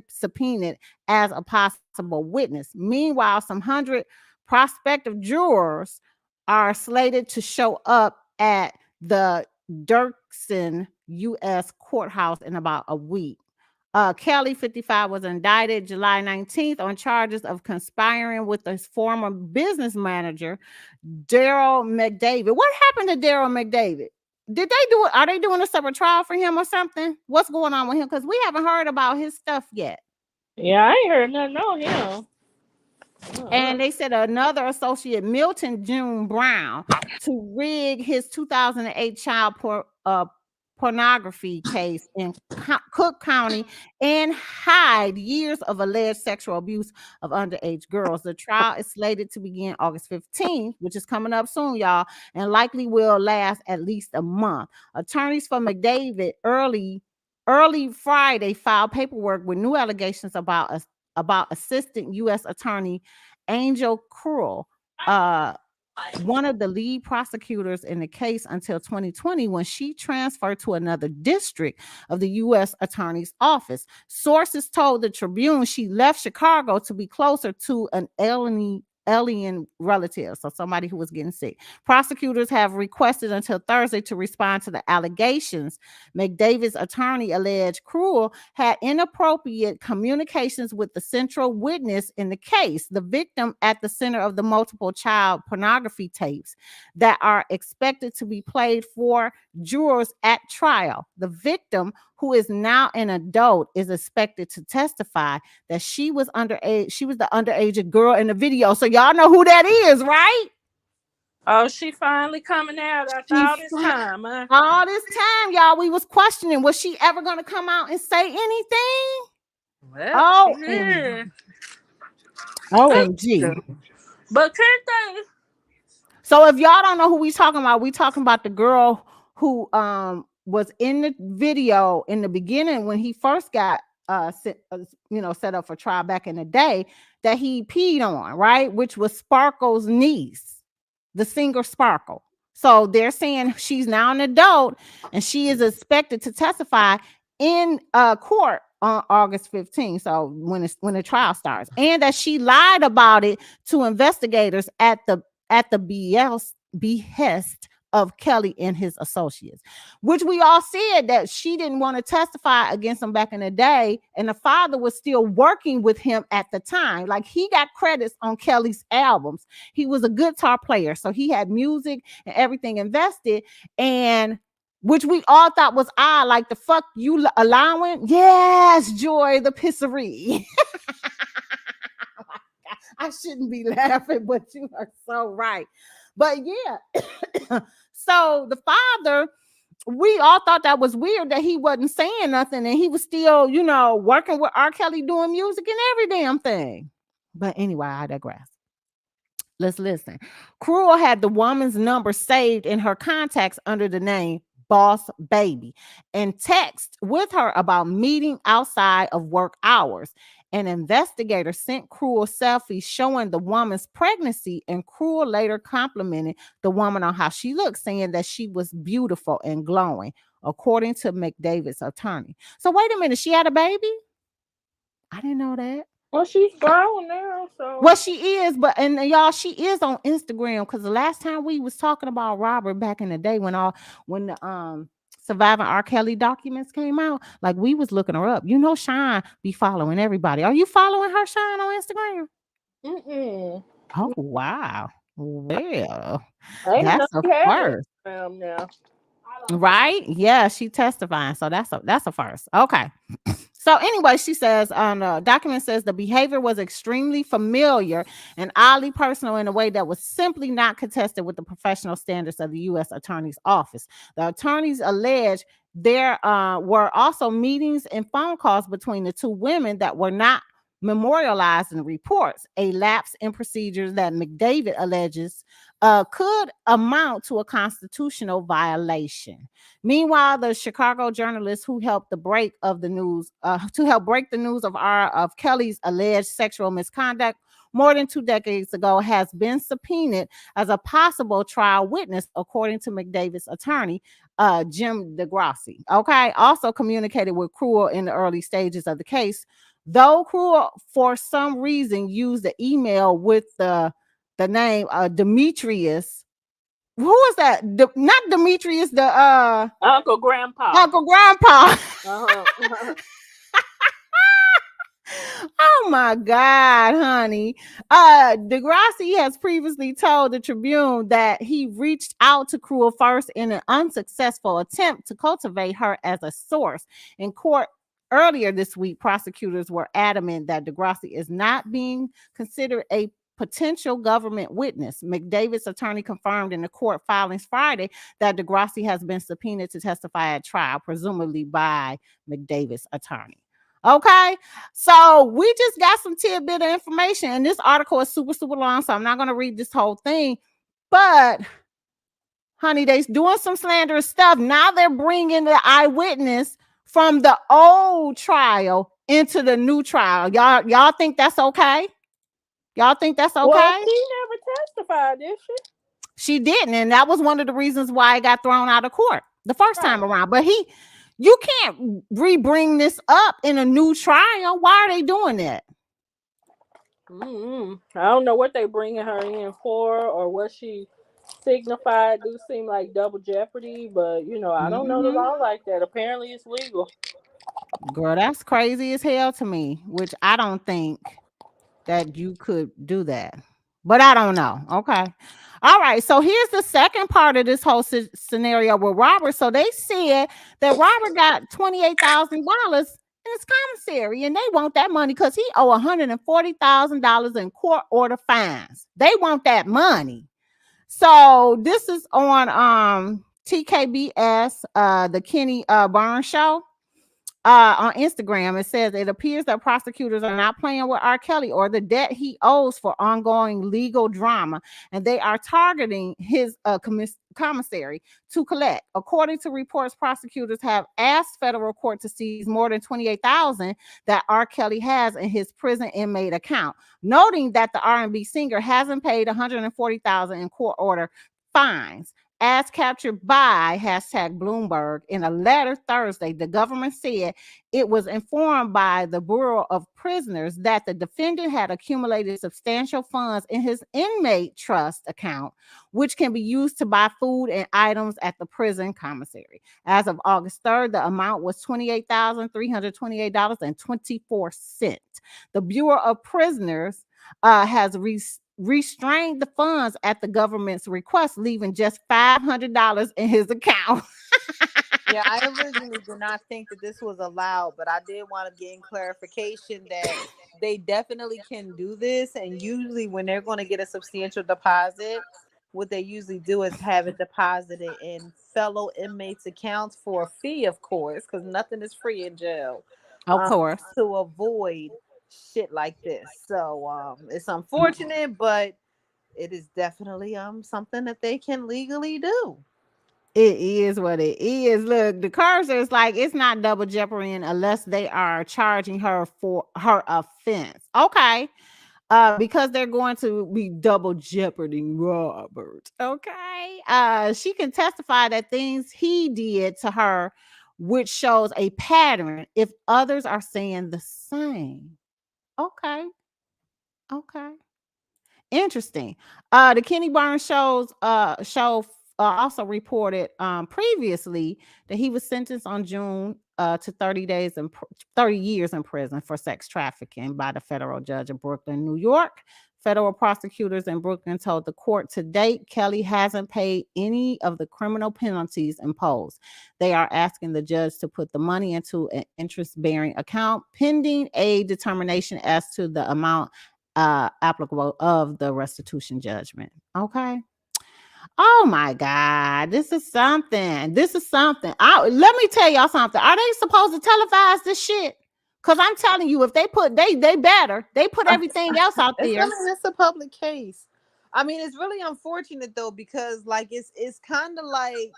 subpoenaed as a possible witness. Meanwhile, some 100 prospective jurors are slated to show up at the Dirksen U.S. courthouse in about a week. Kelly, 55, was indicted July 19th on charges of conspiring with his former business manager, Daryl McDavid. What happened to Daryl McDavid? Did they do it? Are they doing a separate trial for him or something? What's going on with him? Because we haven't heard about his stuff yet. Yeah, I ain't heard nothing on him. And they said another associate, Milton June Brown, to rig his 2008 child pornography case in Cook County and hide years of alleged sexual abuse of underage girls. The trial is slated to begin August 15th, which is coming up soon, y'all, and likely will last at least a month. Attorneys for McDavid early Friday filed paperwork with new allegations about Assistant U.S. Attorney Angel Krull, one of the lead prosecutors in the case until 2020, when she transferred to another district of the U.S. Attorney's Office. Sources told the Tribune she left Chicago to be closer to an alien relative, so somebody who was getting sick. Prosecutors have requested until Thursday to respond to the allegations. McDavid's attorney alleged Krull had inappropriate communications with the central witness in the case, the victim at the center of the multiple child pornography tapes that are expected to be played for jurors at trial. The victim, who is now an adult, is expected to testify that she was underage. She was the underage girl in the video. So y'all know who that is, right? Oh, she finally coming out after all this time, huh? All this time, y'all, we was questioning, was she ever going to come out and say anything? Well, OMG. But can't they? So if y'all don't know who we talking about the girl who was in the video in the beginning when he first got set up for trial back in the day, that he peed on, right? Which was Sparkle's niece, the singer Sparkle. So they're saying she's now an adult and she is expected to testify in court on August 15th. So when the trial starts, and that she lied about it to investigators at the behest of Kelly and his associates, which we all said that she didn't want to testify against him back in the day, and the father was still working with him at the time. Like, he got credits on Kelly's albums. He was a guitar player, so he had music and everything invested, and which we all thought was odd. Like, the fuck you allowing? Yes, Joy the pissery. I shouldn't be laughing, but you are so right. But yeah, so the father, we all thought that was weird that he wasn't saying nothing and he was still, working with R. Kelly doing music and every damn thing. But anyway, I digress. Let's listen. Krull had the woman's number saved in her contacts under the name Boss Baby and text with her about meeting outside of work hours. An investigator sent Krull selfies showing the woman's pregnancy, and Krull later complimented the woman on how she looked, saying that she was beautiful and glowing, according to McDavid's attorney. So wait a minute, she had a baby? I didn't know that. Well, she's grown now, so. Well, she is, and y'all, she is on Instagram, because the last time we was talking about Robert back in the day when the surviving R. Kelly documents came out, like we was looking her up. You know, Shine be following everybody. Are you following her, Shine, on Instagram? Mm-mm. Oh wow. Well, I didn't know that's a she had first. Instagram now. Right? Yeah, she testifying. So that's a first. Okay. So anyway, she says on the document says the behavior was extremely familiar and oddly personal in a way that was simply not contested with the professional standards of the U.S. Attorney's Office. The attorneys allege there were also meetings and phone calls between the two women that were not memorialized in the reports, a lapse in procedures that McDavid alleges could amount to a constitutional violation. Meanwhile, the Chicago journalist who helped break the news of Kelly's alleged sexual misconduct more than 2 decades ago has been subpoenaed as a possible trial witness, according to McDavid's attorney, Jim DeGrassi. Okay, also communicated with Cruel in the early stages of the case, though Cruel for some reason used the email with the name Demetrius. Who is that? Not Demetrius, the Uncle Grandpa. Uncle Grandpa. Uh-huh. Oh my God, honey. Degrassi has previously told the Tribune that he reached out to Cruel first in an unsuccessful attempt to cultivate her as a source. In court earlier this week, prosecutors were adamant that Degrassi is not being considered a potential government witness. McDavid's attorney confirmed in the court filings Friday that Degrassi has been subpoenaed to testify at trial, presumably by McDavid's attorney. Okay, so we just got some tidbit of information, and this article is super, super long, so I'm not going to read this whole thing. But, honey, they're doing some slanderous stuff. Now they're bringing the eyewitness from the old trial into the new trial. Y'all think that's okay? Y'all think that's okay? Well, she never testified, did she? She didn't, and that was one of the reasons why it got thrown out of court the first time around. But you can't re-bring this up in a new trial. Why are they doing that? I don't know what they bringing her in for or what she signified. Do seem like double jeopardy, but I don't know the law like that. Apparently, it's legal. Girl, that's crazy as hell to me, which I don't think that you could do that. But I don't know. Okay. All right. So here's the second part of this whole scenario with Robert. So they said that Robert got $28,000 in his commissary, and they want that money because he owe $140,000 in court order fines. They want that money. So this is on TKBS, the Kenny Barnes show. On Instagram, it says it appears that prosecutors are not playing with R. Kelly or the debt he owes for ongoing legal drama, and they are targeting his commissary to collect. According to reports, prosecutors have asked federal court to seize more than $28,000 that R. Kelly has in his prison inmate account, noting that the R&B singer hasn't paid $140,000 in court order fines. As captured by #Bloomberg in a letter Thursday, the government said it was informed by the Bureau of Prisoners that the defendant had accumulated substantial funds in his inmate trust account, which can be used to buy food and items at the prison commissary. As of August 3rd, the amount was $28,328.24. The Bureau of Prisoners has restrained the funds at the government's request, leaving just $500 in his account. Yeah, I originally did not think that this was allowed, but I did want to gain clarification that they definitely can do this. And usually when they're going to get a substantial deposit, what they usually do is have it deposited in fellow inmates' accounts for a fee, of course, because nothing is free in jail. Of course. To avoid shit like this. So it's unfortunate, but it is definitely something that they can legally do. It is what it is. Look, the cursor is like, it's not double jeopardy unless they are charging her for her offense. Okay. Because they're going to be double jeoparding Robert. Okay. She can testify that things he did to her, which shows a pattern if others are saying the same. Okay. Interesting. The Kenny Barnes show also reported previously that he was sentenced on June to 30 years in prison for sex trafficking by the federal judge of Brooklyn, New York. Federal prosecutors in Brooklyn told the court to date, Kelly hasn't paid any of the criminal penalties imposed. They are asking the judge to put the money into an interest-bearing account pending a determination as to the amount applicable of the restitution judgment. Okay. Oh my God, this is something. Let me tell y'all something. Are they supposed to televise this shit? Because I'm telling you, if they put they better. They put everything else out there. It's a public case. I mean, it's really unfortunate though, because like it's kind of like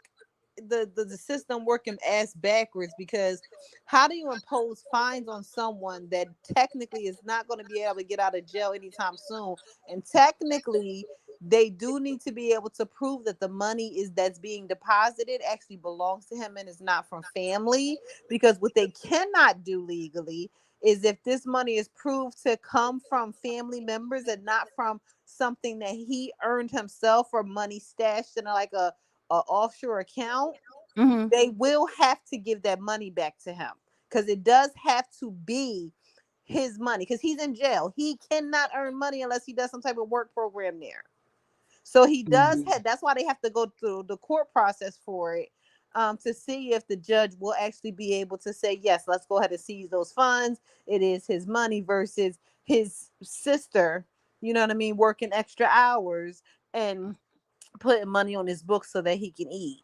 the system working ass backwards, because how do you impose fines on someone that technically is not going to be able to get out of jail anytime soon? And technically they do need to be able to prove that the money that's being deposited actually belongs to him and is not from family, because what they cannot do legally is if this money is proved to come from family members and not from something that he earned himself or money stashed in like a offshore account, they will have to give that money back to him, because it does have to be his money, because he's in jail. He cannot earn money unless he does some type of work program there. So he does have, that's why they have to go through the court process for it, to see if the judge will actually be able to say, yes, let's go ahead and seize those funds. It is his money versus his sister, you know what I mean, working extra hours and putting money on his books so that he can eat.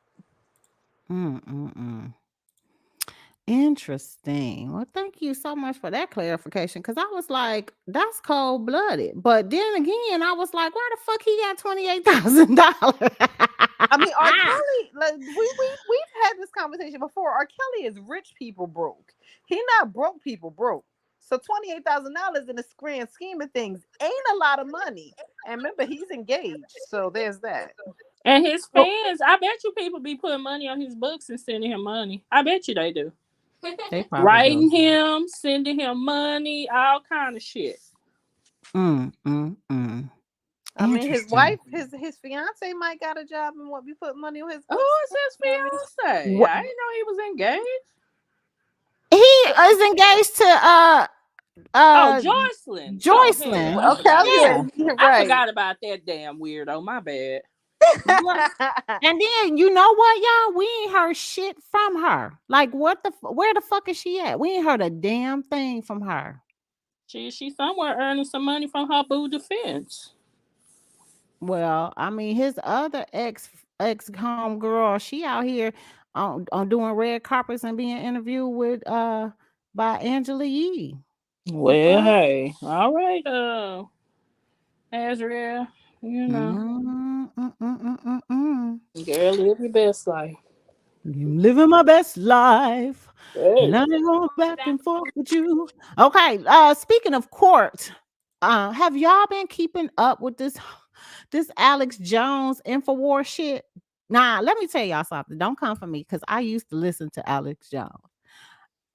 Interesting. Well, thank you so much for that clarification, because I was like, that's cold-blooded. But then again, I was like, where the fuck he got $28,000? I mean, R. Kelly, like, we've had this conversation before. R. Kelly is rich people broke. He not broke people broke. So $28,000 in the grand scheme of things ain't a lot of money. And remember, he's engaged, so there's that. And his fans, I bet you people be putting money on his books and sending him money. I bet you they do. They writing him, sending him money, all kind of shit. I mean, his wife, his fiance might got a job and what we put money on his books. Who is his fiance? I didn't know he was engaged. He is engaged to Joycelyn. Joycelyn. Okay, right. I forgot about that damn weirdo. My bad. And then you know what, y'all? We ain't heard shit from her. Like, where the fuck is she at? We ain't heard a damn thing from her. She's somewhere earning some money from her boo defense. Well, I mean, his other ex homegirl, she out here on doing red carpets and being interviewed with by Angela Yee. Well, hey, all right, Azrael, you know, girl, live your best life. I'm living my best life. And I'm going back and forth with you. Okay, speaking of court, have y'all been keeping up with this Alex Jones Infowars shit? Nah, let me tell y'all something. Don't come for me, because I used to listen to Alex Jones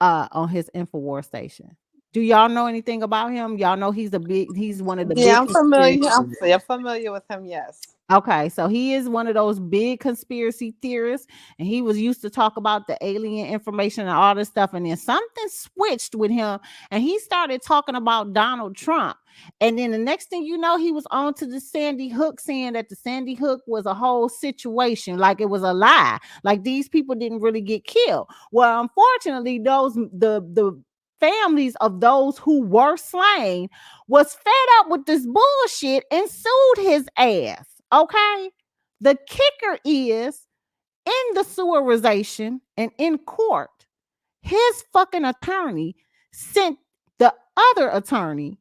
on his Infowars station. Do y'all know anything about him? Y'all know he's one of the big. I'm familiar. I'm familiar with him, yes. Okay, so he is one of those big conspiracy theorists, and he was used to talk about the alien information and all this stuff, and then something switched with him, and he started talking about Donald Trump. And then the next thing you know, he was on to the Sandy Hook, saying that the Sandy Hook was a whole situation, like it was a lie, like these people didn't really get killed. Well, unfortunately, the families of those who were slain was fed up with this bullshit and sued his ass. Okay, the kicker is in the suerization and in court, his fucking attorney sent the other attorney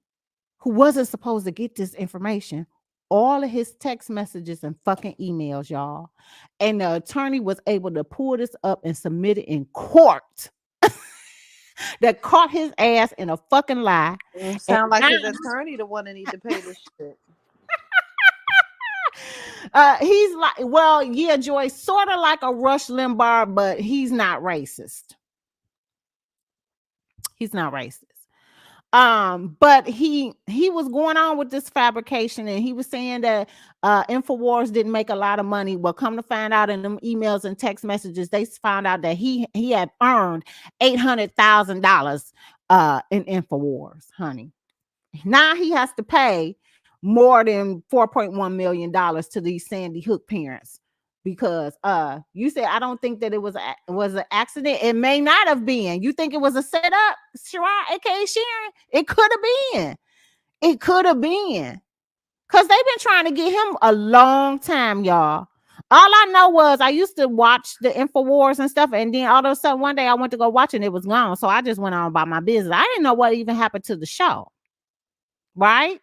who wasn't supposed to get this information all of his text messages and fucking emails, y'all. And the attorney was able to pull this up and submit it in court. That caught his ass in a fucking lie. Sound like his attorney the one that need to pay this shit. He's like, well, yeah, Joy, sort of like a Rush Limbaugh, but he's not racist. He's not racist. But he was going on with this fabrication, and he was saying that InfoWars didn't make a lot of money. Well, come to find out in them emails and text messages, they found out that he had earned $800,000 in InfoWars, honey. Now he has to pay more than $4.1 million to these Sandy Hook parents. Because you said, I don't think that it was an accident. It may not have been. You think it was a setup, Sharon, aka Sharon? It could have been. It could have been. Because they've been trying to get him a long time, y'all. All I know was I used to watch the InfoWars and stuff, and then all of a sudden one day I went to go watch it and it was gone. So I just went on about my business. I didn't know what even happened to the show. Right?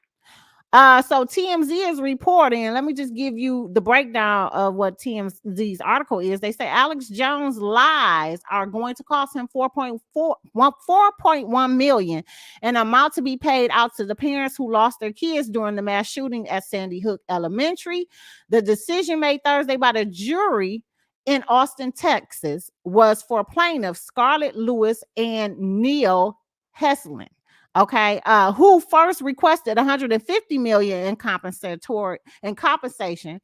So TMZ is reporting, and let me just give you the breakdown of what TMZ's article is. They say Alex Jones' lies are going to cost him $4.1 million, an amount to be paid out to the parents who lost their kids during the mass shooting at Sandy Hook Elementary. The decision made Thursday by the jury in Austin, Texas, was for plaintiffs Scarlett Lewis and Neyo Crystal. Okay, who first requested $150 million in compensation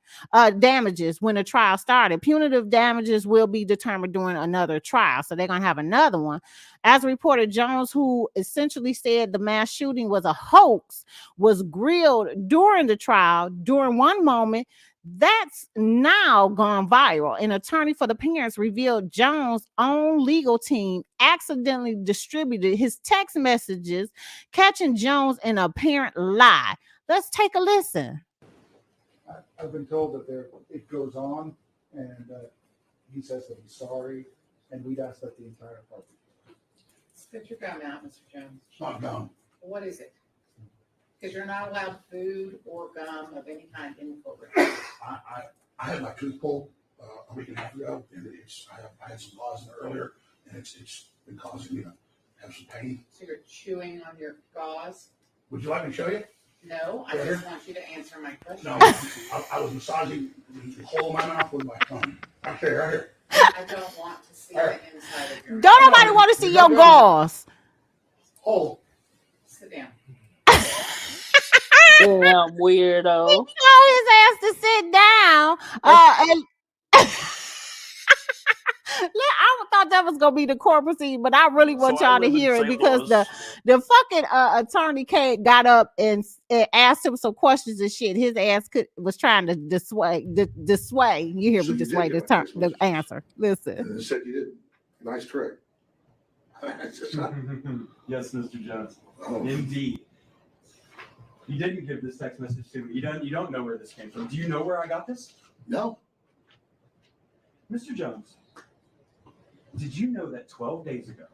damages when the trial started. Punitive damages will be determined during another trial, so they're gonna have another one. As reported, Jones, who essentially said the mass shooting was a hoax, was grilled during the trial. During one moment, that's now gone viral. An attorney for the parents revealed Jones' own legal team accidentally distributed his text messages, catching Jones in an apparent lie. Let's take a listen. I've been told that it goes on, and he says that he's sorry, and we'd ask that the entire party. Spit your gum out, Mr. Jones. It's not gum. What is it? Because you're not allowed food or gum of any kind in the courtroom. I had my tooth pulled a week and a half ago, and I had some gauze in there earlier, and it's been causing me to have some pain. So you're chewing on your gauze? Would you like me to show you? No, I just want you to answer my question. No, I was massaging the hole in my mouth with my tongue. Right here. I don't want to see the inside of your mouth. Don't nobody want to see your gauze. Oh. Sit down. Damn weirdo. He told his ass to sit down. And I thought that was gonna be the court proceeding, but I really want y'all to hear it because the fucking attorney got up and asked him some questions and shit. His ass was trying to dissuade. You hear me? Dissuade the answer. Listen. And said you did. Nice trick. Yes, Mr. Jones. Indeed. You didn't give this text message to me. You don't know where this came from. Do you know where I got this? No. Mr. Jones, did you know that 12 days ago,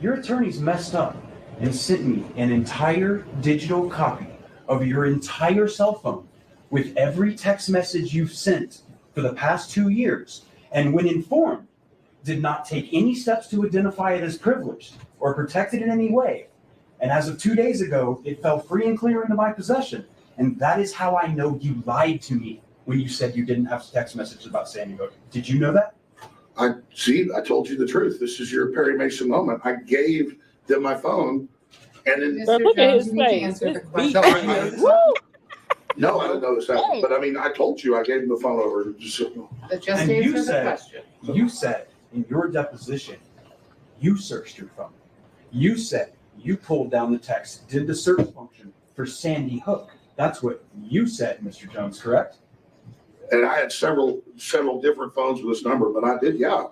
your attorneys messed up and sent me an entire digital copy of your entire cell phone with every text message you've sent for the past 2 years, and when informed, did not take any steps to identify it as privileged or protect it in any way. And as of 2 days ago, it fell free and clear into my possession. And that is how I know you lied to me when you said you didn't have text messages about Sandy Hook. Did you know that? I told you the truth. This is your Perry Mason moment. I gave them my phone, and then Mr. Jones, you need to answer the question. No, I didn't know this happened. But I mean, I told you I gave them the phone over. Just answer the question. You said in your deposition, you searched your phone. You said you pulled down the text, did the search function for Sandy Hook. That's what you said, Mr. Jones, correct? And I had several different phones with this number, but I did, yeah.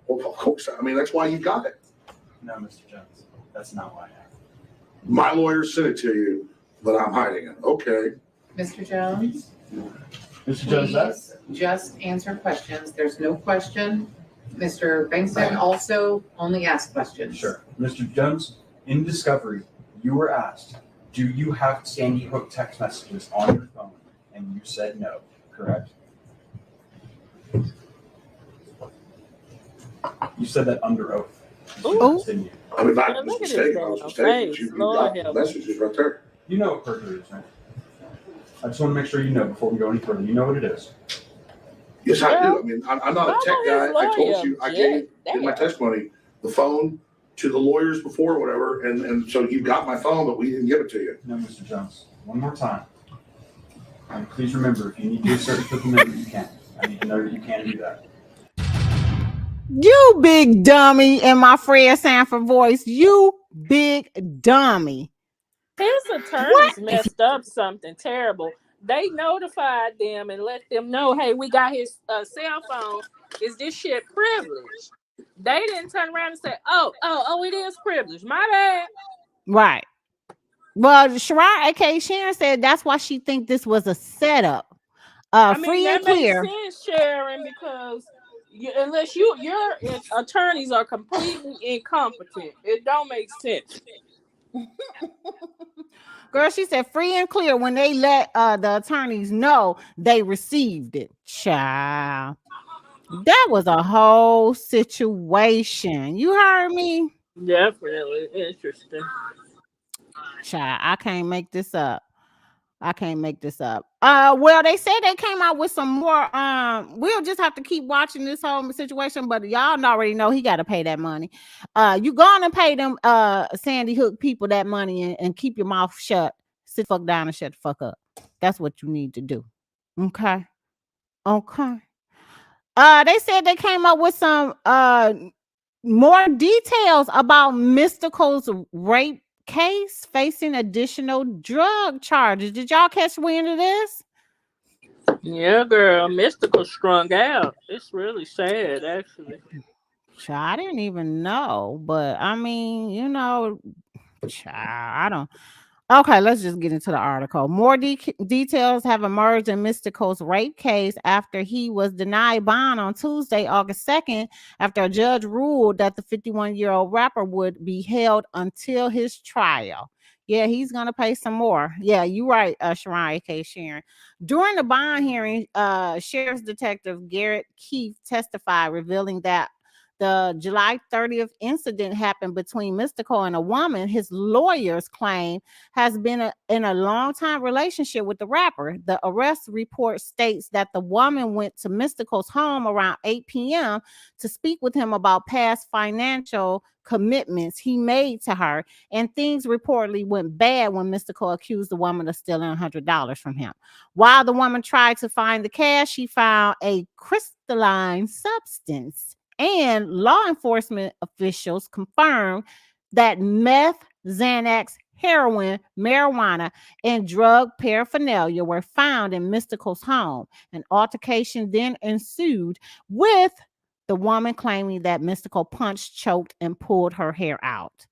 Well, of course. I mean, that's why you got it. No, Mr. Jones, that's not why I have it. My lawyer sent it to you, but I'm hiding it. Okay. Mr. Jones? Mr. Jones, please just answer questions. There's no question. Mr. Bankston also only asks questions. Sure. Mr. Jones, in discovery, you were asked, do you have Sandy Hook text messages on your phone? And you said no, correct? You said that under oath. Didn't you? I mean, I was mistaken. You got the messages right there. You know what perjury is, right? I just want to make sure you know before we go any further. You know what it is. Yes, I do. I mean, I'm not a tech guy. I told you, I gave in my testimony the phone to the lawyers before or whatever, and so you got my phone, but we didn't give it to you. No, Mr. Jones. One more time. And please remember, if you need to assert Fifth Amendment, you can. I need to know that you can do that. You big dummy in my Fred Sanford voice. You big dummy. His attorneys messed up something terrible. They notified them and let them know, hey, we got his cell phone. Is this shit privileged? They didn't turn around and say, oh, it is privileged. My bad. Right. Well, Shariah A.K. Sharon said that's why she think this was a setup. Free and clear. Makes sense, Sharon, because unless your attorneys are completely incompetent, it don't make sense. Girl, she said free and clear when they let the attorneys know they received it. Child. That was a whole situation. You heard me? Definitely interesting. Child, I can't make this up. Well, they said they came out with some more. We'll just have to keep watching this whole situation, but y'all already know he got to pay that money. You gonna pay them Sandy Hook people that money and keep your mouth shut. Sit the fuck down and shut the fuck up. That's what you need to do. Okay. They said they came up with some more details about Mystikal's rape case facing additional drug charges. Did y'all catch wind of this? Yeah, girl, Mystikal strung out. It's really sad, actually. I didn't even know, but I mean, I don't. Okay, let's just get into the article. More details have emerged in Mystikal's rape case after he was denied bond on Tuesday, August 2nd, after a judge ruled that the 51-year-old rapper would be held until his trial. Yeah, he's going to pay some more. Yeah, you're right, Shariah K. Sharon. During the bond hearing, Sheriff's Detective Garrett Keefe testified, revealing that the July 30th incident happened between Mystikal and a woman his lawyers claim has been in a long-time relationship with the rapper. The arrest report states that the woman went to Mystikal's home around 8 p.m. to speak with him about past financial commitments he made to her, and things reportedly went bad when Mystikal accused the woman of stealing $100 from him. While the woman tried to find the cash, she found a crystalline substance, and law enforcement officials confirmed that meth, Xanax, heroin, marijuana, and drug paraphernalia were found in Mystikal's home. An altercation then ensued, with the woman claiming that Mystikal punched, choked, and pulled her hair out.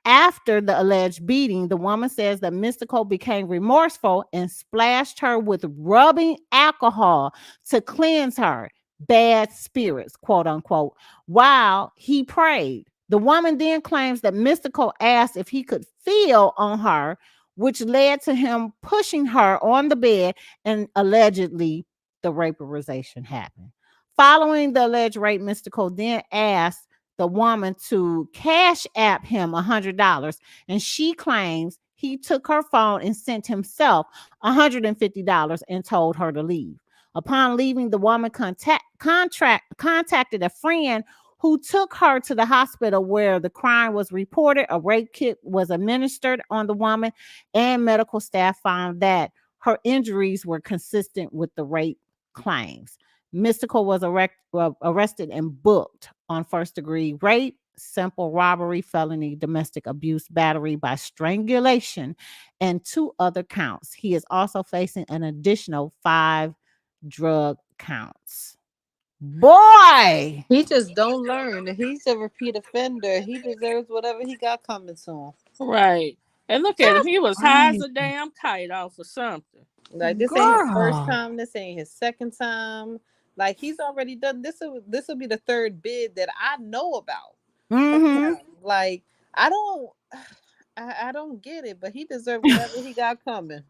After the alleged beating, the woman says that Mystikal became remorseful and splashed her with rubbing alcohol to cleanse her bad spirits, quote unquote, while he prayed. The woman then claims that Mystikal asked if he could feel on her, which led to him pushing her on the bed, and allegedly the raperization happened. Following the alleged rape, Mystikal then asked the woman to cash app him $100, and she claims he took her phone and sent himself $150 and told her to leave. Upon leaving, the woman contacted a friend who took her to the hospital where the crime was reported. A rape kit was administered on the woman, and medical staff found that her injuries were consistent with the rape claims. Mystikal was arrested and booked on first-degree rape, simple robbery, felony domestic abuse, battery by strangulation, and 2 other counts. He is also facing an additional 5 drug counts. Boy, he just don't learn. He's a repeat offender. He deserves whatever he got coming to him. Right. And look at him. He was high as a damn kite off of something. Like, this ain't his first time. This ain't his second time. Like, he's already done this. This will be the 3rd bid that I know about. Mm-hmm. Like, I don't get it, but he deserves whatever he got coming.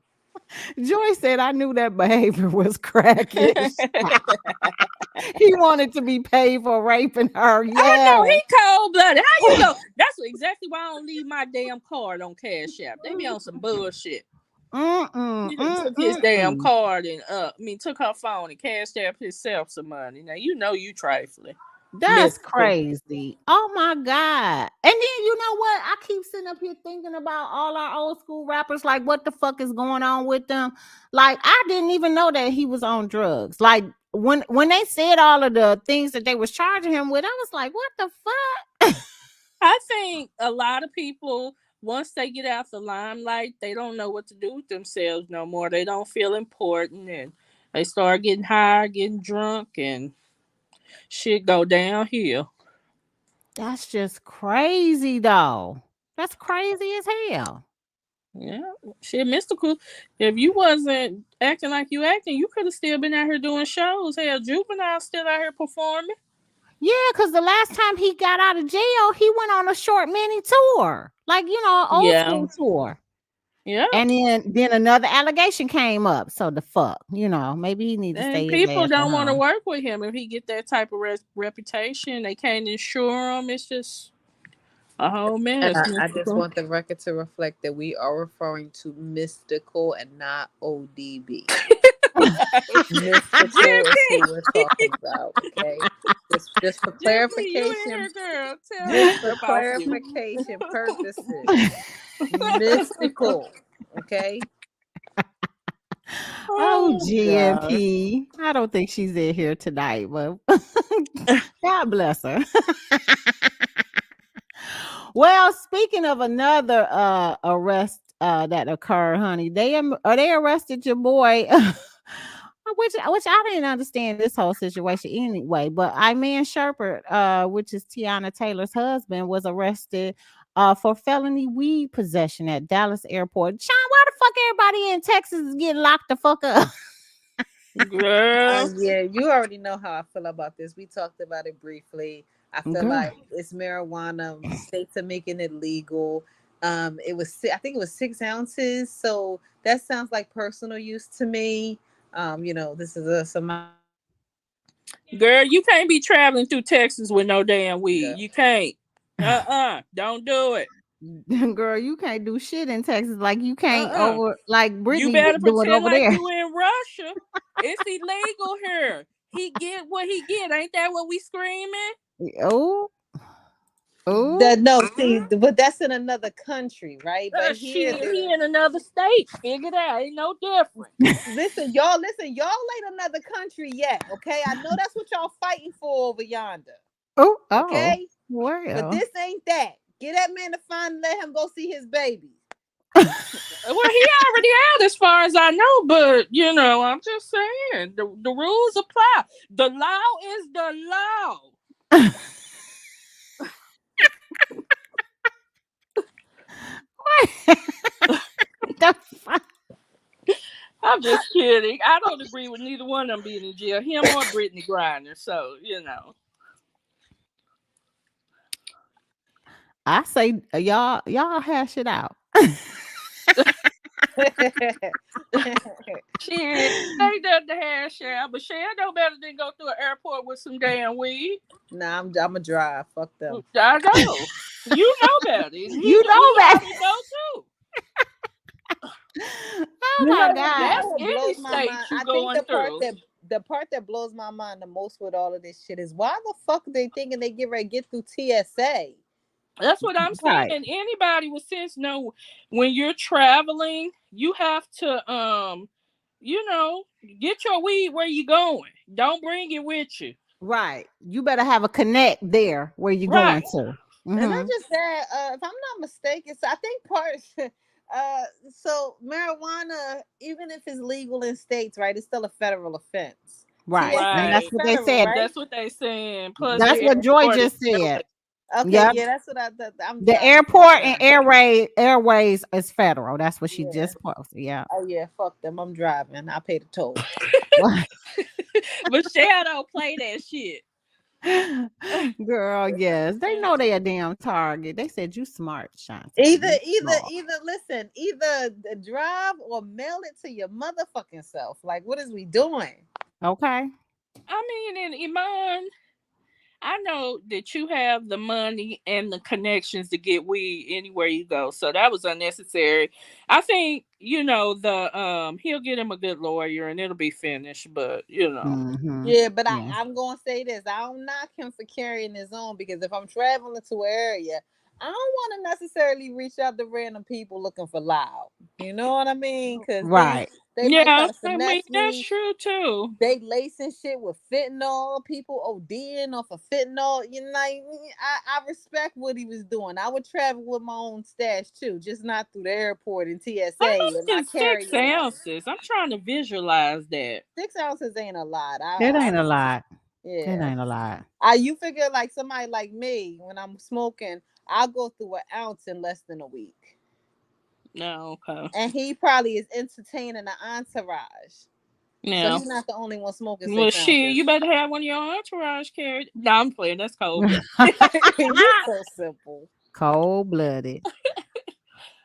Joy said, I knew that behavior was crackish. He wanted to be paid for raping her. Yeah. I know, he cold-blooded. How you know? That's exactly why I don't leave my damn card on Cash App. They be on some bullshit. He took his damn card and took her phone and cashed out himself some money. Now you know you trifling. That's crazy. Oh my God. And then you know what? I keep sitting up here thinking about all our old school rappers. Like, what the fuck is going on with them? Like, I didn't even know that he was on drugs. Like, when they said all of the things that they was charging him with, I was like, what the fuck? I think a lot of people, once they get out the limelight, they don't know what to do with themselves no more. They don't feel important, and they start getting high, getting drunk, and shit go downhill. That's just crazy though. That's crazy as hell. Yeah, shit, mystical. If you wasn't acting like you acting, you could have still been out here doing shows. Hell, Juvenile still out here performing. Yeah, because the last time he got out of jail, he went on a short mini tour, like an old school tour. Yeah. And then another allegation came up. So the fuck, maybe he needs to stay. People don't want to work with him if he get that type of reputation. They can't insure him. It's just a whole mess. I just want the record to reflect that we are referring to mystical and not ODB. Mystical is who we're talking about, okay? Just for clarification. Just for clarification purposes. Mystical, okay? Oh, GMP. I don't think she's in here tonight, but God bless her. Well, speaking of another arrest that occurred, honey, they arrested your boy, which I didn't understand this whole situation anyway. But Iman Sherper, which is Tiana Taylor's husband, was arrested for felony weed possession at Dallas Airport. Sean, why the fuck everybody in Texas is getting locked the fuck up? Girl. Yeah, you already know how I feel about this. We talked about it briefly. I feel like it's marijuana. States are making it legal. I think it was 6 ounces. So that sounds like personal use to me. This is Girl, you can't be traveling through Texas with no damn weed. You can't. Don't do it. Girl, you can't do shit in Texas like you can't like Britney. You better pretend over like there. you in Russia. It's illegal here. He get what he get. Ain't that what we screaming? Oh. But that's in another country, right? But he in another state. Figure that ain't no different. Listen, y'all ain't another country yet, okay? I know that's what y'all fighting for over yonder. Okay? Well. But this ain't that. Get that man to find and let him go see his baby. Well, he already out as far as I know, but I'm just saying the rules apply. The law is the law. I'm just kidding. I don't agree with neither one of them being in jail, him or Britney Griner. So I say y'all hash it out. Shit, ain't nothing to hash out, but shit, I know better than go through an airport with some damn weed. Nah, I'm a drive. Fuck them. I know. You know better. You know better. You know too. Oh my God. That's any state you going through. The part that blows my mind the most with all of this shit is why the fuck are they thinking they get ready to get through TSA? That's what I'm saying. Right. Anybody with sense know when you're traveling, you have to get your weed where you going. Don't bring it with you. Right. You better have a connect there where you're going to. Mm-hmm. And I just said, if I'm not mistaken, so I think so marijuana, even if it's legal in states, right, it's still a federal offense. Right. And that's what they said. Right? That's what they saying. Plus that's what Joy just said. Okay, yeah, that's what the airport and airways is federal. That's what she just posted. Yeah. Oh yeah, fuck them. I'm driving. I pay the toll. Michelle don't play that shit. Girl, yes. They know they a damn target. They said you smart, Shanti. Either drive or mail it to your motherfucking self. Like, what is we doing? Okay. I mean, in Iman, I know that you have the money and the connections to get weed anywhere you go, so that was unnecessary. I think he'll get him a good lawyer and it'll be finished. But Yeah, but Yeah. I'm gonna say this. I don't knock him for carrying his own, because if I'm traveling to an area, I don't want to necessarily reach out to random people looking for loud. You know what I mean? Because then Right. they might try yeah, to I mean finesse that's me. true too. They lacing shit with fentanyl. People ODing off of fentanyl. I respect what he was doing. I would travel with my own stash too, just not through the airport and How TSA and much not is six carrying nothing. ounces? I'm trying to visualize that. 6 ounces ain't a lot. It ain't a lot. It Yeah. ain't a lot. You figure like somebody like me, when I'm smoking, I'll go through an ounce in less than a week. No, okay. And he probably is entertaining the entourage. So Yeah. he's not the only one smoking Well, 6 ounces. you better have one of your entourage carried. No, I'm playing. That's cold. You're so simple. Cold blooded.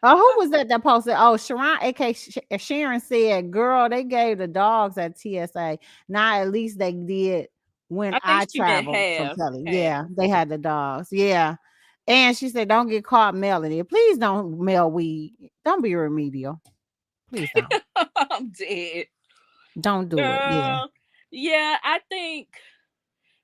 Oh, who was that posted? Oh, Sharon, aka Sharon said, "Girl, they gave the dogs at TSA. Now at least they did when I I think she meant traveled from half. Kelly. Half. Yeah, they had the dogs. Yeah." And she said, "Don't get caught mailing it. Please don't mail weed. Don't be remedial. Please don't. I'm dead. Don't do it. Yeah. Girl. Yeah, I think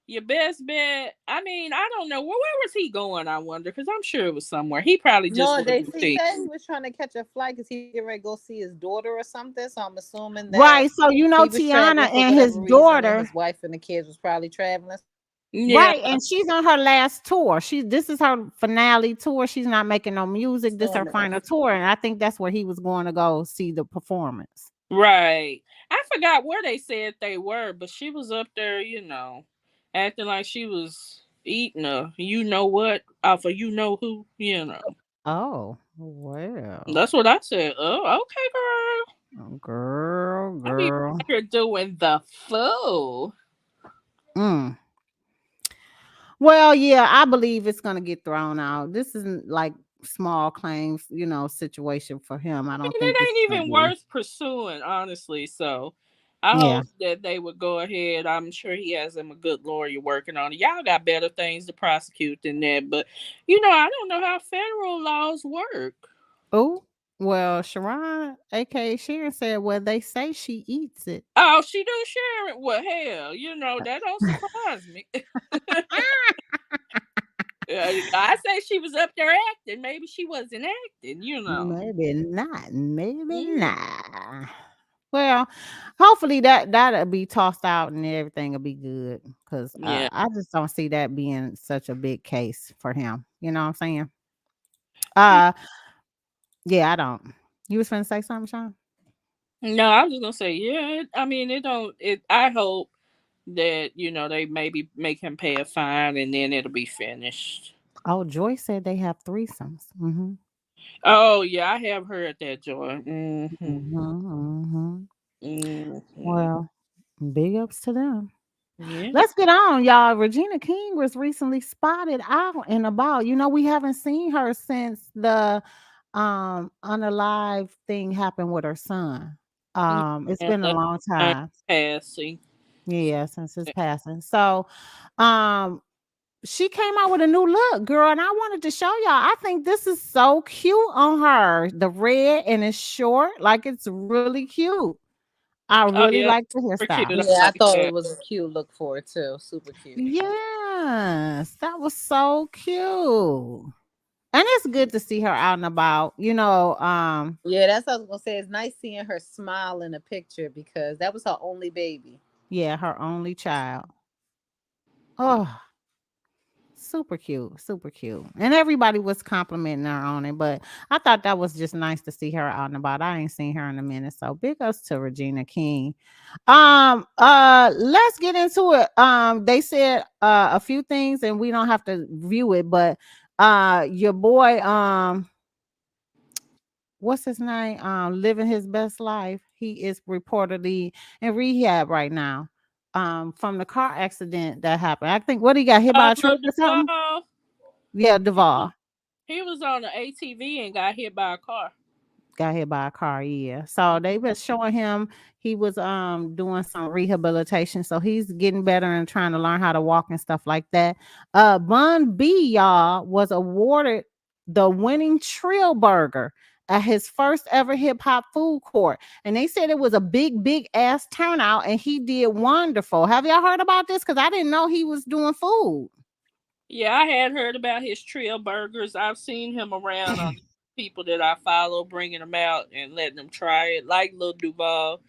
your best bet. I mean, I don't know. Where was he going? I wonder, because I'm sure it was somewhere. He probably just No, wanted to he see. said he was trying to catch a flight because he get ready to go see his daughter or something. So I'm assuming that Right. So he was Tiana traveling for and his whatever reason, and daughter. his wife and the kids was probably traveling. Yeah. Right, and she's on her last tour. This is her finale tour. She's not making no music. This is So her final tour, and I think that's where he was going to go see the performance. Right. I forgot where they said they were, but she was up there, acting like she was eating what off of who. Oh, well. That's what I said. Oh, okay, Oh, girl. I be here doing the fool. Mm. Well, yeah, I believe it's gonna get thrown out. This isn't like small claims, situation for him. I don't think It it's ain't gonna even be. worth pursuing, honestly. So I Yeah. hope that they would go ahead. I'm sure he has him a good lawyer working on it. Y'all got better things to prosecute than that. But I don't know how federal laws work. Oh, well, Sharon, aka Sharon said, well, they say she eats it. Oh, she do share it. Well, hell, that don't surprise me. I say she was up there acting. Maybe she wasn't acting. Maybe not. Maybe Mm. not. Well, hopefully that'll be tossed out and everything will be good. Because Yeah. I just don't see that being such a big case for him. You know what I'm saying? Yeah, I don't. You was finna say something, Sean? No, I was just gonna say, yeah. I mean, it don't. I hope that they maybe make him pay a fine and then it'll be finished. Oh, Joy said they have threesomes. Mm-hmm. Oh yeah, I have heard that, Joy. Mm-hmm. Mm-hmm. Mm-hmm. Well, big ups to them. Yeah. Let's get on, y'all. Regina King was recently spotted out and about. We haven't seen her since the unalive thing happened with her son. It's been a long time. Passing. Yeah, since his passing. So she came out with a new look, girl, and I wanted to show y'all. I think this is so cute on her. The red and it's short, like it's really cute. I really like the hairstyle. Yeah, I thought it was a cute look for it too. Super cute. Yes, that was so cute. And it's good to see her out and about, Yeah, that's what I was gonna say. It's nice seeing her smile in a picture because that was her only baby. Yeah, her only child. Oh, super cute, super cute. And everybody was complimenting her on it, but I thought that was just nice to see her out and about. I ain't seen her in a minute. So big ups to Regina King. Let's get into it. They said a few things and we don't have to view it, but your boy, what's his name? Living his best life. He is reportedly in rehab right now. From the car accident that happened. I think he got hit by a truck or something? Yeah, Duvall. He was on the ATV and got hit by a car. got hit by a car. Yeah. So they were showing him he was doing some rehabilitation. So he's getting better and trying to learn how to walk and stuff like that. Bun B, y'all, was awarded the winning Trill Burger at his first ever hip hop food court. And they said it was a big ass turnout and he did wonderful. Have y'all heard about this? Because I didn't know he was doing food. Yeah, I had heard about his Trill Burgers. I've seen him around on people that I follow, bringing them out and letting them try it, like Lil Duval.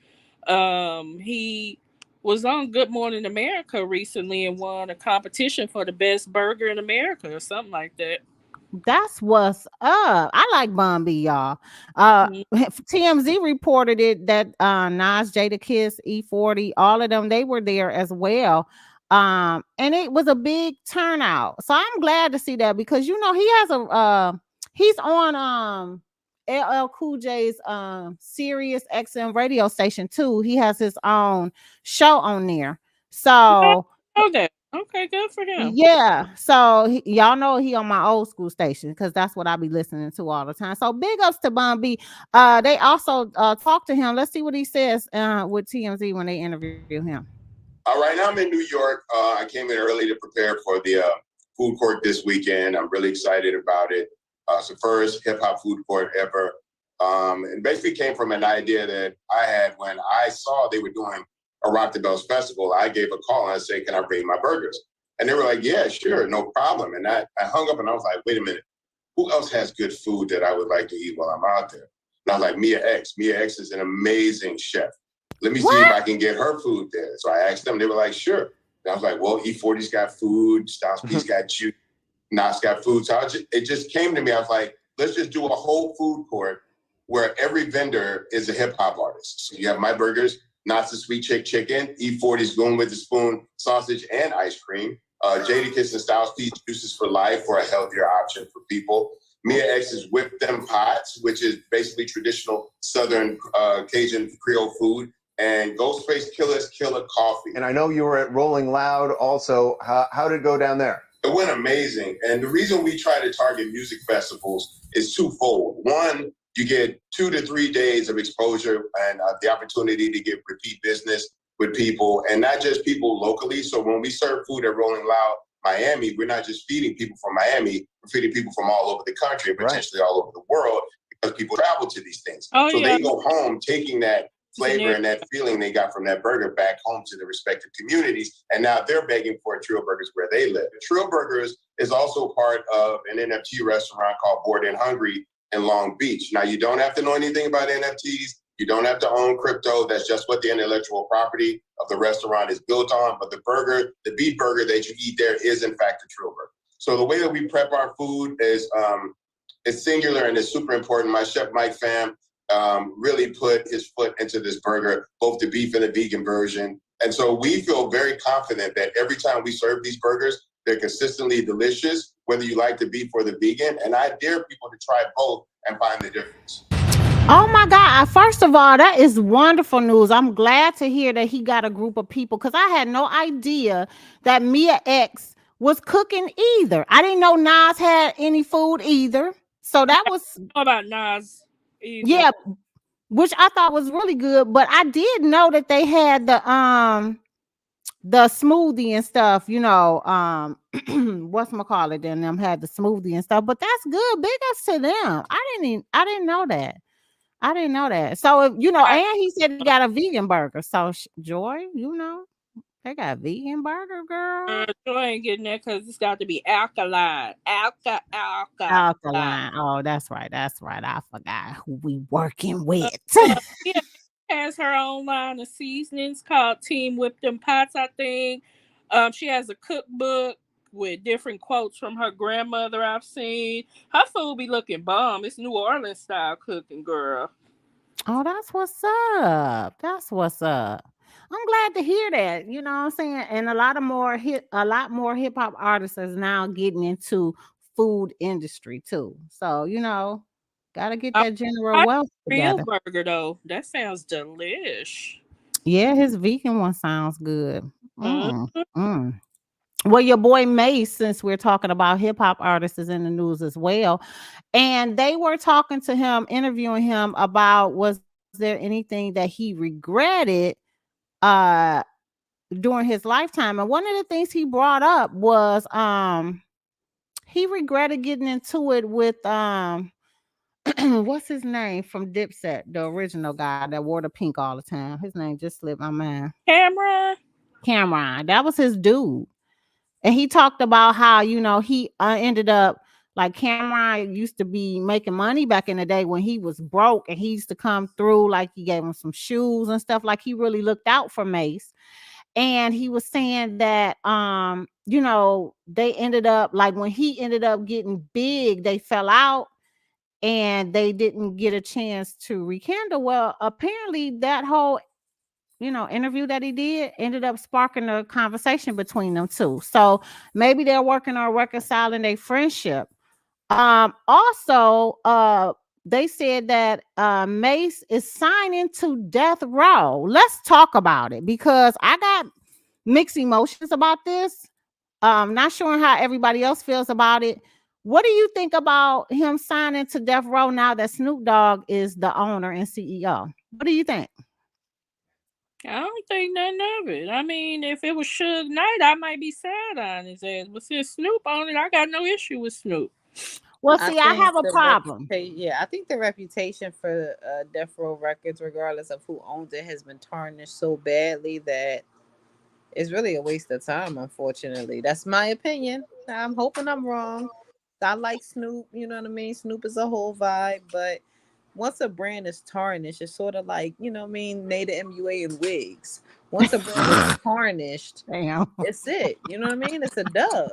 He was on Good Morning America recently and won a competition for the best burger in America or something like that. That's what's up. I like Bun B, y'all. TMZ reported it that Nas, Jadakiss, E40, all of them, they were there as well. And it was a big turnout. So I'm glad to see that because he has a he's on LL Cool J's Sirius XM radio station too. He has his own show on there. So Okay, good for him. yeah, so y'all know he on my old school station because that's what I be listening to all the time. So big ups to Bun B. They also talked to him. Let's see what he says with TMZ when they interview him. Right now I'm in New York. I came in early to prepare for the food court this weekend. I'm really excited about it. It's the first hip hop food court ever. And basically came from an idea that I had when I saw they were doing a Rock the Bells festival. I gave a call and I said, can I bring my burgers? And they were like, yeah, sure, no problem. And I hung up and I was like, wait a minute, who else has good food that I would like to eat while I'm out there? And I was like, Mia X. Mia X is an amazing chef. Let me see if I can get her food there. So I asked them, they were like, sure. And I was like, well, E40's got food, Styles P's got juice, Nas got food. So it just came to me, I was like, let's just do a whole food court where every vendor is a hip hop artist. So you have my burgers, Nas the Sweet Chick Chicken, E40's Going with the Spoon, sausage and ice cream, Jadakiss and Styles P Juices for Life for a healthier option for people. Mia X's Whip Them Pots, which is basically traditional Southern Cajun Creole food. And Ghostface Killer's Killer Coffee. And I know you were at Rolling Loud also. How did it go down there? It went amazing. And the reason we try to target music festivals is twofold. One, you get 2 to 3 days of exposure and the opportunity to get repeat business with people, and not just people locally. So when we serve food at Rolling Loud Miami, we're not just feeding people from Miami, we're feeding people from all over the country and potentially all over the world because people travel to these things. They go home taking that flavor and that feeling they got from that burger back home to the respective communities. And now they're begging for Trill Burgers where they live. Trill Burgers is also part of an NFT restaurant called Bored and Hungry in Long Beach. Now, you don't have to know anything about NFTs. You don't have to own crypto. That's just what the intellectual property of the restaurant is built on. But the burger, the beef burger that you eat there is in fact a Trill Burger. So the way that we prep our food is singular and it's super important. My chef, Mike Pham, really put his foot into this burger, both the beef and the vegan version. And so we feel very confident that every time we serve these burgers, they're consistently delicious, whether you like the beef or the vegan. And I dare people to try both and find the difference. Oh my God. First of all, that is wonderful news. I'm glad to hear that he got a group of people because I had no idea that Mia X was cooking either. I didn't know Nas had any food either. So that was... How about Nas? Either. Yeah, which I thought was really good. But I did know that they had the smoothie and stuff, whatchamacallit, and them had the smoothie and stuff. But that's good. Big ups to them. I didn't know that. I didn't know that. So, and he said he got a vegan burger. So, Joy, they got vegan burger, girl. Joy ain't getting that because it's got to be alkaline. Alkaline. Oh, that's right. I forgot who we working with. Yeah, has her own line of seasonings called Team Whip Them Pots, I think. She has a cookbook with different quotes from her grandmother I've seen. Her food be looking bomb. It's New Orleans style cooking, girl. Oh, that's what's up. I'm glad to hear that. You know what I'm saying? And a lot more hip hop artists is now getting into food industry too. So, gotta get that general wealth together. Real burger though. That sounds delish. Yeah, his vegan one sounds good. Well, your boy Mace, since we're talking about hip hop artists, is in the news as well. And they were talking to him, interviewing him about was there anything that he regretted uh during his lifetime. And one of the things he brought up was he regretted getting into it with what's his name from Dipset, the original guy that wore the pink all the time. His name just slipped my mind. Cameron. That was his dude. And he talked about how, he ended up like Cameron used to be making money back in the day when he was broke, and he used to come through, like he gave him some shoes and stuff. Like he really looked out for Mace. And he was saying that they ended up, like when he ended up getting big, they fell out and they didn't get a chance to rekindle. Well, apparently that whole interview that he did ended up sparking a conversation between them two. So maybe they're working on reconciling their friendship. Also, they said that Mace is signing to Death Row. Let's talk about it because I got mixed emotions about this. Not sure how everybody else feels about it. What do you think about him signing to Death Row now that Snoop Dogg is the owner and CEO? What do you think? I don't think nothing of it. I mean, if it was Suge Knight, I might be sad on his ass. But since Snoop on it, I got no issue with Snoop. Well, see, I have a problem. I think the reputation for Death Row Records, regardless of who owns it, has been tarnished so badly that it's really a waste of time, unfortunately. That's my opinion. I'm hoping I'm wrong. I like Snoop, you know what I mean? Snoop is a whole vibe, but once a brand is tarnished, it's sort of like, Nada MUA and wigs. Once a brand is tarnished, it's it. You know what I mean? It's a dub.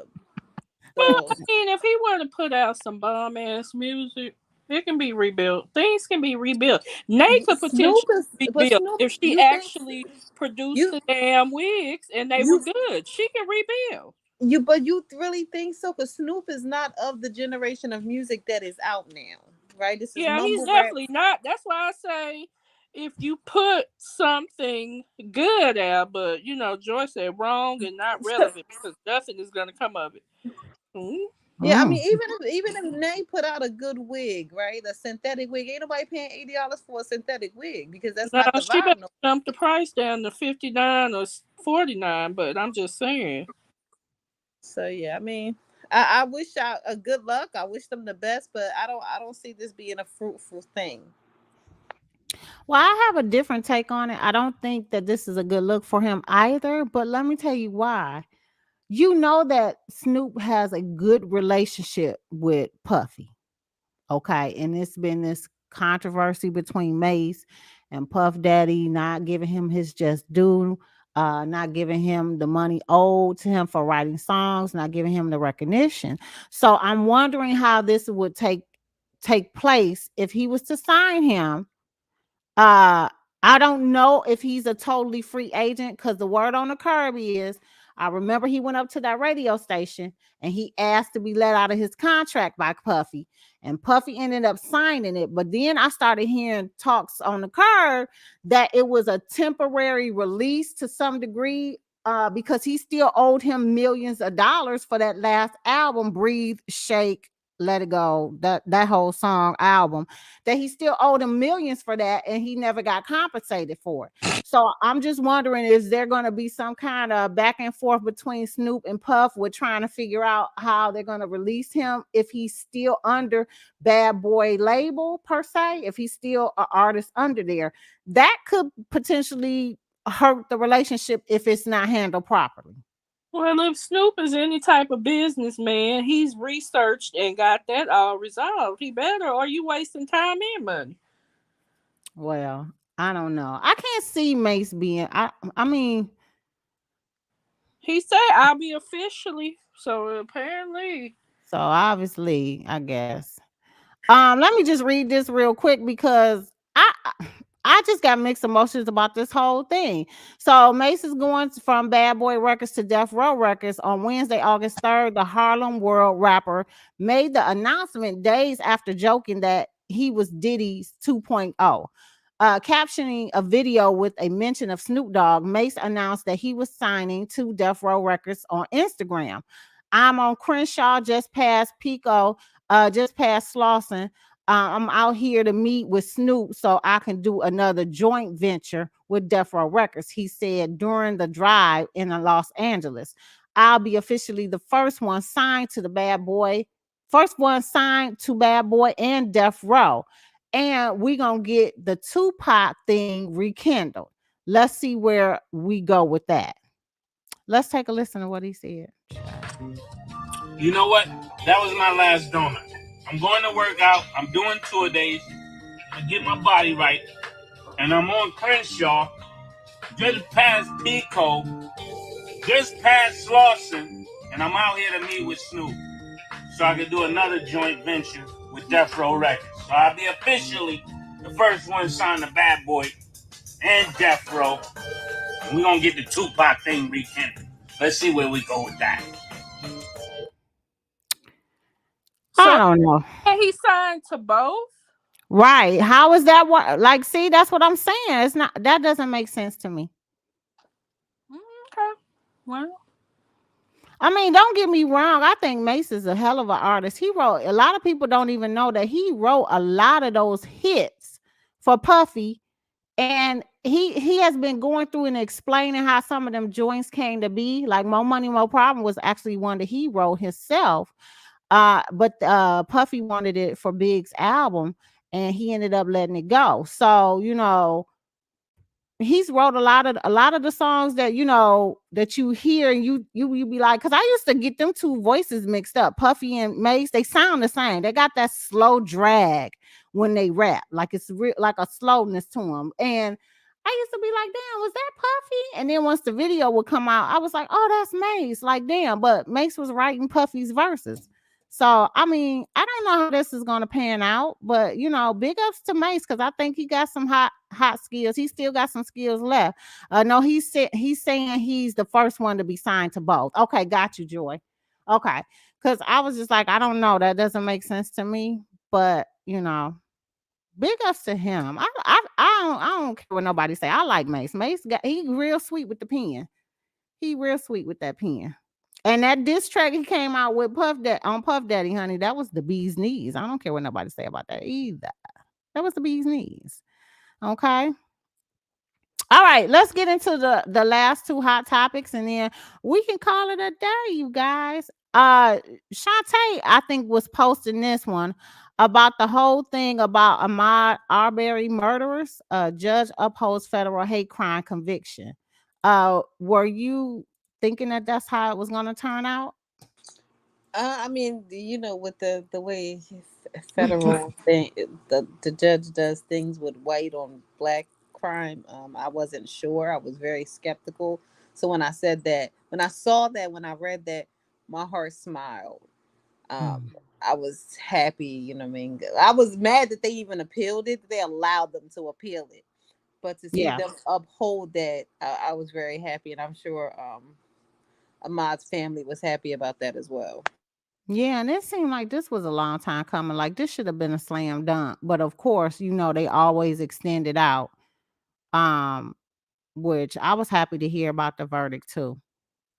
Well, I mean, if he were to put out some bomb ass music, it can be rebuilt. Things can be rebuilt. Nate could potentially be rebuilt if she actually produced the damn wigs and they were good. She can rebuild. But you really think so? Because Snoop is not of the generation of music that is out now, right? This is he's definitely not. That's why I say if you put something good out, but Joyce said wrong and not relevant because nothing is going to come of it. Yeah, I mean, even if Nay put out a good wig, right? A synthetic wig, ain't nobody paying $80 for a synthetic wig because that's not the she vibe. better dump the price down to $59 or $49. But I'm just saying. So yeah, I mean, I wish a good luck. I wish them the best, but I don't see this being a fruitful thing. Well, I have a different take on it. I don't think that this is a good look for him either. But let me tell you why. You know that Snoop has a good relationship with Puffy. Okay. And it's been this controversy between Mace and Puff Daddy not giving him his just due, not giving him the money owed to him for writing songs, not giving him the recognition. So I'm wondering how this would take place if he was to sign him. I don't know if he's a totally free agent because the word on the curb is I remember he went up to that radio station and he asked to be let out of his contract by Puffy, and Puffy ended up signing it. But then I started hearing talks on the curb that it was a temporary release to some degree because he still owed him millions of dollars for that last album, Breathe, Shake, Let It Go, that whole song album, that he still owed him millions for that and he never got compensated for it. So I'm just wondering, is there going to be some kind of back and forth between Snoop and Puff with trying to figure out how they're going to release him if he's still under Bad Boy label per se, if he's still an artist under there? That could potentially hurt the relationship if it's not handled properly. Well, if Snoop is any type of businessman, he's researched and got that all resolved. He better, or you wasting time and money. Well, I don't know. I can't see Mace being. I mean, he said I'll be officially. So apparently. So obviously, I guess. Let me just read this real quick because I just got mixed emotions about this whole thing. So Mace is going from Bad Boy Records to Death Row Records on Wednesday, August 3rd. The Harlem World rapper made the announcement days after joking that he was Diddy's 2.0. Captioning a video with a mention of Snoop Dogg, Mace announced that he was signing to Death Row Records on Instagram. I'm on Crenshaw, just past Pico, just past Slauson. I'm out here to meet with Snoop so I can do another joint venture with Death Row Records, he said during the drive in Los Angeles. I'll be officially the first one signed to Bad Boy and Death Row. And we're going to get the Tupac thing rekindled. Let's see where we go with that. Let's take a listen to what he said. You know what? That was my last donut. I'm going to work out. I'm doing tour days. I get my body right. And I'm on Crenshaw, just past Pico, just past Slauson. And I'm out here to meet with Snoop so I can do another joint venture with Death Row Records. So I'll be officially the first one signed to Bad Boy and Death Row. And we're going to get the Tupac thing rekindled. Let's see where we go with that. I don't know. And he signed to both? Right. How is that? What? Like, see, that's what I'm saying. It's not, that doesn't make sense to me. Okay. Well, I mean, don't get me wrong. I think Mace is a hell of an artist. He wrote, a lot of people don't even know that he wrote a lot of those hits for Puffy. And he has been going through and explaining how some of them joints came to be. Like More Money, More Problem was actually one that he wrote himself. But Puffy wanted it for Big's album and he ended up letting it go. So, you know, he's wrote a lot of the songs that, you know, that you hear and you be like, because I used to get them two voices mixed up. Puffy and Mace, they sound the same. They got that slow drag when they rap, like it's like a slowness to them. And I used to be like, damn, was that Puffy? And then once the video would come out, I was like, oh, that's Mace. Like, damn, but Mace was writing Puffy's verses. So, I mean, I don't know how this is going to pan out, but, you know, big ups to Mace because I think he got some hot skills. He still got some skills left. No, he's saying he's the first one to be signed to both. Okay, got you, Joy. Okay, because I was just like, I don't know. That doesn't make sense to me, but, you know, big ups to him. I don't care what nobody say. I like Mace. He real sweet with the pen. He real sweet with that pen. And that diss track he came out with Puff Daddy, honey, that was the bee's knees. I don't care what nobody say about that either. That was the bee's knees. Okay. All right, let's get into the last two hot topics and then we can call it a day, you guys. Shantae, I think, was posting this one about the whole thing about Ahmaud Arbery murderers. Judge upholds federal hate crime conviction. Were you thinking that that's how it was going to turn out? I mean, you know, with the way federal thing, the judge does things with white on black crime, I wasn't sure. I was very skeptical. So when I saw that, when I read that, my heart smiled. I was happy, you know what I mean? I was mad that they even appealed it. They allowed them to appeal it. But to see them uphold that, I was very happy. And I'm sure Ahmaud's family was happy about that as well. Yeah, and it seemed like this was a long time coming. Like this should have been a slam dunk. But of course, you know, they always extend it out. Which I was happy to hear about the verdict too.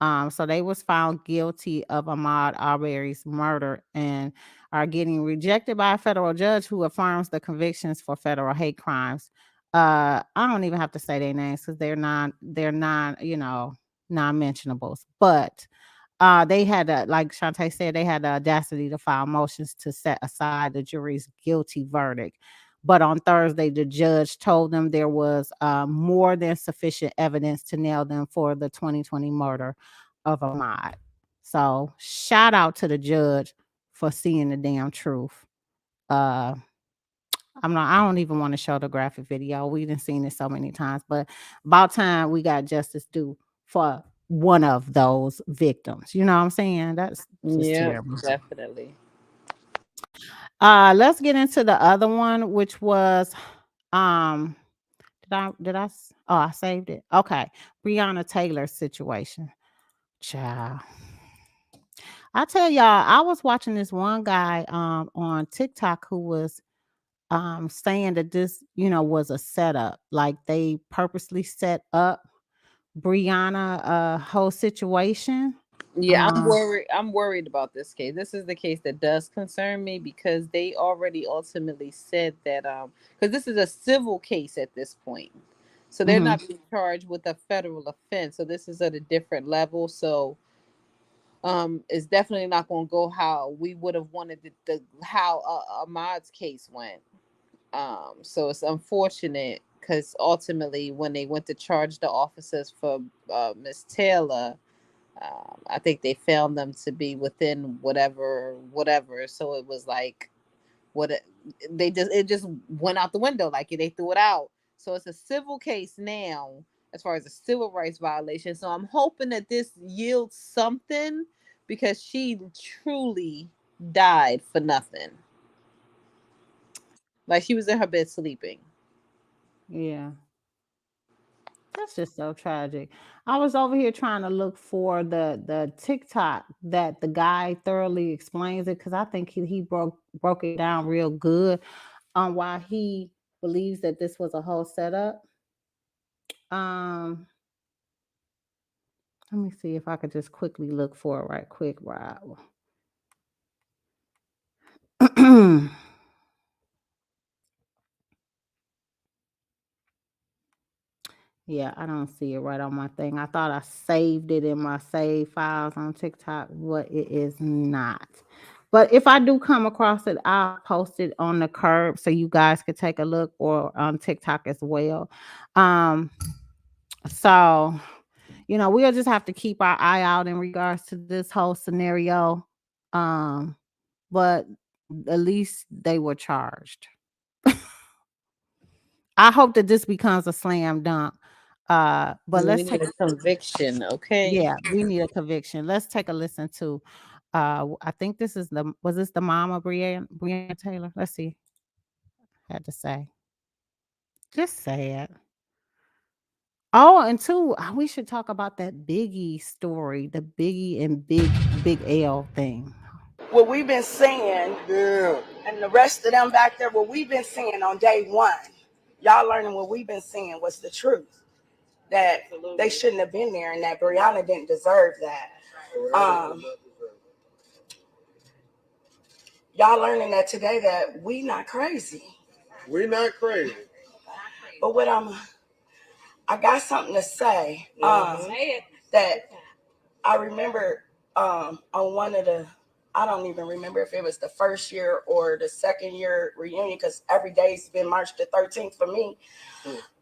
So they was found guilty of Ahmaud Arbery's murder and are getting rejected by a federal judge who affirms the convictions for federal hate crimes. I don't even have to say their names because they're not, you know, non-mentionables. But they had like Shantae said, they had the audacity to file motions to set aside the jury's guilty verdict. But on Thursday, the judge told them there was more than sufficient evidence to nail them for the 2020 murder of Ahmaud. So shout out to the judge for seeing the damn truth. I don't even want to show the graphic video. We done seen it so many times, but about time we got justice due for one of those victims. You know what I'm saying? That's just terrible. Definitely. Let's get into the other one, which was I saved it. Okay. Breonna Taylor's situation. Child. I tell y'all, I was watching this one guy on TikTok who was saying that this, was a setup. Like they purposely set up Brianna whole situation. Yeah, I'm worried about this case. This is the case that does concern me because they already ultimately said that because this is a civil case at this point. So they're not being charged with a federal offense. So this is at a different level. So it's definitely not going to go how we would have wanted how Ahmad's case went. So it's unfortunate because ultimately when they went to charge the officers for Miss Taylor, I think they found them to be within whatever. So it was like it just went out the window, like they threw it out. So it's a civil case now as far as a civil rights violation. So I'm hoping that this yields something because she truly died for nothing. Like she was in her bed sleeping. Yeah. That's just so tragic. I was over here trying to look for the TikTok that the guy thoroughly explains it because I think he broke it down real good on why he believes that this was a whole setup. Let me see if I could just quickly look for it right quick, Rob. Yeah, I don't see it right on my thing. I thought I saved it in my save files on TikTok, but it is not. But if I do come across it, I'll post it on the curb so you guys could take a look, or on TikTok as well. So, we'll just have to keep our eye out in regards to this whole scenario. But at least they were charged. I hope that this becomes a slam dunk. But we let's need take a conviction, okay? Yeah, we need a conviction. Let's take a listen to I think this is was this the mom of Breonna Taylor? Let's see. Had to say. Just say it. Oh, and two, we should talk about that Biggie story, the Biggie and Big L thing. What we've been saying, and the rest of them back there, what we've been saying on day one, y'all learning what we've been saying was the truth, that they shouldn't have been there and that Brianna didn't deserve that. Y'all learning that today, that we not crazy. We're not crazy. But what I got something to say. That I remember on one of the, I don't even remember if it was the first year or the second year reunion, because every day's been March the 13th for me.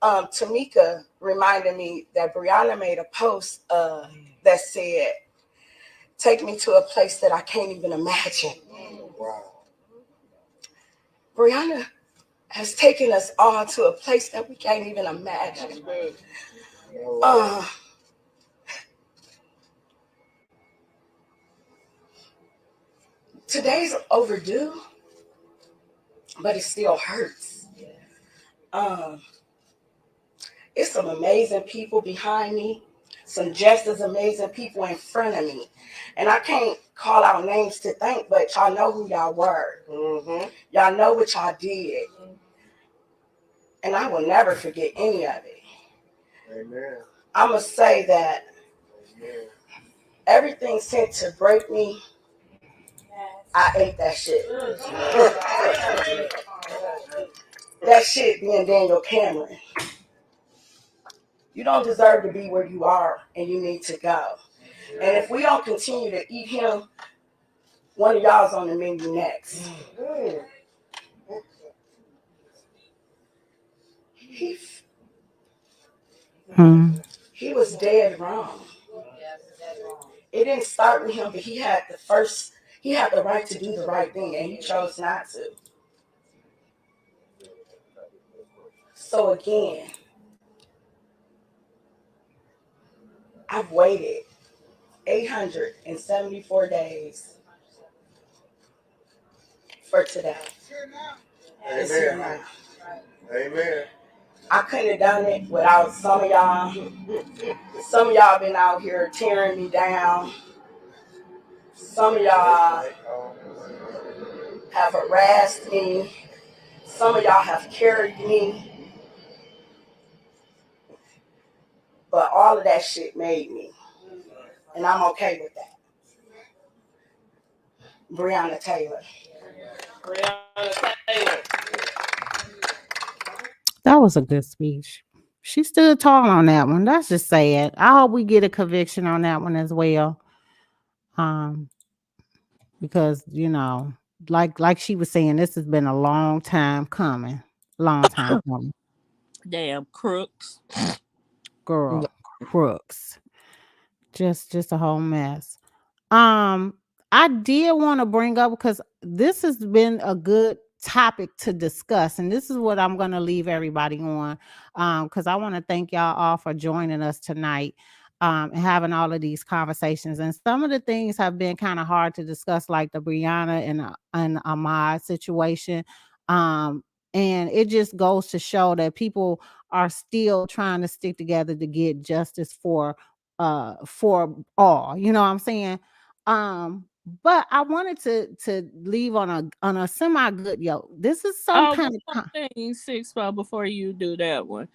Tamika reminded me that Brianna made a post that said, "Take me to a place that I can't even imagine." Wow. Brianna has taken us all to a place that we can't even imagine. Today's overdue, but it still hurts. It's some amazing people behind me, some just as amazing people in front of me. And I can't call out names to thank, but y'all know who y'all were. Y'all know what y'all did. And I will never forget any of it. Amen. I'm going to say that everything sent to break me, I ate that shit. That shit being Daniel Cameron. You don't deserve to be where you are, and you need to go. And if we don't continue to eat him, one of y'all's on the menu next. He was dead wrong. It didn't start with him, but he had the right to do the right thing, and he chose not to. So again, I've waited 874 days for today. It's here now. Amen. I couldn't have done it without some of y'all. Some of y'all been out here tearing me down. Some of y'all have harassed me. Some of y'all have carried me, but all of that shit made me. And I'm okay with that. Breonna Taylor. That was a good speech. She stood tall on that one. That's just sad. I hope we get a conviction on that one as well. Because like she was saying, this has been a long time coming. Long time coming. Damn crooks. Girl, crooks. Just a whole mess. I did want to bring up because this has been a good topic to discuss, and this is what I'm going to leave everybody on. Because I want to thank y'all all for joining us tonight. And having all of these conversations, and some of the things have been kind of hard to discuss, like the Brianna and Ahmad situation. And it just goes to show that people are still trying to stick together to get justice for all. You know what I'm saying? But I wanted to leave on a semi good this is some kind of one thing, Sixx, before you do that one.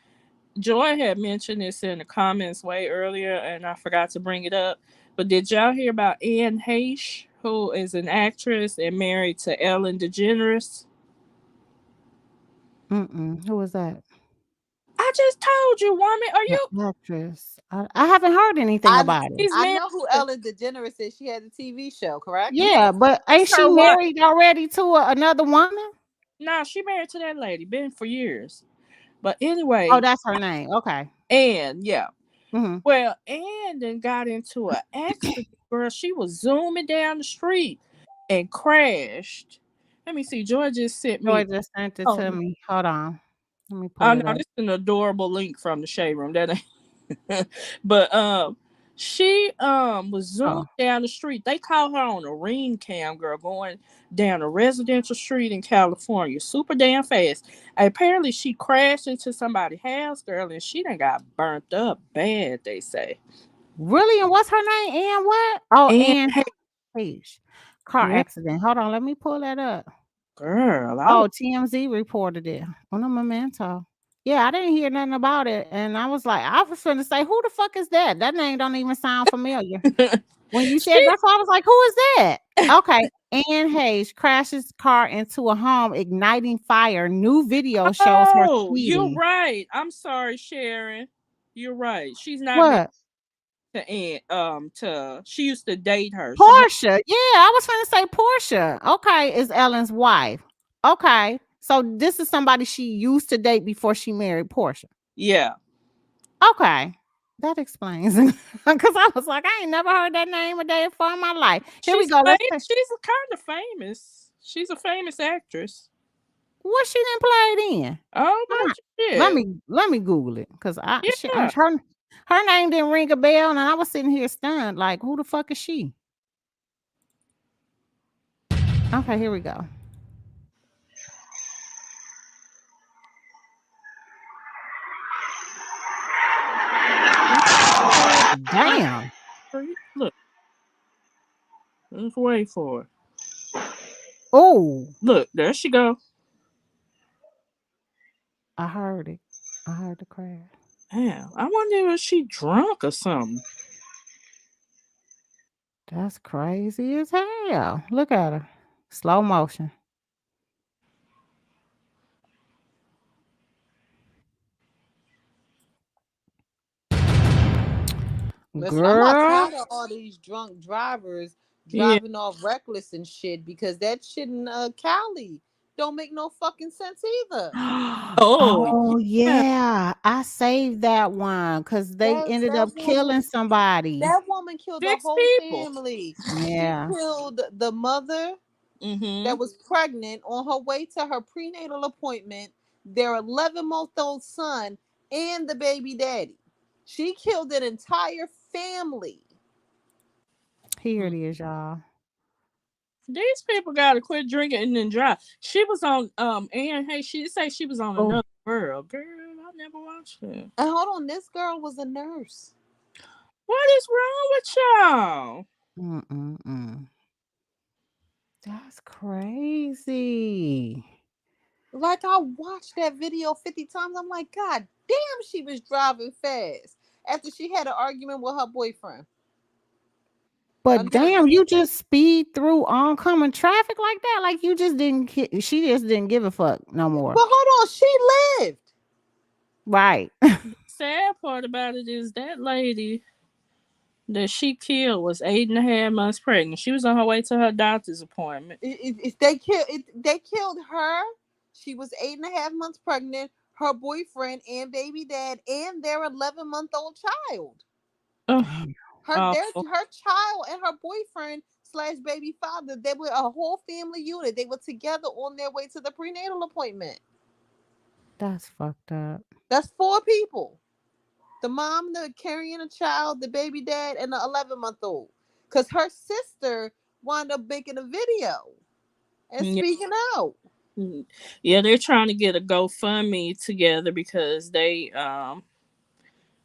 Joy had mentioned this in the comments way earlier, and I forgot to bring it up. But did y'all hear about Anne Heche, who is an actress and married to Ellen DeGeneres? Who was that? I just told you, woman. Are you actress? I haven't heard anything about it. I know who Ellen DeGeneres is. She had a TV show, correct? Yeah, but ain't she married already to another woman? No, she married to that lady. Been for years. But anyway. Oh, that's her name. Okay. Anne, yeah. Mm-hmm. Well, Anne then got into an accident, girl. She was zooming down the street and crashed. Let me see. Joy just sent me. Joy just sent it to me. Hold on. Let me pull Oh it no, up. this is an adorable link from the shade room. That ain't. But she was zooming down the street. They caught her on a ring cam, girl, going down a residential street in California, super damn fast. Apparently, she crashed into somebody's house, girl, and she done got burnt up bad. They say. Really? And what's her name? Ann what? Oh, Ann Heche. Car Yeah. accident. Hold on. Let me pull that up. Girl. TMZ reported it. On a memento. Yeah, I didn't hear nothing about it. And I was finna say, who the fuck is that? That name don't even sound familiar. When you said that's why I was like, who is that? Okay. Ann Heche crashes car into a home, igniting fire. New video shows her You're speeding. right. I'm sorry, Sharon. You're right. She's not What? She used to date her. Portia. Yeah, I was trying to say Portia. Okay, is Ellen's wife. Okay. So this is somebody she used to date before she married Portia. Yeah. Okay. That explains. Because I was like, I ain't never heard that name a day before in my life. Here we go. She's kind of famous. She's a famous actress. What she done played in? Oh, let me Google it. Because her name didn't ring a bell, and I was sitting here stunned. Like, who the fuck is she? Okay, here we go. Damn. Look. Let's wait for her. Oh. Look, there she go. I heard it. I heard the crash. Damn. I wonder if she drunk or something. That's crazy as hell. Look at her. Slow motion. Listen, I'm not tired of all these drunk drivers driving off reckless and shit, because that shit in Cali don't make no fucking sense either. Oh yeah. I saved that one because they ended up killing somebody. That woman killed the whole family. Yeah. She killed the mother that was pregnant on her way to her prenatal appointment, their 11-month-old son, and the baby daddy. She killed an entire family. Here it is, y'all. These people gotta quit drinking and then drive. She was on Anne Hey, she say she was on Another World. Girl, I never watched that. And hold on, this girl was a nurse. What is wrong with y'all? That's crazy. Like, I watched that video 50 times. I'm like, God damn, she was driving fast after she had an argument with her boyfriend. But damn, you just speed through oncoming traffic like that? Like you just didn't. She just didn't give a fuck no more. But hold on, she lived. Right. The sad part about it is that lady that she killed was 8.5 months pregnant. She was on her way to her doctor's appointment. They killed her. She was 8.5 months pregnant. Her boyfriend and baby dad and their 11-month-old child. Her child and her boyfriend / baby father. They were a whole family unit. They were together on their way to the prenatal appointment. That's fucked up. That's 4 people. The mom, the carrying a child, the baby dad, and the 11-month-old. Because her sister wound up making a video and speaking out. Yeah, they're trying to get a GoFundMe together because they,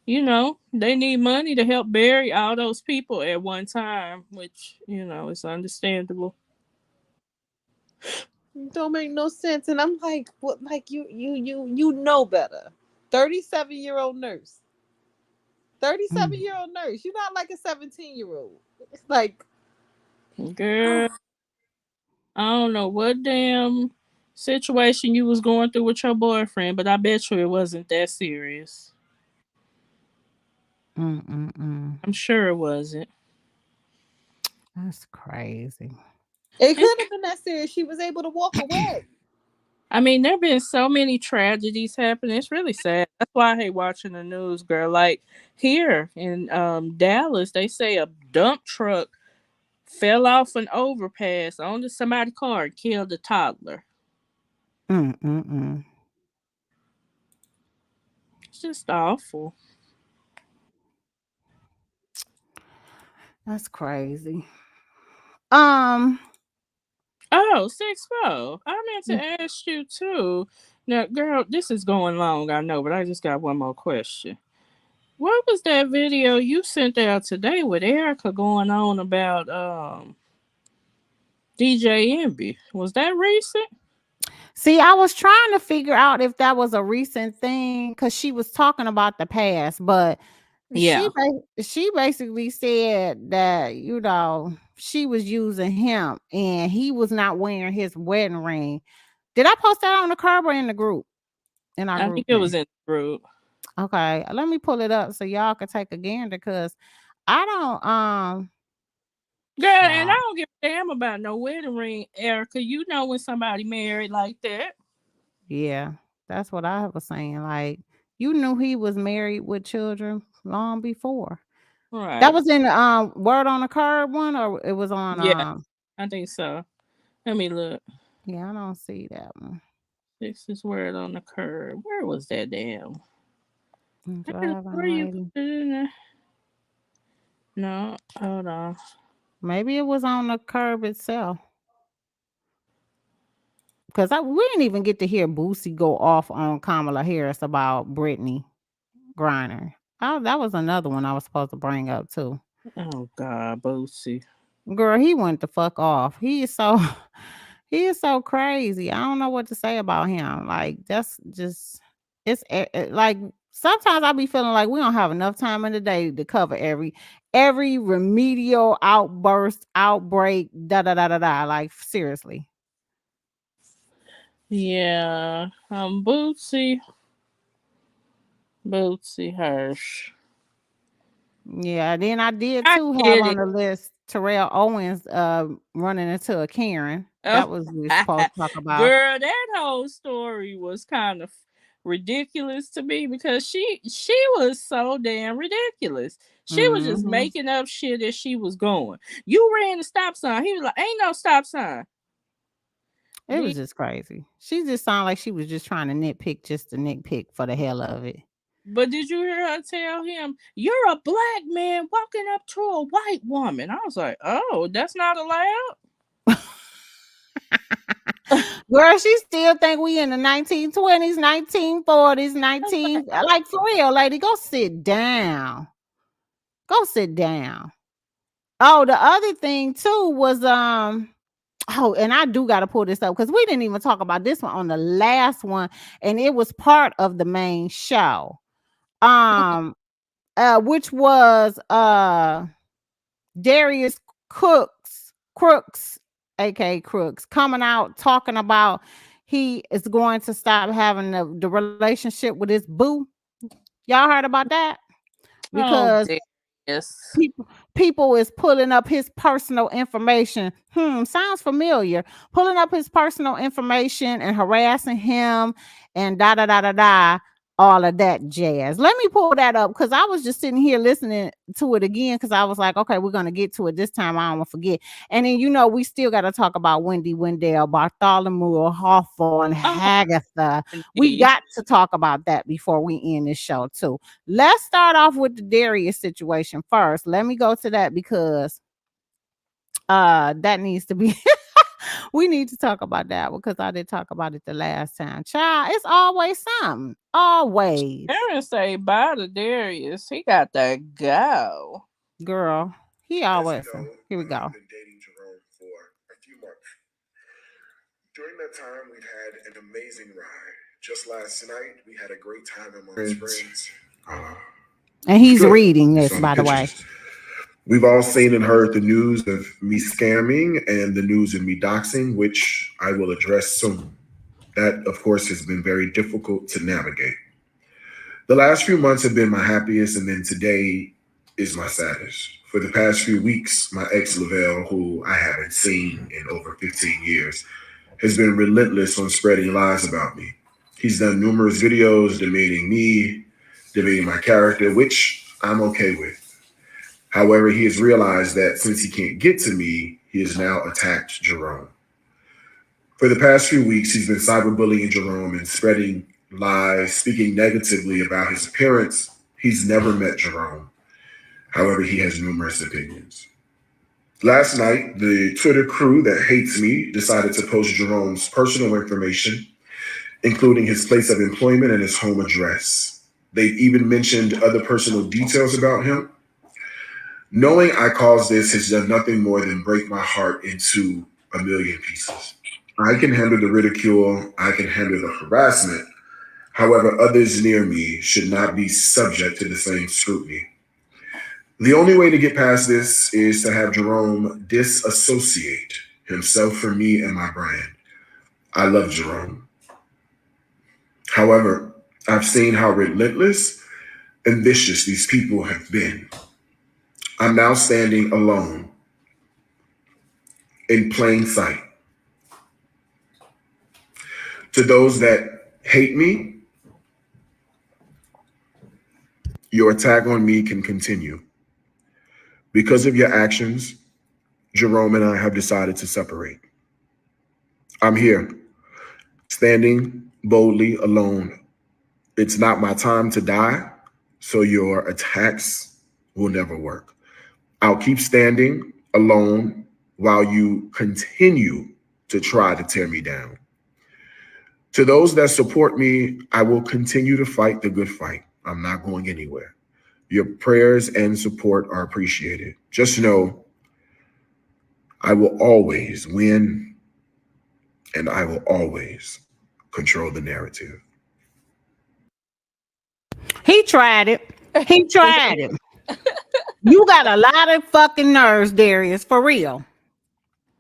they need money to help bury all those people at one time, which, is understandable. Don't make no sense. And I'm like, what? Like you know better. 37-year-old nurse. 37-year-old nurse. You're not like a 17-year-old. It's like, girl, I don't know what damn situation you was going through with your boyfriend, but I bet you it wasn't that serious. I'm sure it wasn't. That's crazy. It could have been that serious. She was able to walk away. I mean, there have been so many tragedies happening. It's really sad. That's why I hate watching the news, girl. Like here in Dallas, they say a dump truck fell off an overpass onto somebody's car and killed a toddler. It's just awful. That's crazy. Oh, Sixx, I meant to ask you too. Now, girl, this is going long, I know, but I just got one more question. What was that video you sent out today with Erica going on about DJ Envy? Was that recent? See, I was trying to figure out if that was a recent thing because she was talking about the past, but yeah, she basically said that she was using him and he was not wearing his wedding ring. Did I post that on the curb or in the group? I think it was in the group. Okay, let me pull it up so y'all can take a gander because I don't girl, and I don't give a damn about no wedding ring, Erica. You know when somebody married like that. Yeah, that's what I was saying. Like, you knew he was married with children long before. Right. That was in Word on the Curb one, or it was on Yeah, I think so. Let me look. Yeah, I don't see that one. This is Word on the Curb. Where was that damn? Where you put it in there? No, hold on. Maybe it was on the Curb itself. Because we didn't even get to hear Boosie go off on Kamala Harris about Britney Griner. Oh, that was another one I was supposed to bring up too. Oh God, Boosie. Girl, he went the fuck off. He is so crazy. I don't know what to say about him. Like, that's just, it's like sometimes I be feeling like we don't have enough time in the day to cover every remedial outbreak, da da da da da. Like, seriously. Yeah, Bootsy Hirsch. Yeah, then I did too have on the list Terrell Owens running into a Karen. That was we supposed to talk about. Girl, that whole story was kind of ridiculous to me because she was so damn ridiculous. She was just making up shit as she was going. You ran the stop sign. He was like, ain't no stop sign. It was just crazy. She just sounded like she was just trying to nitpick for the hell of it. But did you hear her tell him, you're a black man walking up to a white woman? I was like, oh, that's not allowed? Girl, she still think we in the 1920s, 1940s, like for real, lady, go sit down. Go sit down. Oh, the other thing too was Oh, and I do got to pull this up because we didn't even talk about this one on the last one, and it was part of the main show. Which was Darius Crooks, aka Crooks, coming out talking about he is going to stop having the relationship with his boo. Y'all heard about that? Because yes. people is pulling up his personal information. Sounds familiar. Pulling up his personal information and harassing him and da da da da da. All of that jazz. Let me pull that up because I was just sitting here listening to it again because I was like, okay, we're gonna get to it this time. I don't want to forget. And then we still got to talk about Wendy, Wendell, Bartholomew, Hawthorne, Hagatha. We got to talk about that before we end this show too. Let's start off with the Darius situation first. Let me go to that because that needs to be we need to talk about that because I did talk about it the last time. Child, it's always something. Always. Aaron say bye to Darius. He got to go. Girl, he always. Here we go. I've been dating Jerome for a few months. During that time, we've had an amazing ride. Just last night, we had a great time amongst friends. And he's reading this, by the way. We've all seen and heard the news of me scamming and the news of me doxing, which I will address soon. That, of course, has been very difficult to navigate. The last few months have been my happiest, and then today is my saddest. For the past few weeks, my ex Lavelle, who I haven't seen in over 15 years, has been relentless on spreading lies about me. He's done numerous videos demeaning me, demeaning my character, which I'm okay with. However, he has realized that since he can't get to me, he has now attacked Jerome. For the past few weeks, he's been cyberbullying Jerome and spreading lies, speaking negatively about his appearance. He's never met Jerome. However, he has numerous opinions. Last night, the Twitter crew that hates me decided to post Jerome's personal information, including his place of employment and his home address. They've even mentioned other personal details about him. Knowing I caused this has done nothing more than break my heart into a million pieces. I can handle the ridicule, I can handle the harassment. However, others near me should not be subject to the same scrutiny. The only way to get past this is to have Jerome disassociate himself from me and my brand. I love Jerome. However, I've seen how relentless and vicious these people have been. I'm now standing alone in plain sight. To those that hate me, your attack on me can continue. Because of your actions, Jerome and I have decided to separate. I'm here, standing boldly alone. It's not my time to die, so your attacks will never work. I'll keep standing alone while you continue to try to tear me down. To those that support me, I will continue to fight the good fight. I'm not going anywhere. Your prayers and support are appreciated. Just know I will always win, and I will always control the narrative. He tried it. He tried it. You got a lot of fucking nerves, Darius, for real.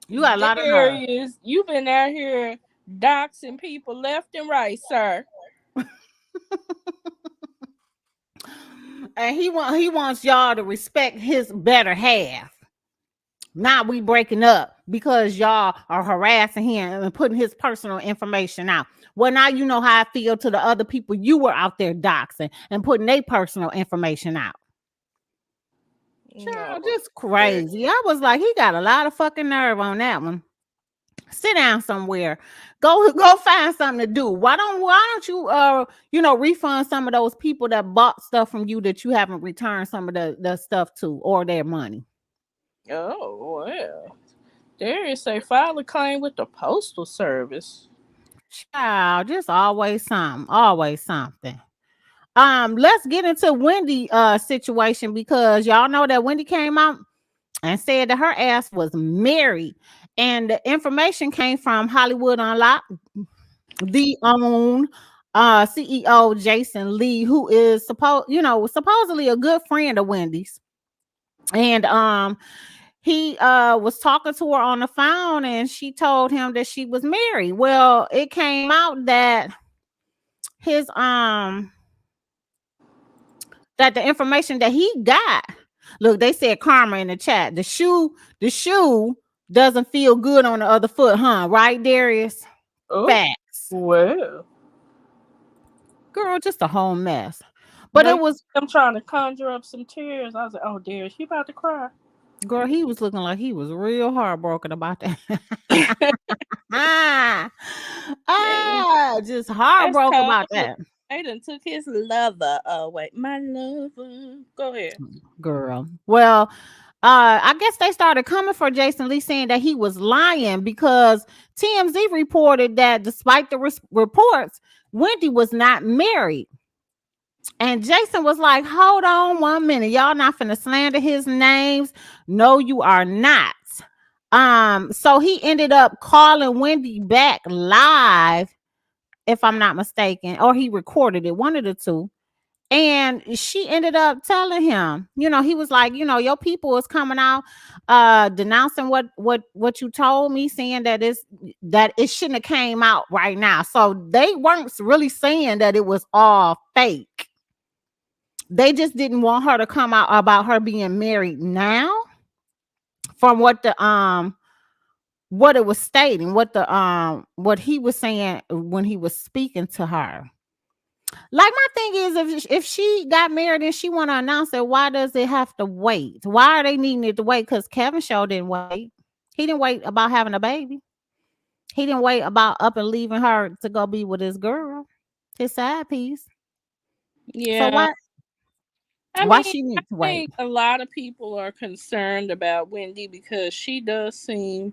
You got a lot of nerves. Darius, you've been out here doxing people left and right, sir. And he wants y'all to respect his better half. Now we breaking up because y'all are harassing him and putting his personal information out. Well, now you know how I feel to the other people you were out there doxing and putting their personal information out. Child, just crazy. I was like, he got a lot of fucking nerve on that one. Sit down somewhere. Go find something to do. Why don't you refund some of those people that bought stuff from you that you haven't returned some of the stuff to or their money? Oh, well. Darius say file a claim with the postal service. Child, just always something. Always something. Let's get into Wendy situation because y'all know that Wendy came out and said that her ass was married And the information came from Hollywood Unlocked, the own CEO Jason Lee, who is supposedly a good friend of Wendy's. And he was talking to her on the phone, and she told him that she was married. Well, it came out that his that the information that he got, look, they said karma in the chat. The shoe doesn't feel good on the other foot, huh? Right, Darius? Oh, Facts. well, girl, just a whole mess. But it was, I'm trying to conjure up some tears. I was like, oh, Darius, you about to cry. girl, he was looking like he was real heartbroken about that. Just heartbroken about that. They done took his lover away. My lover. Go ahead. Girl. Well, I guess they started coming for Jason Lee, saying that he was lying because TMZ reported that despite the reports, Wendy was not married. And Jason was like, hold on 1 minute. Y'all not finna slander his names. No, you are not. So he ended up calling Wendy back live, if I'm not mistaken, or he recorded it, one of the two. And she ended up telling him, he was like, your people is coming out denouncing what you told me, saying that it shouldn't have came out right now. So they weren't really saying that it was all fake. They just didn't want her to come out about her being married now, from what it was stating, what he was saying when he was speaking to her. Like, my thing is, if she got married and she want to announce it, why does it have to wait? Why are they needing it to wait? Because Kevin Show didn't wait. He didn't wait about having a baby. He didn't wait about up and leaving her to go be with his girl, his side piece. Yeah. So why she need to wait? I think a lot of people are concerned about Wendy because she does seem,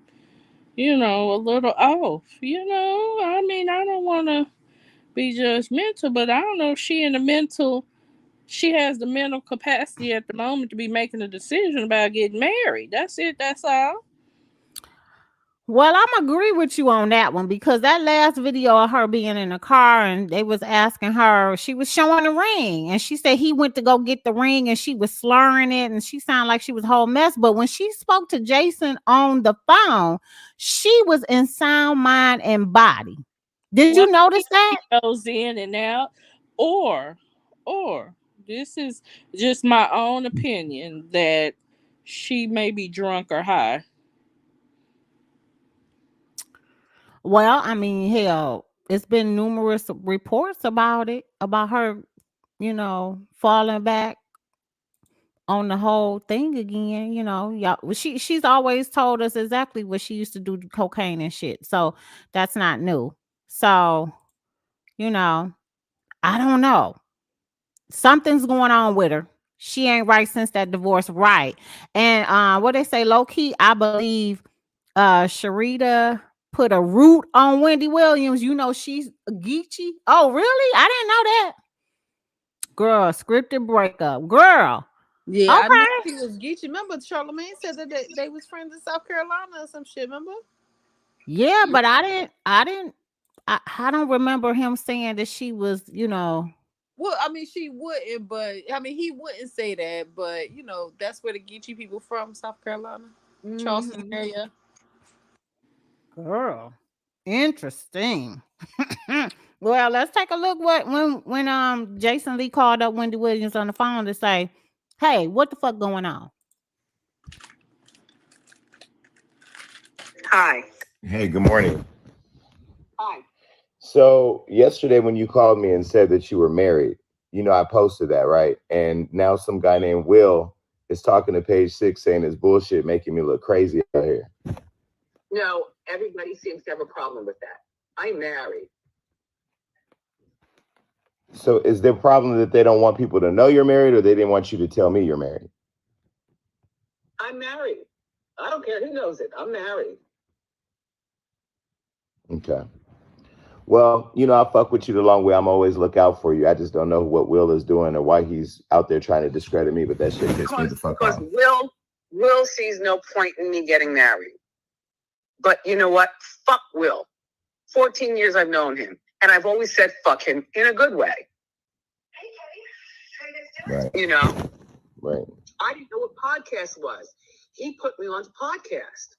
a little off. I mean, I don't want to be judgmental, but I don't know if she has the mental capacity at the moment to be making a decision about getting married. That's it. That's all. Well, I'm agree with you on that one, because that last video of her being in the car and they was asking her, she was showing the ring and she said he went to go get the ring and she was slurring it and she sounded like she was a whole mess. But when she spoke to Jason on the phone, she was in sound mind and body. Did you notice that? She goes in and out, or this is just my own opinion that she may be drunk or high. Well, I mean, hell, it's been numerous reports about it, about her, falling back on the whole thing again. She's always told us exactly what she used to do, cocaine and shit. So that's not new. So, I don't know. Something's going on with her. She ain't right since that divorce, right? And what they say, low key, I believe Sharita put a root on Wendy Williams. She's a Geechee. Oh, really? I didn't know that. Girl, scripted breakup. Girl. Yeah, okay. I knew he was Geechee. Remember, Charlamagne said that they was friends in South Carolina or some shit. Remember? Yeah, but I don't remember him saying that she was, Well, I mean, she wouldn't, but I mean, he wouldn't say that, but that's where the Geechee people from, South Carolina, Charleston area. Girl, interesting. Well, let's take a look when Jason Lee called up Wendy Williams on the phone to say, hey, what the fuck going on? Hi. Hey, good morning. Hi. So yesterday when you called me and said that you were married, I posted that, right? And now some guy named Will is talking to Page Six saying it's bullshit, making me look crazy out here. No, everybody seems to have a problem with that. I'm married. So is there a problem that they don't want people to know you're married, or they didn't want you to tell me you're married? I'm married. I don't care who knows it. I'm married. Okay. Well, I fuck with you the long way. I'm always look out for you. I just don't know what Will is doing or why he's out there trying to discredit me, but that shit pissed me the fuck off. Because Will sees no point in me getting married. But you know what? Fuck Will. 14 years I've known him. And I've always said fuck him in a good way. Right. You know? Right. I didn't know what podcast was. He put me on the podcast.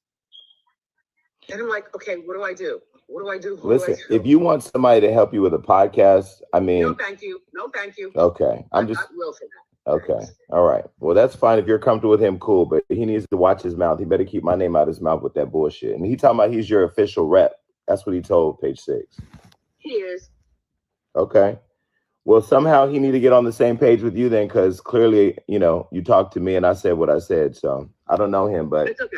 And I'm like, okay, what do I do? What do I do? Listen, if you want somebody to help you with a podcast, I mean, no, thank you. No, thank you. Okay. I will for that. Okay. All right. Well, that's fine. If you're comfortable with him, cool. But he needs to watch his mouth. He better keep my name out of his mouth with that bullshit. And he talking about he's your official rep. That's what he told Page Six. He is. Okay. Well, somehow he need to get on the same page with you then, because clearly, you know, you talked to me and I said what I said. So I don't know him, but it's okay.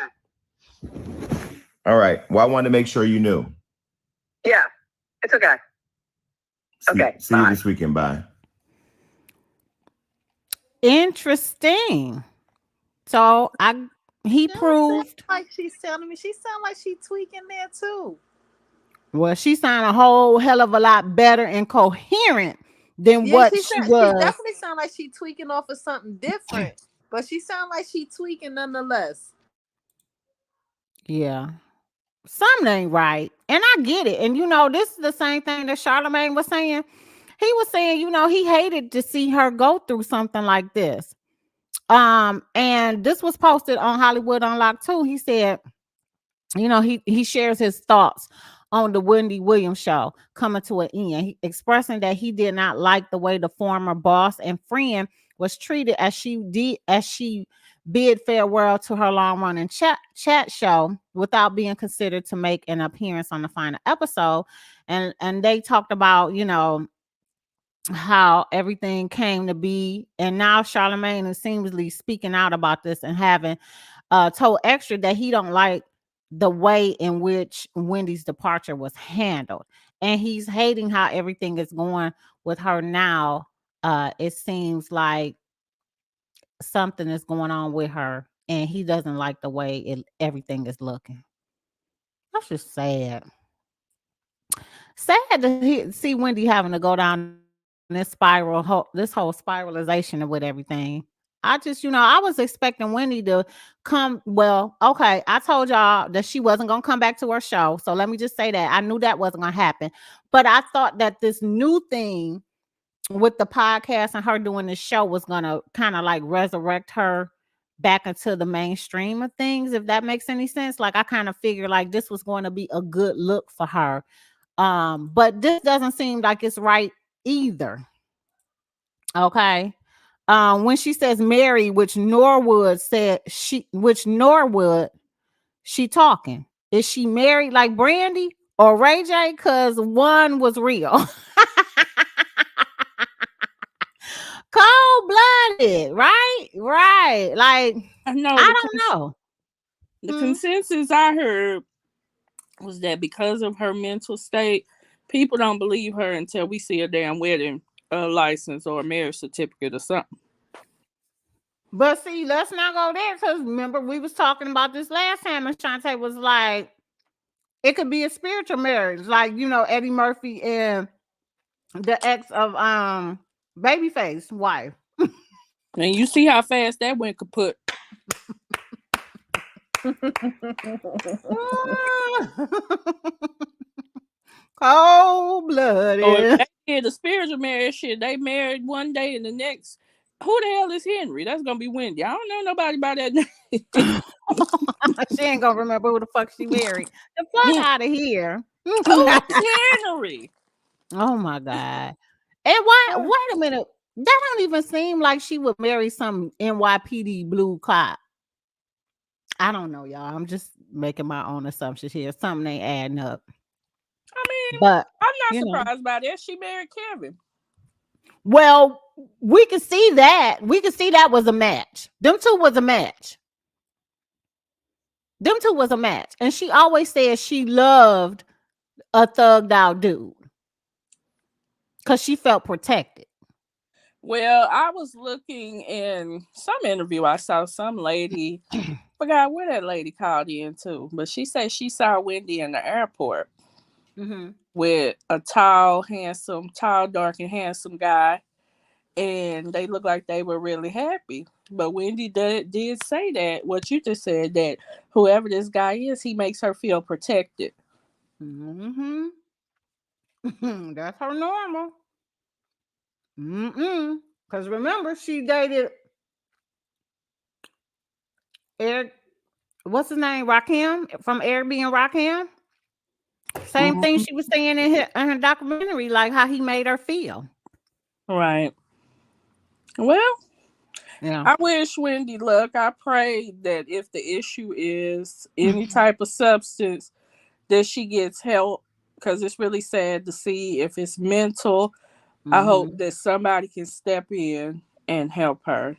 All right. Well, I wanted to make sure you knew. Yeah, it's okay. See you this weekend. Bye. Interesting. So he proved like she's telling me. She sound like she tweaking there too. Well, she sounded a whole hell of a lot better and coherent than what she was. She definitely sound like she tweaking off of something different, but she sound like she tweaking nonetheless. Yeah. Something ain't right. And I get it. And, you know, this is the same thing that Charlamagne was saying. He was saying, you know, he hated to see her go through something like this. And this was posted on Hollywood Unlocked too. He said, you know, he shares his thoughts on the Wendy Williams show coming to an end, expressing that he did not like the way the former boss and friend was treated as she bid farewell to her long-running chat show without being considered to make an appearance on the final episode. And they talked about, you know, how everything came to be. And now Charlamagne is seemingly speaking out about this and having told Extra that he don't like the way in which Wendy's departure was handled. And he's hating how everything is going with her now. It seems like something is going on with her and he doesn't like the way everything is looking. That's just sad. Sad to see Wendy having to go down this spiral, this whole spiralization with everything. I just, you know, I was expecting Wendy to come. Well, okay, I told y'all that she wasn't going to come back to her show. So let me just say that. I knew that wasn't going to happen. But I thought that this new thing with the podcast and her doing this show was going to kind of like resurrect her back into the mainstream of things, if that makes any sense. Like I kind of figured like this was going to be a good look for her. But this doesn't seem like it's right either. Okay. When she says Mary, which Norwood she talking? Is she married like Brandy or Ray J? Because one was real. Cold-blooded, right? Right. Like I don't know. The consensus I heard was that because of her mental state, people don't believe her until we see a damn wedding license or a marriage certificate or something. But see, let's not go there because remember we was talking about this last time and Shantae was like, it could be a spiritual marriage, like, you know, Eddie Murphy and the ex of Babyface wife. And you see how fast that went kaput. Cold-blooded. Or if they did the spiritual marriage shit, they married one day and the next. Who the hell is Henry? That's gonna be Wendy. I don't know nobody by that name. She ain't gonna remember who the fuck she married. The fuck out of here. Who is Henry? Oh my God. And wait a minute. That don't even seem like she would marry some NYPD blue cop. I don't know, y'all. I'm just making my own assumptions here. Something ain't adding up. I mean, but I'm not surprised by that. She married Kevin. Well, we can see that. We can see that was a match. Them two was a match. And she always said she loved a thugged out dude because she felt protected. Well, I was looking in some interview. I saw some lady, forgot where that lady called in to, but she said she saw Wendy in the airport with a tall, dark and handsome guy. And they looked like they were really happy. But Wendy did say that, what you just said, that whoever this guy is, he makes her feel protected. Mm-hmm. That's her normal. Because remember, she dated Eric, what's his name? Rakim from Eric being Rakim. Same thing she was saying in her documentary, like how he made her feel. Right. Well, yeah. I wish Wendy luck. I pray that if the issue is any type of substance, that she gets help, because it's really sad to see if it's mental. I hope that somebody can step in and help her.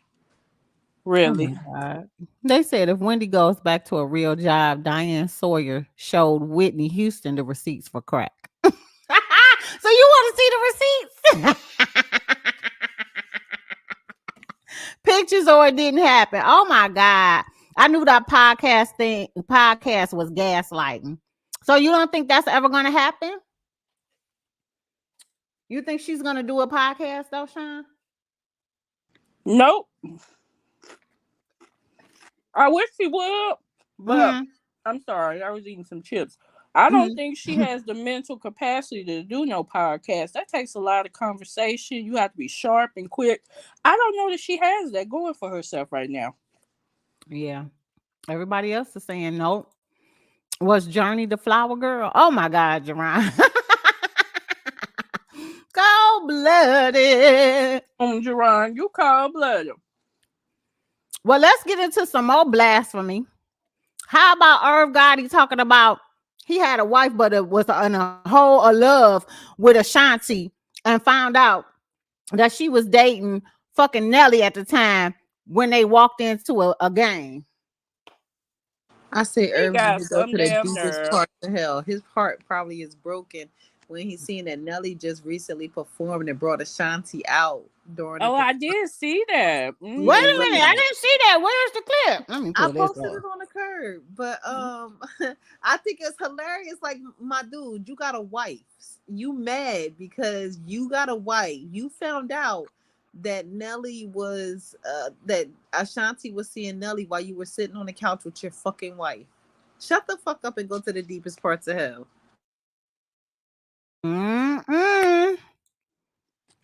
Really. Oh my God. They said if Wendy goes back to a real job, Diane Sawyer showed Whitney Houston the receipts for crack. So you want to see the receipts? Pictures or it didn't happen. Oh my God. I knew that podcast was gaslighting. So you don't think that's ever going to happen? You think she's going to do a podcast though, Sean? Nope. I wish she would, but I'm sorry, I was eating some chips. I don't think she has the mental capacity to do no podcast. That takes a lot of conversation. You have to be sharp and quick. I don't know that she has that going for herself right now. Yeah. Everybody else is saying nope. Was Journey the flower girl? Oh my God, Jerron. Cold-blooded. Jerron, you cold-blooded. Well, let's get into some more blasphemy. How about Irv Gotti talking about he had a wife, but it was in a hole of love with Ashanti, and found out that she was dating fucking Nelly at the time when they walked into a game. I say Irv need to go to the damn deepest nerve. part of hell. His heart probably is broken when he's seen that Nelly just recently performed and brought Ashanti out during. I did see that. Wait a minute, I didn't see that. Where's the clip? Let me I pull this posted up. it on the curb, but I think it's hilarious. Like, my dude, you got a wife. You mad because you got a wife. You found out that Nelly was that Ashanti was seeing Nelly while you were sitting on the couch with your fucking wife. Shut the fuck up and go to the deepest parts of hell.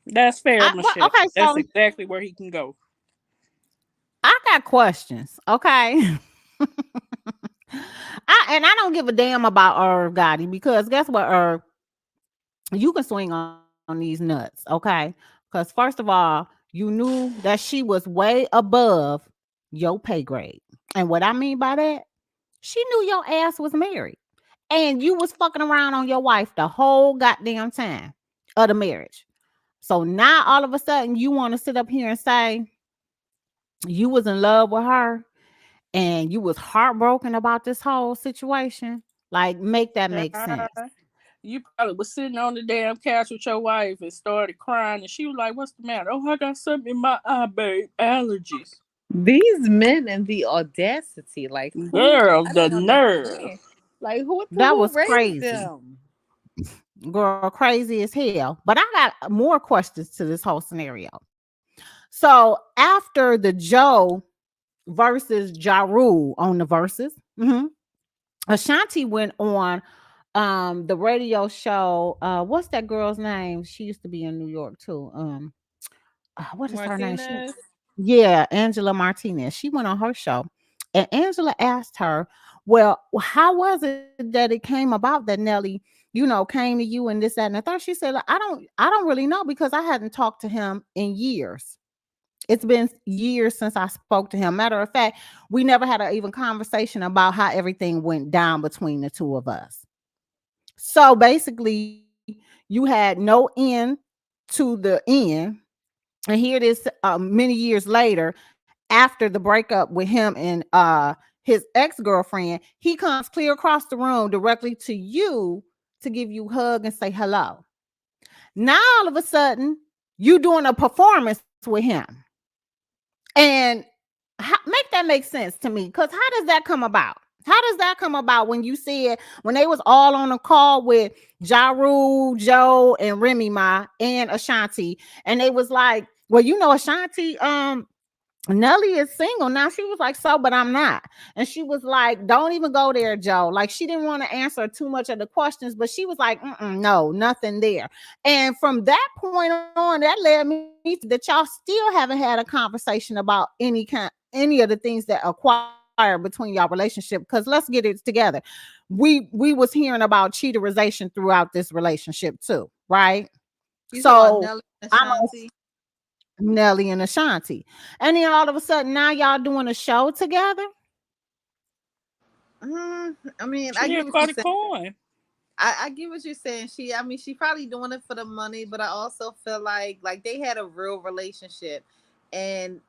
That's fair, Michelle. Okay, so that's exactly where he can go. I got questions, okay? I don't give a damn about Irv Gotti, because guess what, Irv? You can swing on these nuts, okay? Because first of all, you knew that she was way above your pay grade. And what I mean by that, she knew your ass was married. And you was fucking around on your wife the whole goddamn time of the marriage. So now all of a sudden you want to sit up here and say you was in love with her and you was heartbroken about this whole situation. Like, make that make sense. You probably was sitting on the damn couch with your wife and started crying, and she was like, "What's the matter?" "Oh, I got something in my eye, babe. Allergies." These men and the audacity, like, girl, the nerve. Like, who was raised crazy. them? Girl, crazy as hell. But I got more questions to this whole scenario. So after the Joe versus Ja Rule on the Versus, Ashanti went on the radio show. What's that girl's name? She used to be in New York too. What is her name? Yeah, Angela Martinez. She went on her show, and Angela asked her, well, how was it that it came about that Nelly, came to you and this, that, and the third? She said, I don't really know, because I hadn't talked to him in years. It's been years since I spoke to him. Matter of fact, we never had an even conversation about how everything went down between the two of us. So basically, you had no end to the end. And here it is, many years later, after the breakup with him and his ex-girlfriend, he comes clear across the room directly to you to give you a hug and say hello. Now, all of a sudden, you doing a performance with him. And make that make sense to me, because how does that come about? How does that come about when you said, when they was all on a call with Ja Rule, Joe, and Remy Ma and Ashanti, and they was like, well, Ashanti Nelly is single now. She was like, so, but I'm not. And she was like, don't even go there, Joe. Like, she didn't want to answer too much of the questions, but she was like, no, nothing there. And from that point on, that led me to that y'all still haven't had a conversation about any of the things that acquire between y'all relationship. Because let's get it together. We was hearing about cheaterization throughout this relationship too, right? You talking about So Nelly and I'm Ashanti? Nelly and Ashanti. And then all of a sudden now y'all doing a show together? I mean, She I did get what for you're the saying. coin. I get what you're saying. She probably doing it for the money, but I also feel like they had a real relationship. And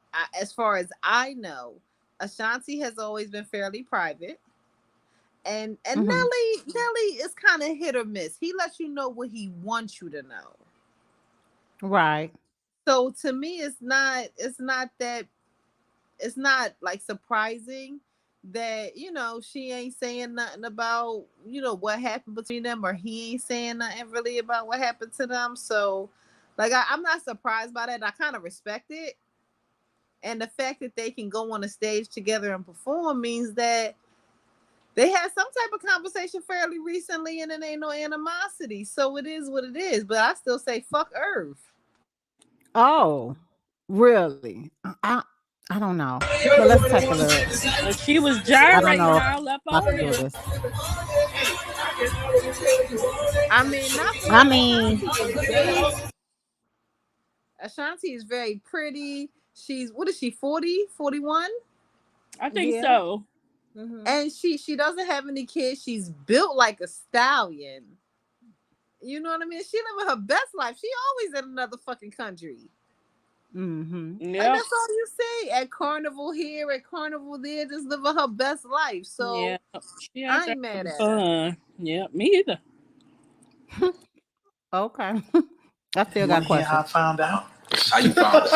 as far as I know, Ashanti has always been fairly private. And Nelly is kind of hit or miss. He lets you know what he wants you to know. Right. So to me, it's not like surprising that she ain't saying nothing about what happened between them, or he ain't saying nothing really about what happened to them. So like I'm not surprised by that. I kind of respect it, and the fact that they can go on a stage together and perform means that they had some type of conversation fairly recently, and it ain't no animosity. So it is what it is. But I still say fuck Irv. Oh, really? I don't know. But let's take a look. But she was I don't gyrating know if all up I on can do him. this. I mean, not for I nothing. mean, Ashanti is very pretty. She's, what is she, 40, 41? I think yeah. so. And she doesn't have any kids. She's built like a stallion. You know what I mean? She living her best life. She always in another fucking country. Mm-hmm. Like Yeah. that's all you say. At Carnival here, at Carnival there, just living her best life. So Yeah. She out I there ain't mad having at her. fun. Yeah, me either. Okay. I still You got want to hear how I questions. found out? How you found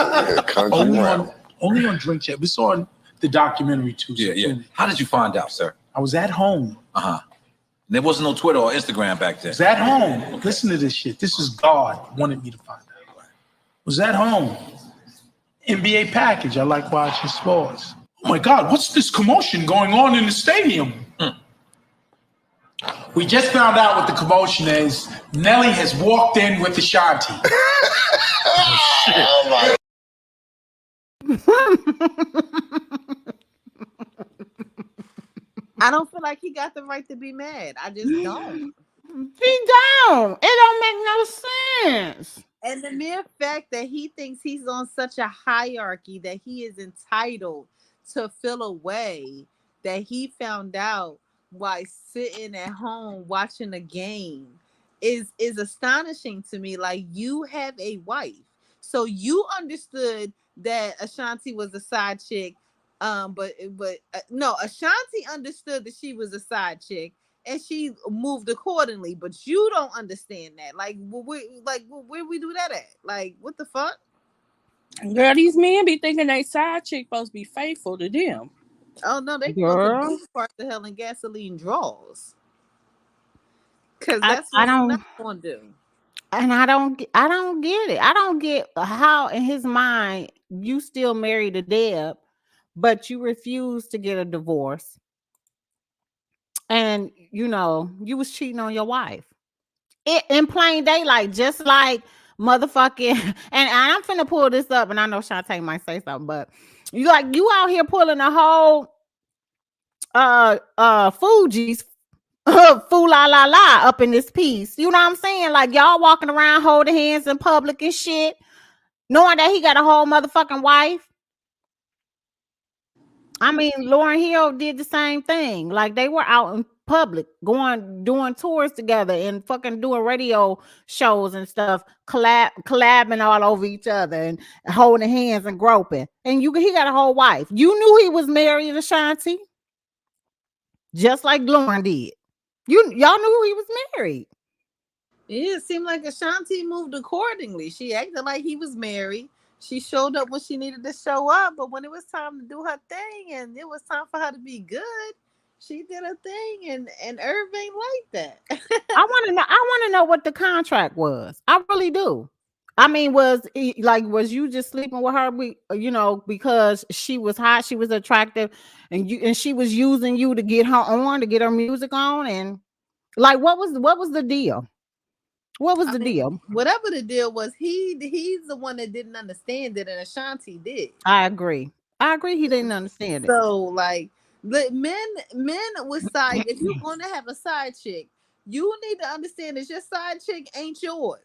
out? Only on Drink Chat. We saw the documentary too. Yeah. How did you find out, sir? I was at home. And there wasn't no Twitter or Instagram back I then. was at home. Listen to this shit. This is God wanted me to find out. Was at home. NBA package. I like watching sports. Oh my God, what's this commotion going on in the stadium? We just found out what the commotion is. Nelly has walked in with Ashanti. Oh my. I don't feel like he got the right to be mad. I just don't. He don't. It don't make no sense. And the mere fact that he thinks he's on such a hierarchy that he is entitled to feel a way that he found out while sitting at home watching a game is astonishing to me. Like, you have a wife, so you understood that Ashanti was a side chick. But no, Ashanti understood that she was a side chick, and she moved accordingly. But you don't understand that. Like, where we do that at? Like, what the fuck? Girl, these men be thinking they side chick supposed to be faithful to them. Oh no, they supposed to Girl, boost part the hell in gasoline draws. Cause I that's I what you not don't gonna do. and I don't get it. I don't get how in his mind you still married a Deb, but you refuse to get a divorce. And you was cheating on your wife. It in plain daylight, just like motherfucking and I'm finna pull this up, and I know Shantae might say something, but you out here pulling a whole Fuji's foo la la la up in this piece. You know what I'm saying? Like, y'all walking around holding hands in public and shit, knowing that he got a whole motherfucking wife. I mean, Lauryn Hill did the same thing. Like, they were out in public, doing tours together and fucking doing radio shows and stuff, collabing all over each other and holding hands and groping. And he got a whole wife. You knew he was married to Ashanti, just like Lauryn did. Y'all knew he was married. Yeah, it seemed like Ashanti moved accordingly. She acted like he was married. She showed up when she needed to show up, but when it was time to do her thing and it was time for her to be good, she did her thing, and Irv ain't like that. I want to know what the contract was. I really do. I mean, was you just sleeping with her, because she was hot, she was attractive, and she was using you to get her music on, and like, what was the deal? What was the deal? Whatever the deal was, he's the one that didn't understand it, and Ashanti did. I agree. He didn't understand it. So like, men with side, if you're going to have a side chick, you need to understand that your side chick ain't yours.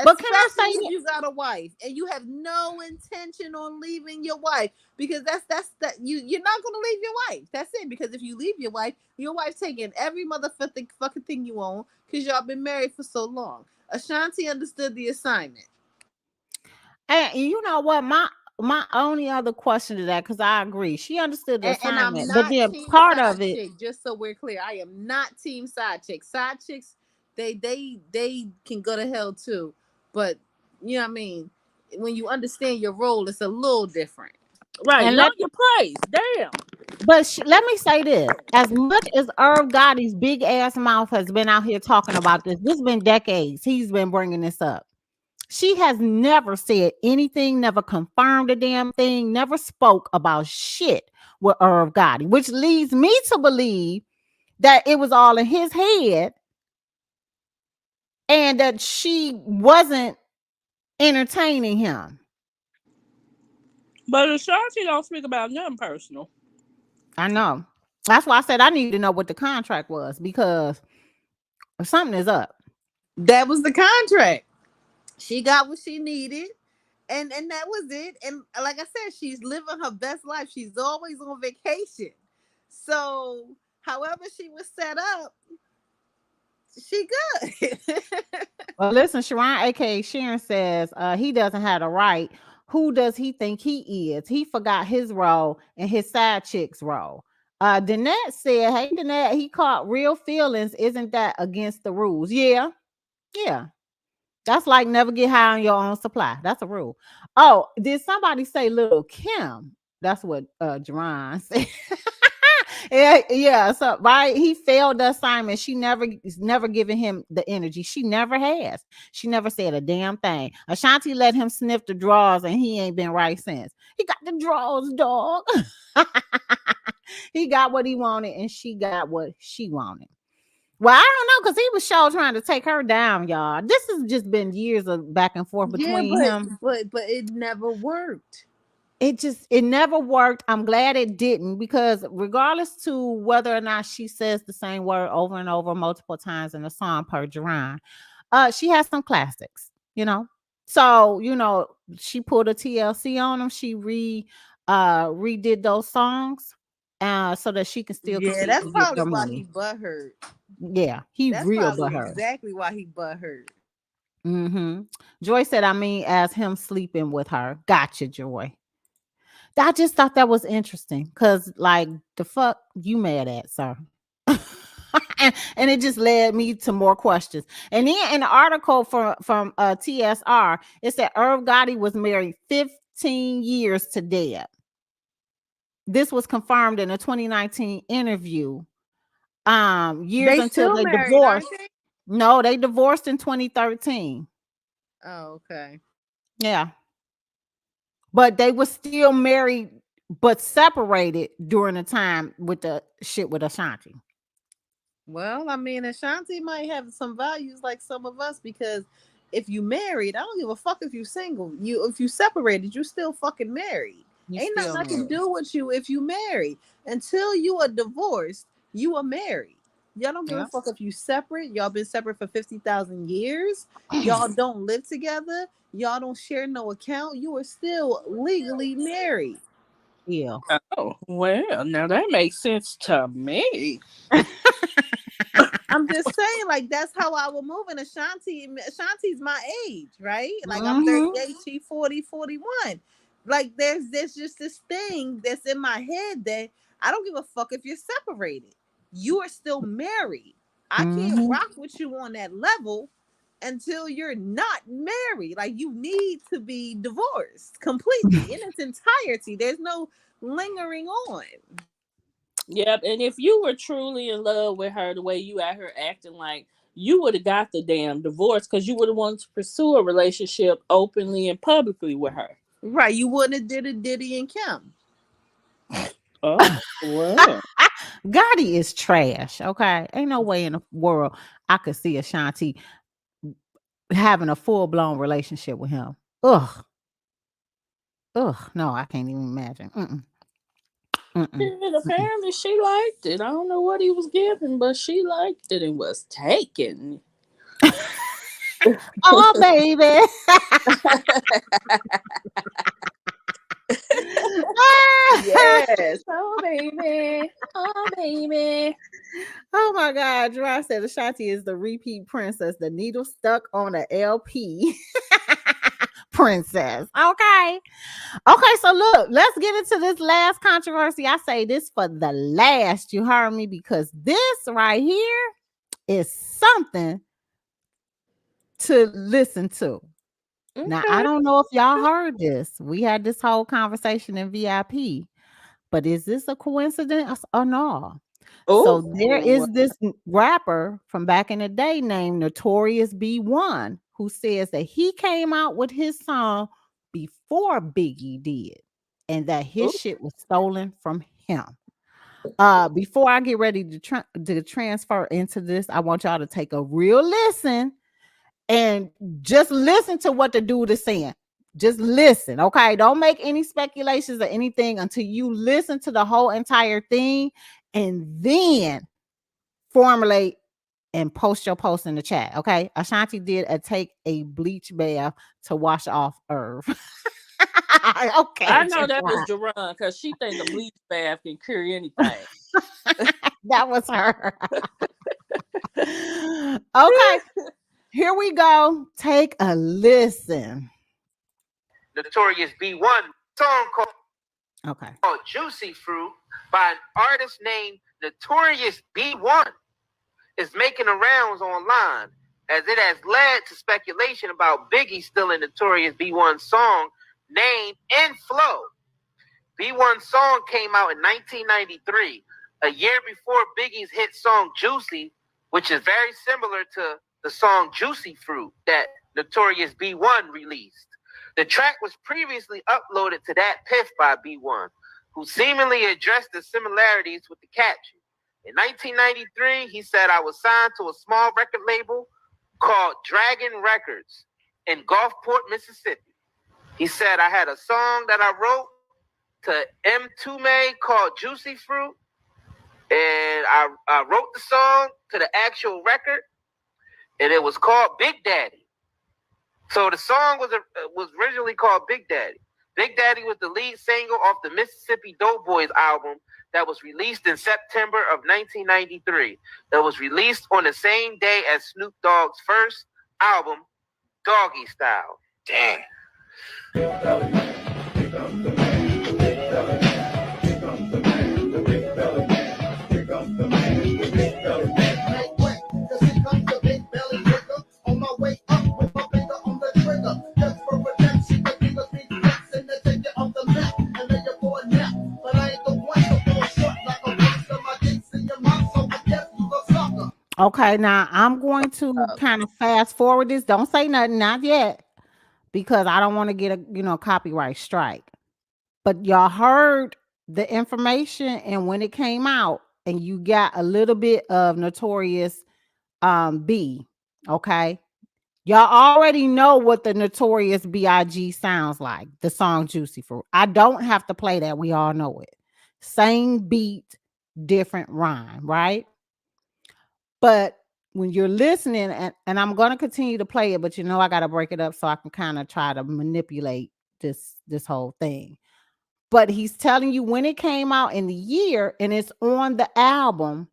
But can I say Especially if you got a wife and you have no intention on leaving your wife, because you're not gonna leave your wife. That's it. Because if you leave your wife taking every fucking thing you own, because y'all been married for so long. Ashanti understood the assignment. And you know what? My only other question to that, because I agree, she understood the assignment, and I'm but not then team part side of it, chick, just so we're clear, I am not team side chick. Side chicks, they can go to hell too. But you know what I mean? When you understand your role, it's a little different. Right. and Know let your place. Damn. but let me say this: as much as Irv Gotti's big ass mouth has been out here talking about this has been decades. He's been bringing this up. She has never said anything, never confirmed a damn thing, never spoke about shit with Irv Gotti, which leads me to believe that it was all in his head and that she wasn't entertaining him. But Ashanti don't speak about nothing personal. I know. That's why I said I need to know what the contract was, because something is up. That was the contract. She got what she needed, and that was it. And like I said, she's living her best life. She's always on vacation. So however she was set up, she good. Well, listen, Sharon, aka Sharon, says he doesn't have the right. Who does he think he is? He forgot his role and his side chick's role. Danette said, "Hey, Danette, he caught real feelings. Isn't that against the rules?" Yeah. That's like never get high on your own supply. That's a rule. Oh, did somebody say Little Kim? That's what Jerron said. Yeah. So right, he failed the assignment. She never given him the energy. She never has. She never said a damn thing. Ashanti let him sniff the drawers, and he ain't been right since. He got the drawers, dog. He got what he wanted, and she got what she wanted. Well, I don't know, because he was sure trying to take her down, y'all. This has just been years of back and forth between him. But it never worked. It never worked. I'm glad it didn't, because regardless to whether or not she says the same word over and over multiple times in a song per Jerron, she has some classics, So, she put a TLC on them. She redid those songs so that she can still Yeah, continue that's to get probably their why money. he butthurt. Yeah, he That's real probably butthurt. exactly why he butthurt. Joy said, I mean, as him sleeping with her. Gotcha, Joy. I just thought that was interesting, because like, the fuck you mad at, sir? and it just led me to more questions. And then in the article from TSR, it said Irv Gotti was married 15 years to death. This was confirmed in a 2019 interview. Years They until still they married, divorced. aren't they? No, they divorced in 2013. Oh, okay. Yeah. But they were still married, but separated during the time with the shit with Ashanti. Well, I mean, Ashanti might have some values like some of us, because if you married, I don't give a fuck if you single. If you separated, you still fucking married. Ain't nothing I can do with you if you married. Until you are divorced, you are married. Y'all don't give a fuck if you separate. Y'all been separate for 50,000 years. Y'all don't live together. Y'all don't share no account. You are still legally married. Yeah. Oh, well, now that makes sense to me. I'm just saying, like, that's how I will move. And Ashanti's my age, right? Like, I'm 38, she 40, 41. Like, there's just this thing that's in my head that I don't give a fuck if you're separated. You are still married. I can't rock with you on that level until you're not married. Like, you need to be divorced completely in its entirety. There's no lingering on. Yep, and if you were truly in love with her the way you out here acting like, you would have got the damn divorce because you would have wanted to pursue a relationship openly and publicly with her. Right. You wouldn't have did a Diddy and Kim. Oh, well. Gotti is trash. Okay. Ain't no way in the world I could see Ashanti having a full-blown relationship with him. Ugh. No, I can't even imagine. And apparently she liked it. I don't know what he was giving, but she liked it and was taken. Oh, baby. Yes. Oh, baby. Oh, baby. Oh my God. Dry said Ashanti is the repeat princess, the needle stuck on a LP. Princess. Okay. So look, let's get into this last controversy. I say this for the last. You heard me? Because this right here is something to listen to. Okay. Now, I don't know if y'all heard this. We had this whole conversation in VIP, but is this a coincidence or no? So there is this rapper from back in the day named Notorious B1 who says that he came out with his song before Biggie did and that his shit was stolen from him. Before I get ready to transfer into this, I want y'all to take a real listen and just listen to what the dude is saying. Just listen, okay? Don't make any speculations or anything until you listen to the whole entire thing and then formulate and post your post in the chat, okay? Ashanti did take a bleach bath to wash off Irv. Okay. I know that was Jerron because she thinks a bleach bath can cure anything. That was her. Okay. Here we go. Take a listen. Notorious B1 song called Juicy Fruit by an artist named Notorious B1 is making the rounds online as it has led to speculation about Biggie stealing Notorious B1's song Name and Flow. B1's song came out in 1993, a year before Biggie's hit song Juicy, which is very similar to the song Juicy Fruit that Notorious B1 released. The track was previously uploaded to Dat Piff by B1, who seemingly addressed the similarities with the caption. In 1993, he said, I was signed to a small record label called Dragon Records in Gulfport, Mississippi. He said, I had a song that I wrote to M. Tume called Juicy Fruit, and I wrote the song to the actual record, and it was called Big Daddy. So the song was originally called Big Daddy. Big Daddy was the lead single off the Mississippi Doughboys album that was released in September of 1993. That was released on the same day as Snoop Dogg's first album, Doggy Style. Damn. Okay, now I'm going to kind of fast forward this. Don't say nothing, not yet, because I don't want to get a copyright strike. But y'all heard the information and when it came out, and you got a little bit of Notorious B. Okay, y'all already know what the Notorious B.I.G. sounds like. The song Juicy Fruit. I don't have to play that. We all know it. Same beat, different rhyme, right? But when you're listening, and I'm going to continue to play it, but I got to break it up so I can kind of try to manipulate this whole thing. But he's telling you when it came out in the year, and it's on the album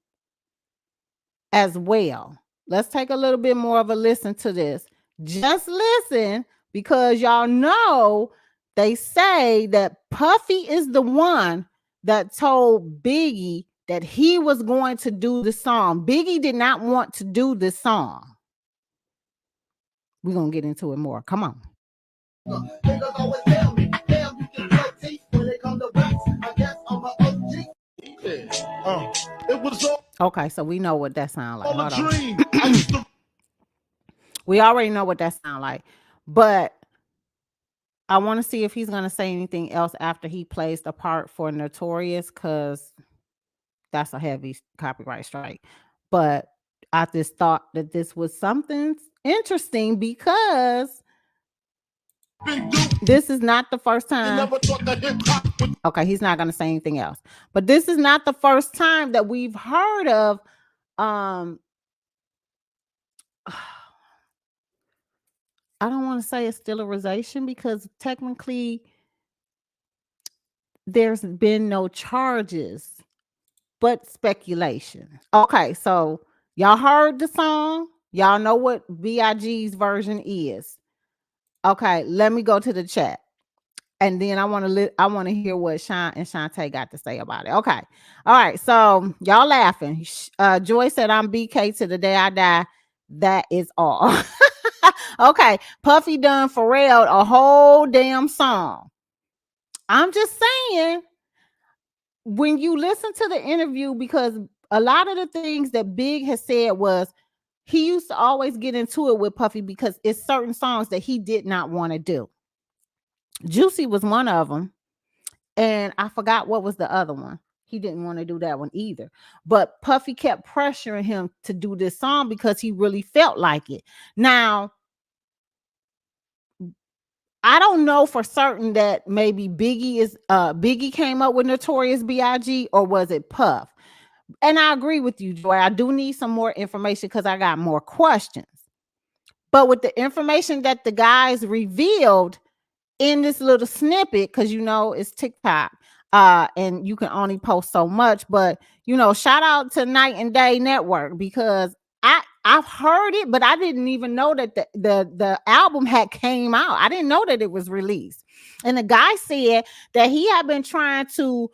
as well. Let's take a little bit more of a listen to this. Just listen, because y'all know they say that Puffy is the one that told Biggie that he was going to do the song. Biggie did not want to do this song. We're going to get into it more. Come on. Okay, so we know what that sounds like. Hold on. We already know what that sounds like. But I want to see if he's going to say anything else after he plays the part for Notorious, because that's a heavy copyright strike. But I just thought that this was something interesting because this is not the first time. Okay, he's not going to say anything else. But this is not the first time that we've heard of I don't want to say a sterilization because technically there's been no charges, but speculation. Okay, so y'all heard the song. Y'all know what B.I.G's version is. Okay, let me go to the chat. And then I want to hear what Sean and Shantae got to say about it. Okay. All right. So y'all laughing. Joy said I'm BK to the day I die. That is all. Okay. Puffy done Pharrell a whole damn song. I'm just saying, when you listen to the interview, because a lot of the things that Big has said was he used to always get into it with Puffy because it's certain songs that he did not want to do. Juicy was one of them. And I forgot what was the other one. He didn't want to do that one either. But Puffy kept pressuring him to do this song because he really felt like it. Now, I don't know for certain that maybe Biggie came up with Notorious B.I.G. or was it Puff? And I agree with you, Joy. I do need some more information because I got more questions. But with the information that the guys revealed in this little snippet, because it's TikTok, and you can only post so much, but shout out to Night and Day Network, because I've heard it, but I didn't even know that the album had came out. I didn't know that it was released. And the guy said that he had been trying to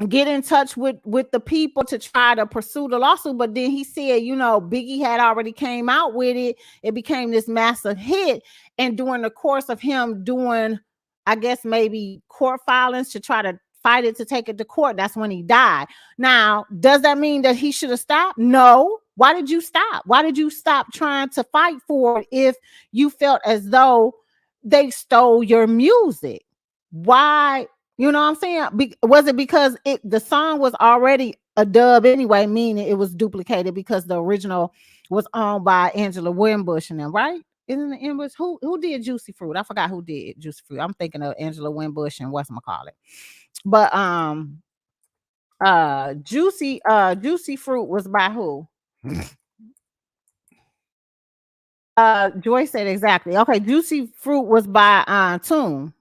get in touch with the people to try to pursue the lawsuit, but then he said, Biggie had already came out with it. It became this massive hit, and during the course of him doing, I guess maybe court filings to try to fight it to take it to court, that's when he died. Now, does that mean that he should have stopped? No. Why did you stop? Why did you stop trying to fight for it if you felt as though they stole your music? Why? You know what I'm saying? Was it because the song was already a dub anyway, meaning it was duplicated because the original was owned by Angela Winbush and them, right? Isn't it Winbush? Who did Juicy Fruit? I forgot who did Juicy Fruit. I'm thinking of Angela Winbush and whatchamacallit. But Juicy Fruit was by who? Joy said exactly. Okay, Juicy Fruit was by Tune.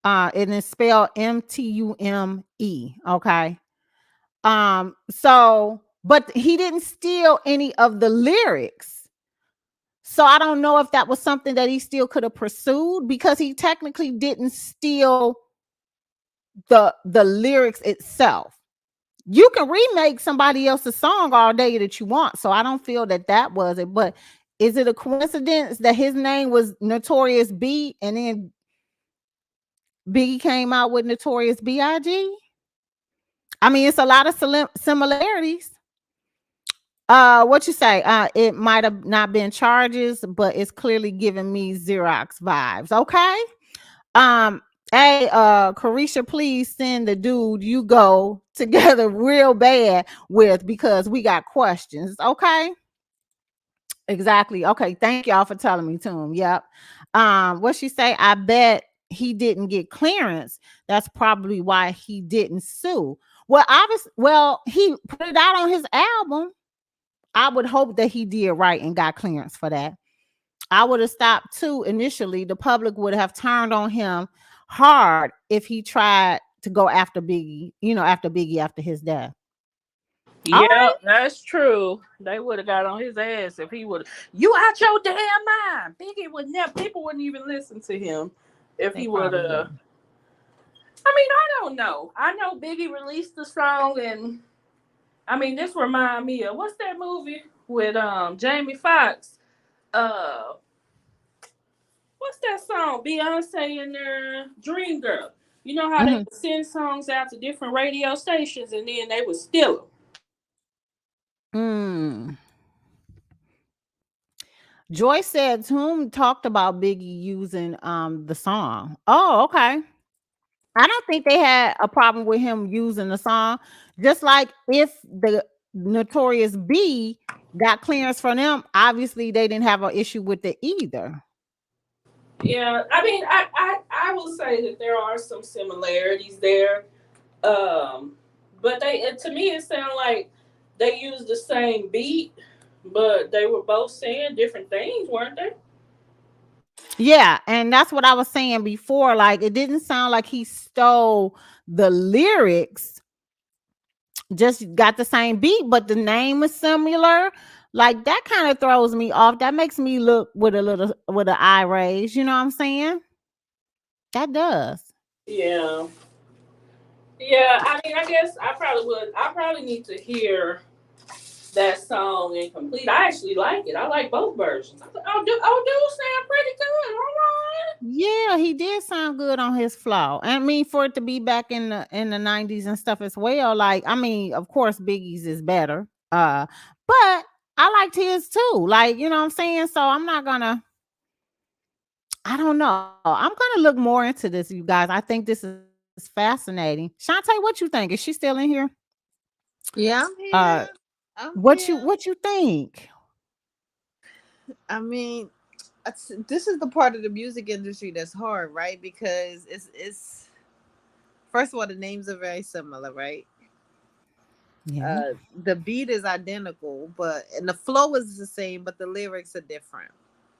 It is spelled Mtume. Okay. So, but he didn't steal any of the lyrics. So I don't know if that was something that he still could have pursued, because he technically didn't steal the lyrics itself. You can remake somebody else's song all day that you want. So I don't feel that was it. But is it a coincidence that his name was Notorious B and then Biggie came out with Notorious B.I.G.? I mean, it's a lot of similarities. What you say? It might have not been charges, but it's clearly giving me Xerox vibes. Okay. Hey, Carisha, please send the dude you go together real bad with, because we got questions. Okay. Exactly. Okay. Thank y'all for telling me to him. Yep. What she say? I bet he didn't get clearance. That's probably why he didn't sue. Well, he put it out on his album. I would hope that he did right and got clearance for that. I would have stopped too initially. The public would have turned on him hard if he tried to go after Biggie, after his death. Yeah, right. That's true. They would have got on his ass if he would. You out your damn mind. Biggie would never. People wouldn't even listen to him if he would have. I mean, I don't know. I know Biggie released the song, and I mean, this remind me of what's that movie with Jamie Foxx? What's that song? Beyonce and Dream Girl. You know how they would send songs out to different radio stations, and then they would steal them. Joy said whom talked about Biggie using the song. Oh, okay. I don't think they had a problem with him using the song. Just like if the Notorious B got clearance from them, obviously they didn't have an issue with it either. Yeah, I mean, I will say that there are some similarities there, but to me it sounded like they used the same beat, but they were both saying different things, weren't they? Yeah, and that's what I was saying before. Like, it didn't sound like he stole the lyrics, just got the same beat, but the name is similar. Like, that kind of throws me off. That makes me look with an eye raise. You know what I'm saying? That does. Yeah. Yeah, I mean, I guess I probably would. I probably need to hear that song incomplete. I actually like it. I like both versions. I thought, dude sound pretty good. All right. Yeah, he did sound good on his flow. I mean, for it to be back in the 90s and stuff as well. Like, I mean, of course, Biggie's is better. But I liked his too. Like, you know what I'm saying? So I don't know. I'm gonna look more into this, you guys. I think this is fascinating. Shantae, what you think? Is she still in here? Yeah, I'm here. What you think? I mean, this is the part of the music industry that's hard, right? Because it's first of all, the names are very similar, right? Yeah. The beat is identical, and the flow is the same, but the lyrics are different.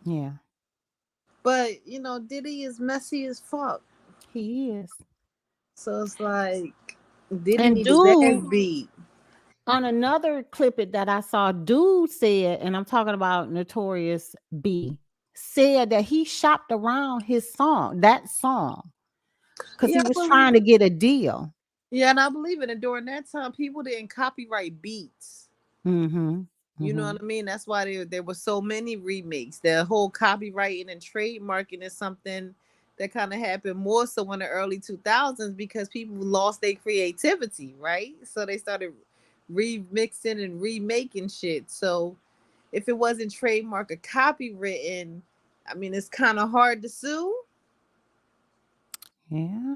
Yeah. But Diddy is messy as fuck. He is. So it's like Diddy And need his ass dude, beat. on another clip that I saw, dude said, and I'm talking about Notorious B, said that he shopped around that song, because he was trying to get a deal. Yeah, and I believe it. And during that time, people didn't copyright beats. Mm-hmm. You know what I mean? That's why there were so many remakes. The whole copywriting and trademarking is something that kind of happened more so in the early 2000s because people lost their creativity, right? So they started remixing and remaking shit. So if it wasn't trademarked or copywritten, I mean, it's kind of hard to sue. Yeah.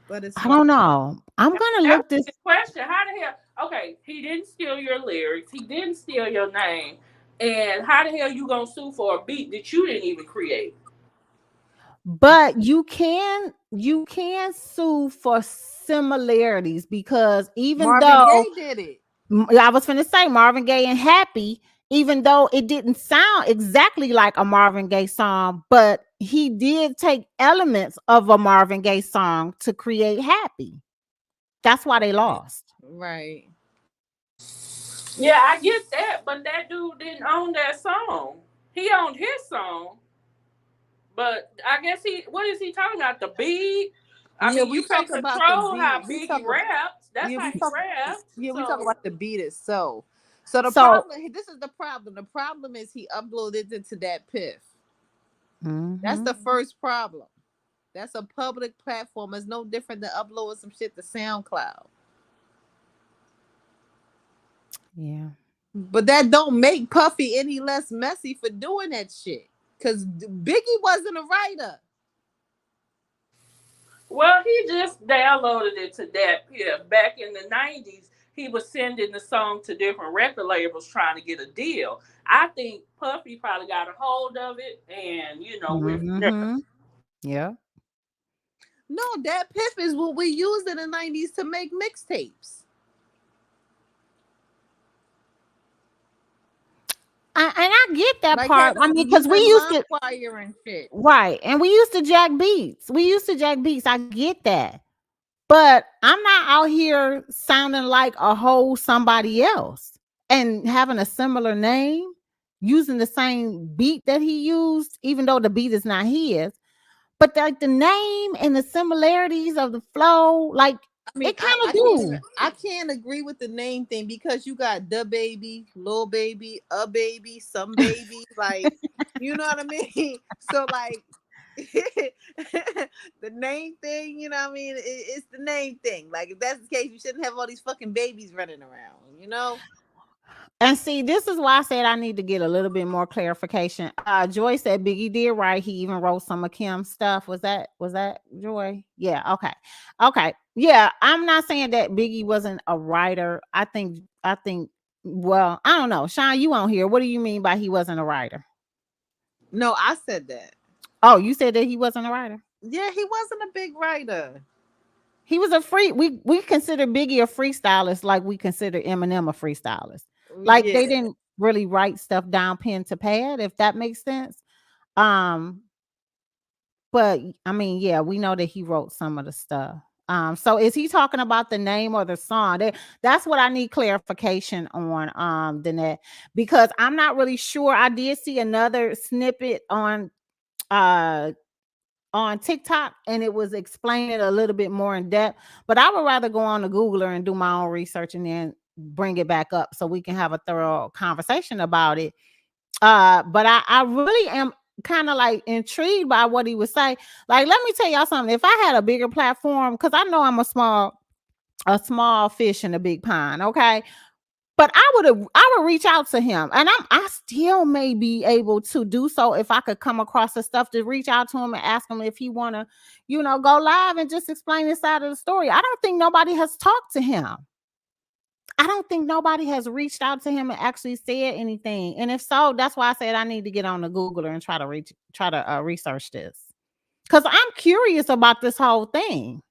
But it's I don't know. I'm gonna look this question. How the hell? Okay, he didn't steal your lyrics. He didn't steal your name. And how the hell you gonna sue for a beat that you didn't even create? But you can sue for similarities, because even Marvin though Gaye did it. I was finna say Marvin Gaye and Happy, even though it didn't sound exactly like a Marvin Gaye song, but he did take elements of a Marvin Gaye song to create Happy. That's why they lost. Right. Yeah, I get that, but that dude didn't own that song. He owned his song. But I guess what is he talking about? The beat? I mean, you can't control how Biggie raps. That's how he raps. Yeah, we talk about the beat itself. So this is the problem. The problem is he uploaded it to that Piff. That's the first problem. That's a public platform. It's no different than uploading some shit to SoundCloud. Yeah. But that don't make Puffy any less messy for doing that shit. Because Biggie wasn't a writer. Well, he just downloaded it to that Piff. Back in the 90s, he was sending the song to different record labels trying to get a deal. I think Puffy probably got a hold of it, and yeah. No, that Piff is what we used in the 90s to make mixtapes. And I get that part. I mean, because we used to choir and shit. Right. And we used to jack beats. I get that. But I'm not out here sounding like a whole somebody else and having a similar name, using the same beat that he used, even though the beat is not his. But like the name and the similarities of the flow, like, I mean, it kind of do. I can't agree with the name thing because you got the baby, little baby, a baby, some baby, like, you know what I mean? So like the name thing, you know what I mean? It's the name thing. Like, if that's the case, you shouldn't have all these fucking babies running around, you know? And see, this is why I said I need to get a little bit more clarification. Joy said Biggie did right. He even wrote some of Kim's stuff. Was that Joy? Yeah. Okay. Yeah. I'm not saying that Biggie wasn't a writer. I think. Well, I don't know. Sean, you on here? What do you mean by he wasn't a writer? No, I said that. Oh, you said that he wasn't a writer? Yeah, he wasn't a big writer. He was a free. We consider Biggie a freestylist, like we consider Eminem a freestylist. Like they didn't really write stuff down pen to pad, if that makes sense. But I mean, yeah, we know that he wrote some of the stuff. So is he talking about the name or the song? That's what I need clarification on, Danette, because I'm not really sure. I did see another snippet on TikTok, and it was explaining a little bit more in depth. But I would rather go on to Googler and do my own research and then bring it back up so we can have a thorough conversation about it. But I really am kind of like intrigued by what he was saying. Like, let me tell y'all something. If I had a bigger platform, because I know I'm a small fish in a big pond, okay? But I would reach out to him, and I still may be able to do so if I could come across the stuff to reach out to him and ask him if he want to, go live and just explain this side of the story. I don't think nobody has talked to him. I don't think nobody has reached out to him and actually said anything. And if so, that's why I said I need to get on the Googler and try to research this, because I'm curious about this whole thing.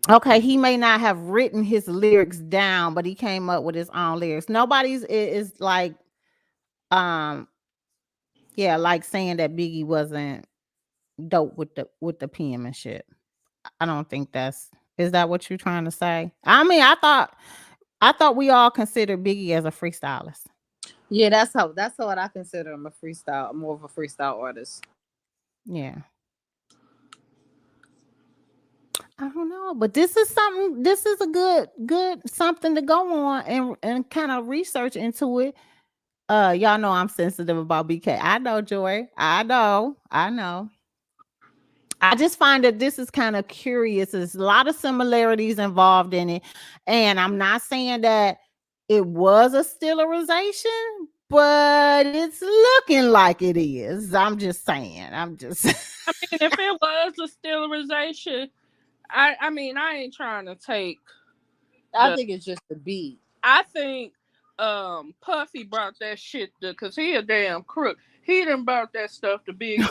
Okay, he may not have written his lyrics down, but he came up with his own lyrics. Nobody's is like, like saying that Biggie wasn't dope with the penmanship. I don't think is that what you're trying to say? I mean, I thought we all considered Biggie as a freestylist. Yeah, that's what I consider him, more of a freestyle artist. Yeah. I don't know, but this is a good something to go on and kind of research into it. Y'all know I'm sensitive about BK. I know, Joy. I know. I just find that this is kind of curious. There's a lot of similarities involved in it. And I'm not saying that it was a sterilization, but it's looking like it is. I'm just saying. I mean, if it was a sterilization, I mean, I ain't trying to take. I think it's just the beat. I think Puffy brought that shit because he a damn crook. He done brought that stuff to Big.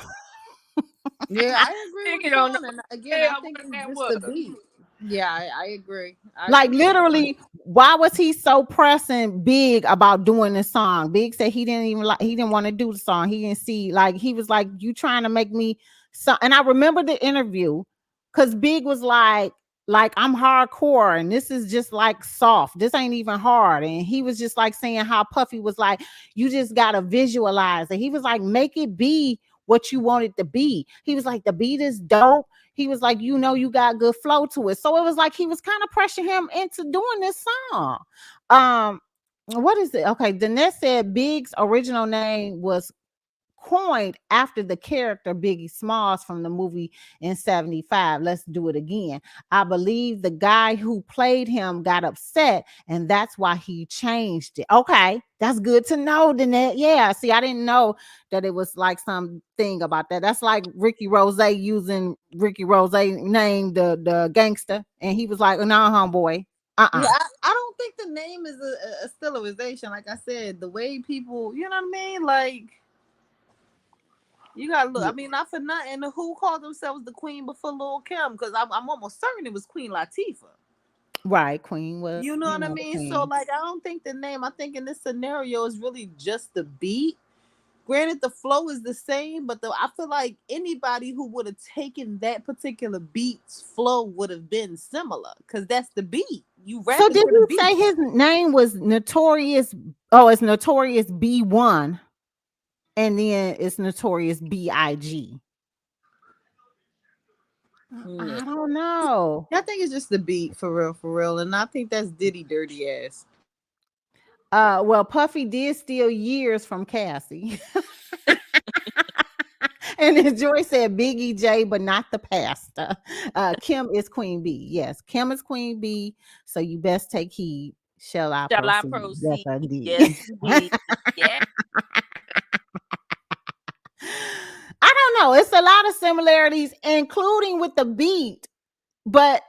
Yeah, I agree with you. And again, I think it's just the beat. Yeah, I agree. Literally, why was he so pressing Big about doing this song? Big said he didn't want to do the song. He didn't see, he was like, you trying to make me so. And I remember the interview because Big was like I'm hardcore and this is just like soft. This ain't even hard. And he was just like saying how Puffy was like, you just gotta visualize it. He was like, make it be what you want it to be. He was like, the beat is dope. He was like, you got good flow to it. So it was like he was kind of pressuring him into doing this song. What is it? Okay, Danette said Big's original name was coined after the character Biggie Smalls from the movie in 75. Let's do it again. I believe the guy who played him got upset and that's why he changed it. Okay, that's good to know, Danette. Yeah, see, I didn't know that it was like something about that. That's like Ricky Rose using Ricky Rose name, the gangster, and he was like, no, homeboy. Yeah, I don't think the name is a sterilization. Like I said, the way people, you know what I mean? Like, you gotta look. I mean, not for nothing. Who called themselves the queen before Lil' Kim? Because I'm almost certain it was Queen Latifah. Right, Queen was. You know what I mean? Queen. So, I don't think the name. I think in this scenario is really just the beat. Granted, the flow is the same, but I feel like anybody who would have taken that particular beat's flow would have been similar because that's the beat. You rap. So did you say his name was Notorious? Oh, it's Notorious B1. And then it's Notorious B.I.G. I don't know. I think it's just the beat for real. And I think that's Diddy dirty ass. Well, Puffy did steal years from Cassie. And then Joy said Biggie J, but not the pastor. Kim is Queen B. Yes, Kim is Queen B. So you best take heed. Shall I Shall I proceed? Yes, proceed? I did. Yes, indeed. Yeah. I don't know. It's a lot of similarities, including with the beat, but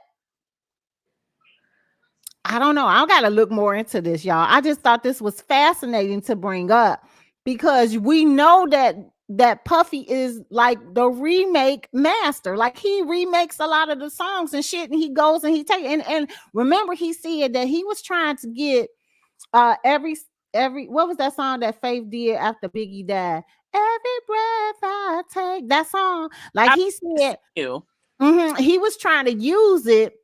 I don't know. I got to look more into this, y'all. I just thought this was fascinating to bring up because we know that Puffy is like the remake master. Like he remakes a lot of the songs and shit, and he goes and he takes and remember he said that he was trying to get every what was that song that Faith did after Biggie died? Every breath I take. That song, like he said, he was trying to use it.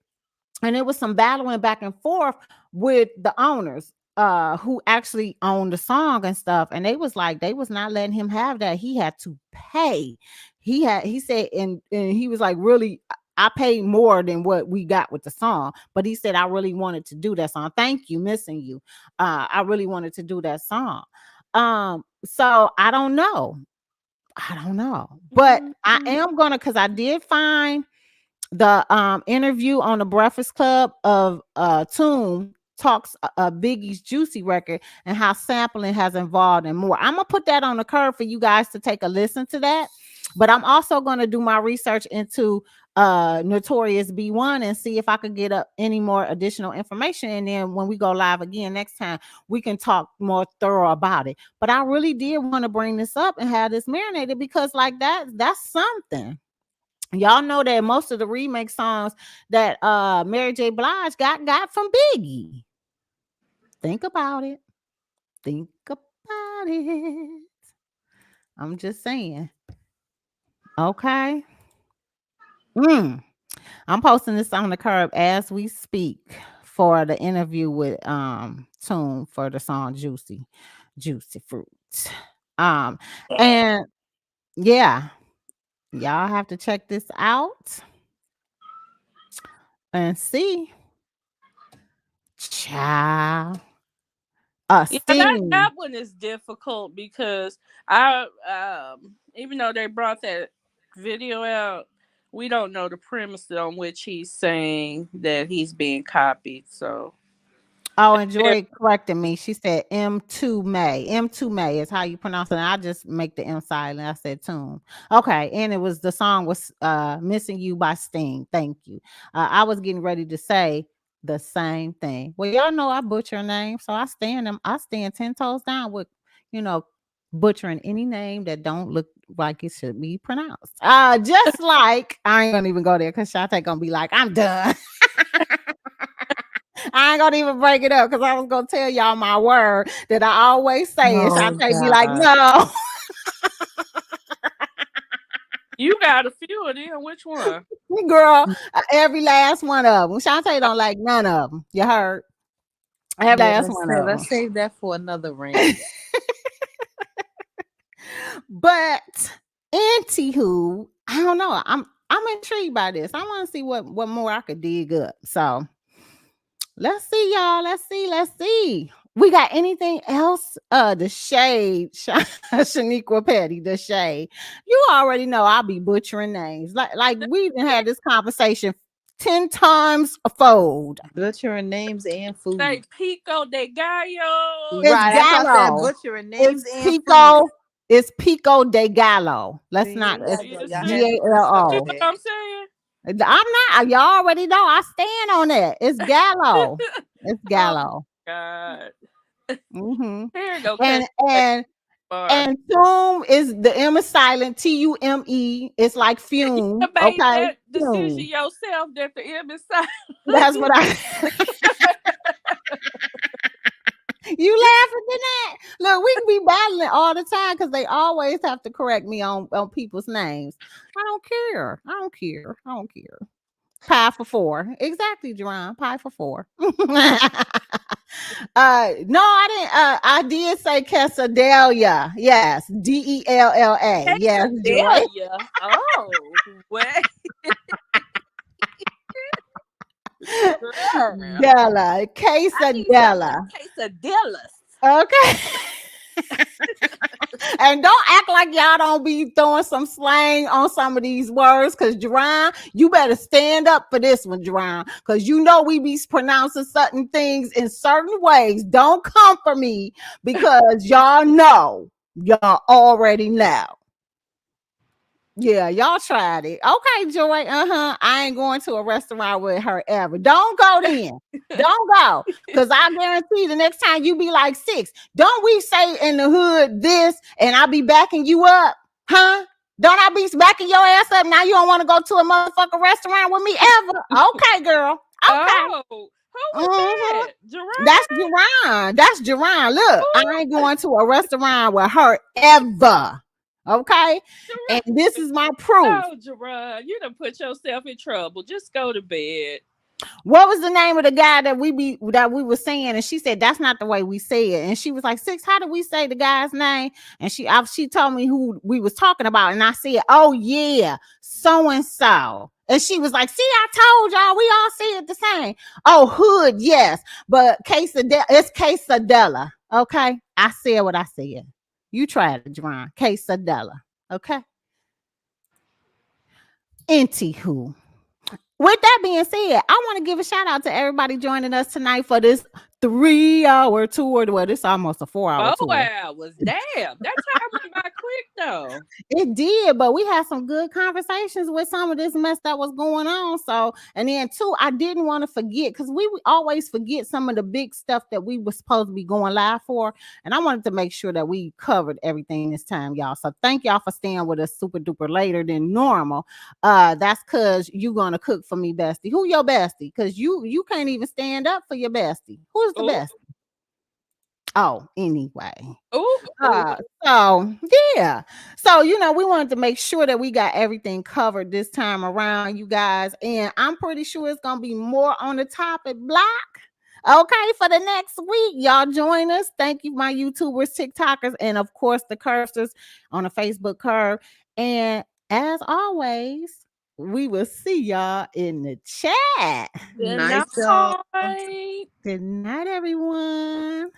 And it was some battling back and forth with the owners who actually owned the song and stuff. And they was not letting him have that. He had to pay. He said, and he was like, really, I paid more than what we got with the song. But he said, I really wanted to do that song. Thank you, Missing You. I really wanted to do that song. So I don't know. But I am gonna, because I did find the interview on the Breakfast Club of Tomb talks Biggie's Juicy record and how sampling has involved and more. I'm gonna put that on the curve for you guys to take a listen to that, but I'm also gonna do my research into Notorious B1 and see if I could get up any more additional information, and then when we go live again next time we can talk more thorough about it. But I really did want to bring this up and have this marinated because like that's something. Y'all know that most of the remake songs that Mary J. Blige got from Biggie. Think about it. I'm just saying. Okay. I'm posting this on the curb as we speak for the interview with Tune for the song Juicy Fruit. And yeah, y'all have to check this out and see. Child. That one is difficult because I even though they brought that video out, we don't know the premise on which he's saying that he's being copied. So and Joy corrected me. She said M2 May. M2 May is how you pronounce it. I just make the M silent. I said Tomb. Okay, and it was the song was Missing You by Sting. Thank you. I was getting ready to say the same thing. Well, y'all know I butcher names, so I stand 10 toes down with butchering any name that don't look like it should be pronounced. Just like I ain't gonna even go there because Shante gonna be like, I'm done. I ain't gonna even break it up because I was gonna tell y'all my word that I always say, and Shante be like, no. You got a few of them. Which one? Girl, every last one of them. Shante don't like none of them. You heard? Every last one of them. Let's save that for another rant. But anywho, I don't know. I'm intrigued by this. I want to see what more I could dig up. So let's see, y'all. Let's see. We got anything else? The shade, Shaniqua Petty, the shade. You already know I'll be butchering names. Like we done had this conversation 10 times a fold. Butchering names and food. Say Pico de Gallo. It's Gallo. Butchering names it's and Pico. food. It's Pico de Gallo. Let's not. It's Gallo. You know what I'm saying? I'm not. Y'all already know. I stand on that. It's Gallo. It's Gallo. God. Mm-hmm. Here you go. And Tomb is the M is silent. Tume. It's like fume. You Okay. that decision yourself that the M is silent. That's what I. You laughing at that? Look, we can be battling all the time because they always have to correct me on people's names. I don't care. Pie for 4. Exactly, Jerron. Pie for 4. No, I didn't. I did say Quesadilla. Yes, Della. Yes, Joy. Oh, wait. Della. Quesadilla. Quesadillas. Okay. And don't act like y'all don't be throwing some slang on some of these words, because Jerron, you better stand up for this one, Jerron, because you know we be pronouncing certain things in certain ways. Don't come for me, because y'all know. Y'all already know. Yeah, y'all tried it. Okay, Joy. I ain't going to a restaurant with her ever. Don't go then. Don't go. Because I guarantee the next time you be like, Sixx, don't we say in the hood this and I be backing you up? Huh? Don't I be backing your ass up? Now you don't want to go to a motherfucking restaurant with me ever? Okay, girl. Okay. Oh, who was that? Jerron? That's Jerron. That's Jerron. Look, I ain't going to a restaurant with her ever. Okay, Jerron. And this is my proof. Oh, Jerron, you done put yourself in trouble. Just go to bed. What was the name of the guy that we were saying? And she said that's not the way we say it. And she was like, Sixx, how do we say the guy's name? And she told me who we was talking about. And I said, oh yeah, so and so. And she was like, see, I told y'all, we all say it the same. Oh, hood, yes, but it's quesadilla. Okay, I said what I said. You tried it, Jerron. Quesadilla. Okay. Anywho. With that being said, I want to give a shout out to everybody joining us tonight for this 3-hour tour. Well, this is almost a 4-hour tour. 4 hours. Damn. That time went by quick though. It did, but we had some good conversations with some of this mess that was going on. So, and then too, I didn't want to forget, because we always forget some of the big stuff that we were supposed to be going live for. And I wanted to make sure that we covered everything this time, y'all. So thank y'all for staying with us super duper later than normal. That's because you're gonna cook for me, bestie. Who your bestie? Because you can't even stand up for your bestie. Who's the bestie? Oh, anyway. So yeah. So, we wanted to make sure that we got everything covered this time around, you guys. And I'm pretty sure it's going to be more on the topic block. Okay, for the next week, y'all join us. Thank you, my YouTubers, TikTokers, and of course, the Curbsters on the Facebook Curve. And as always, we will see y'all in the chat. Good night. Good night, everyone.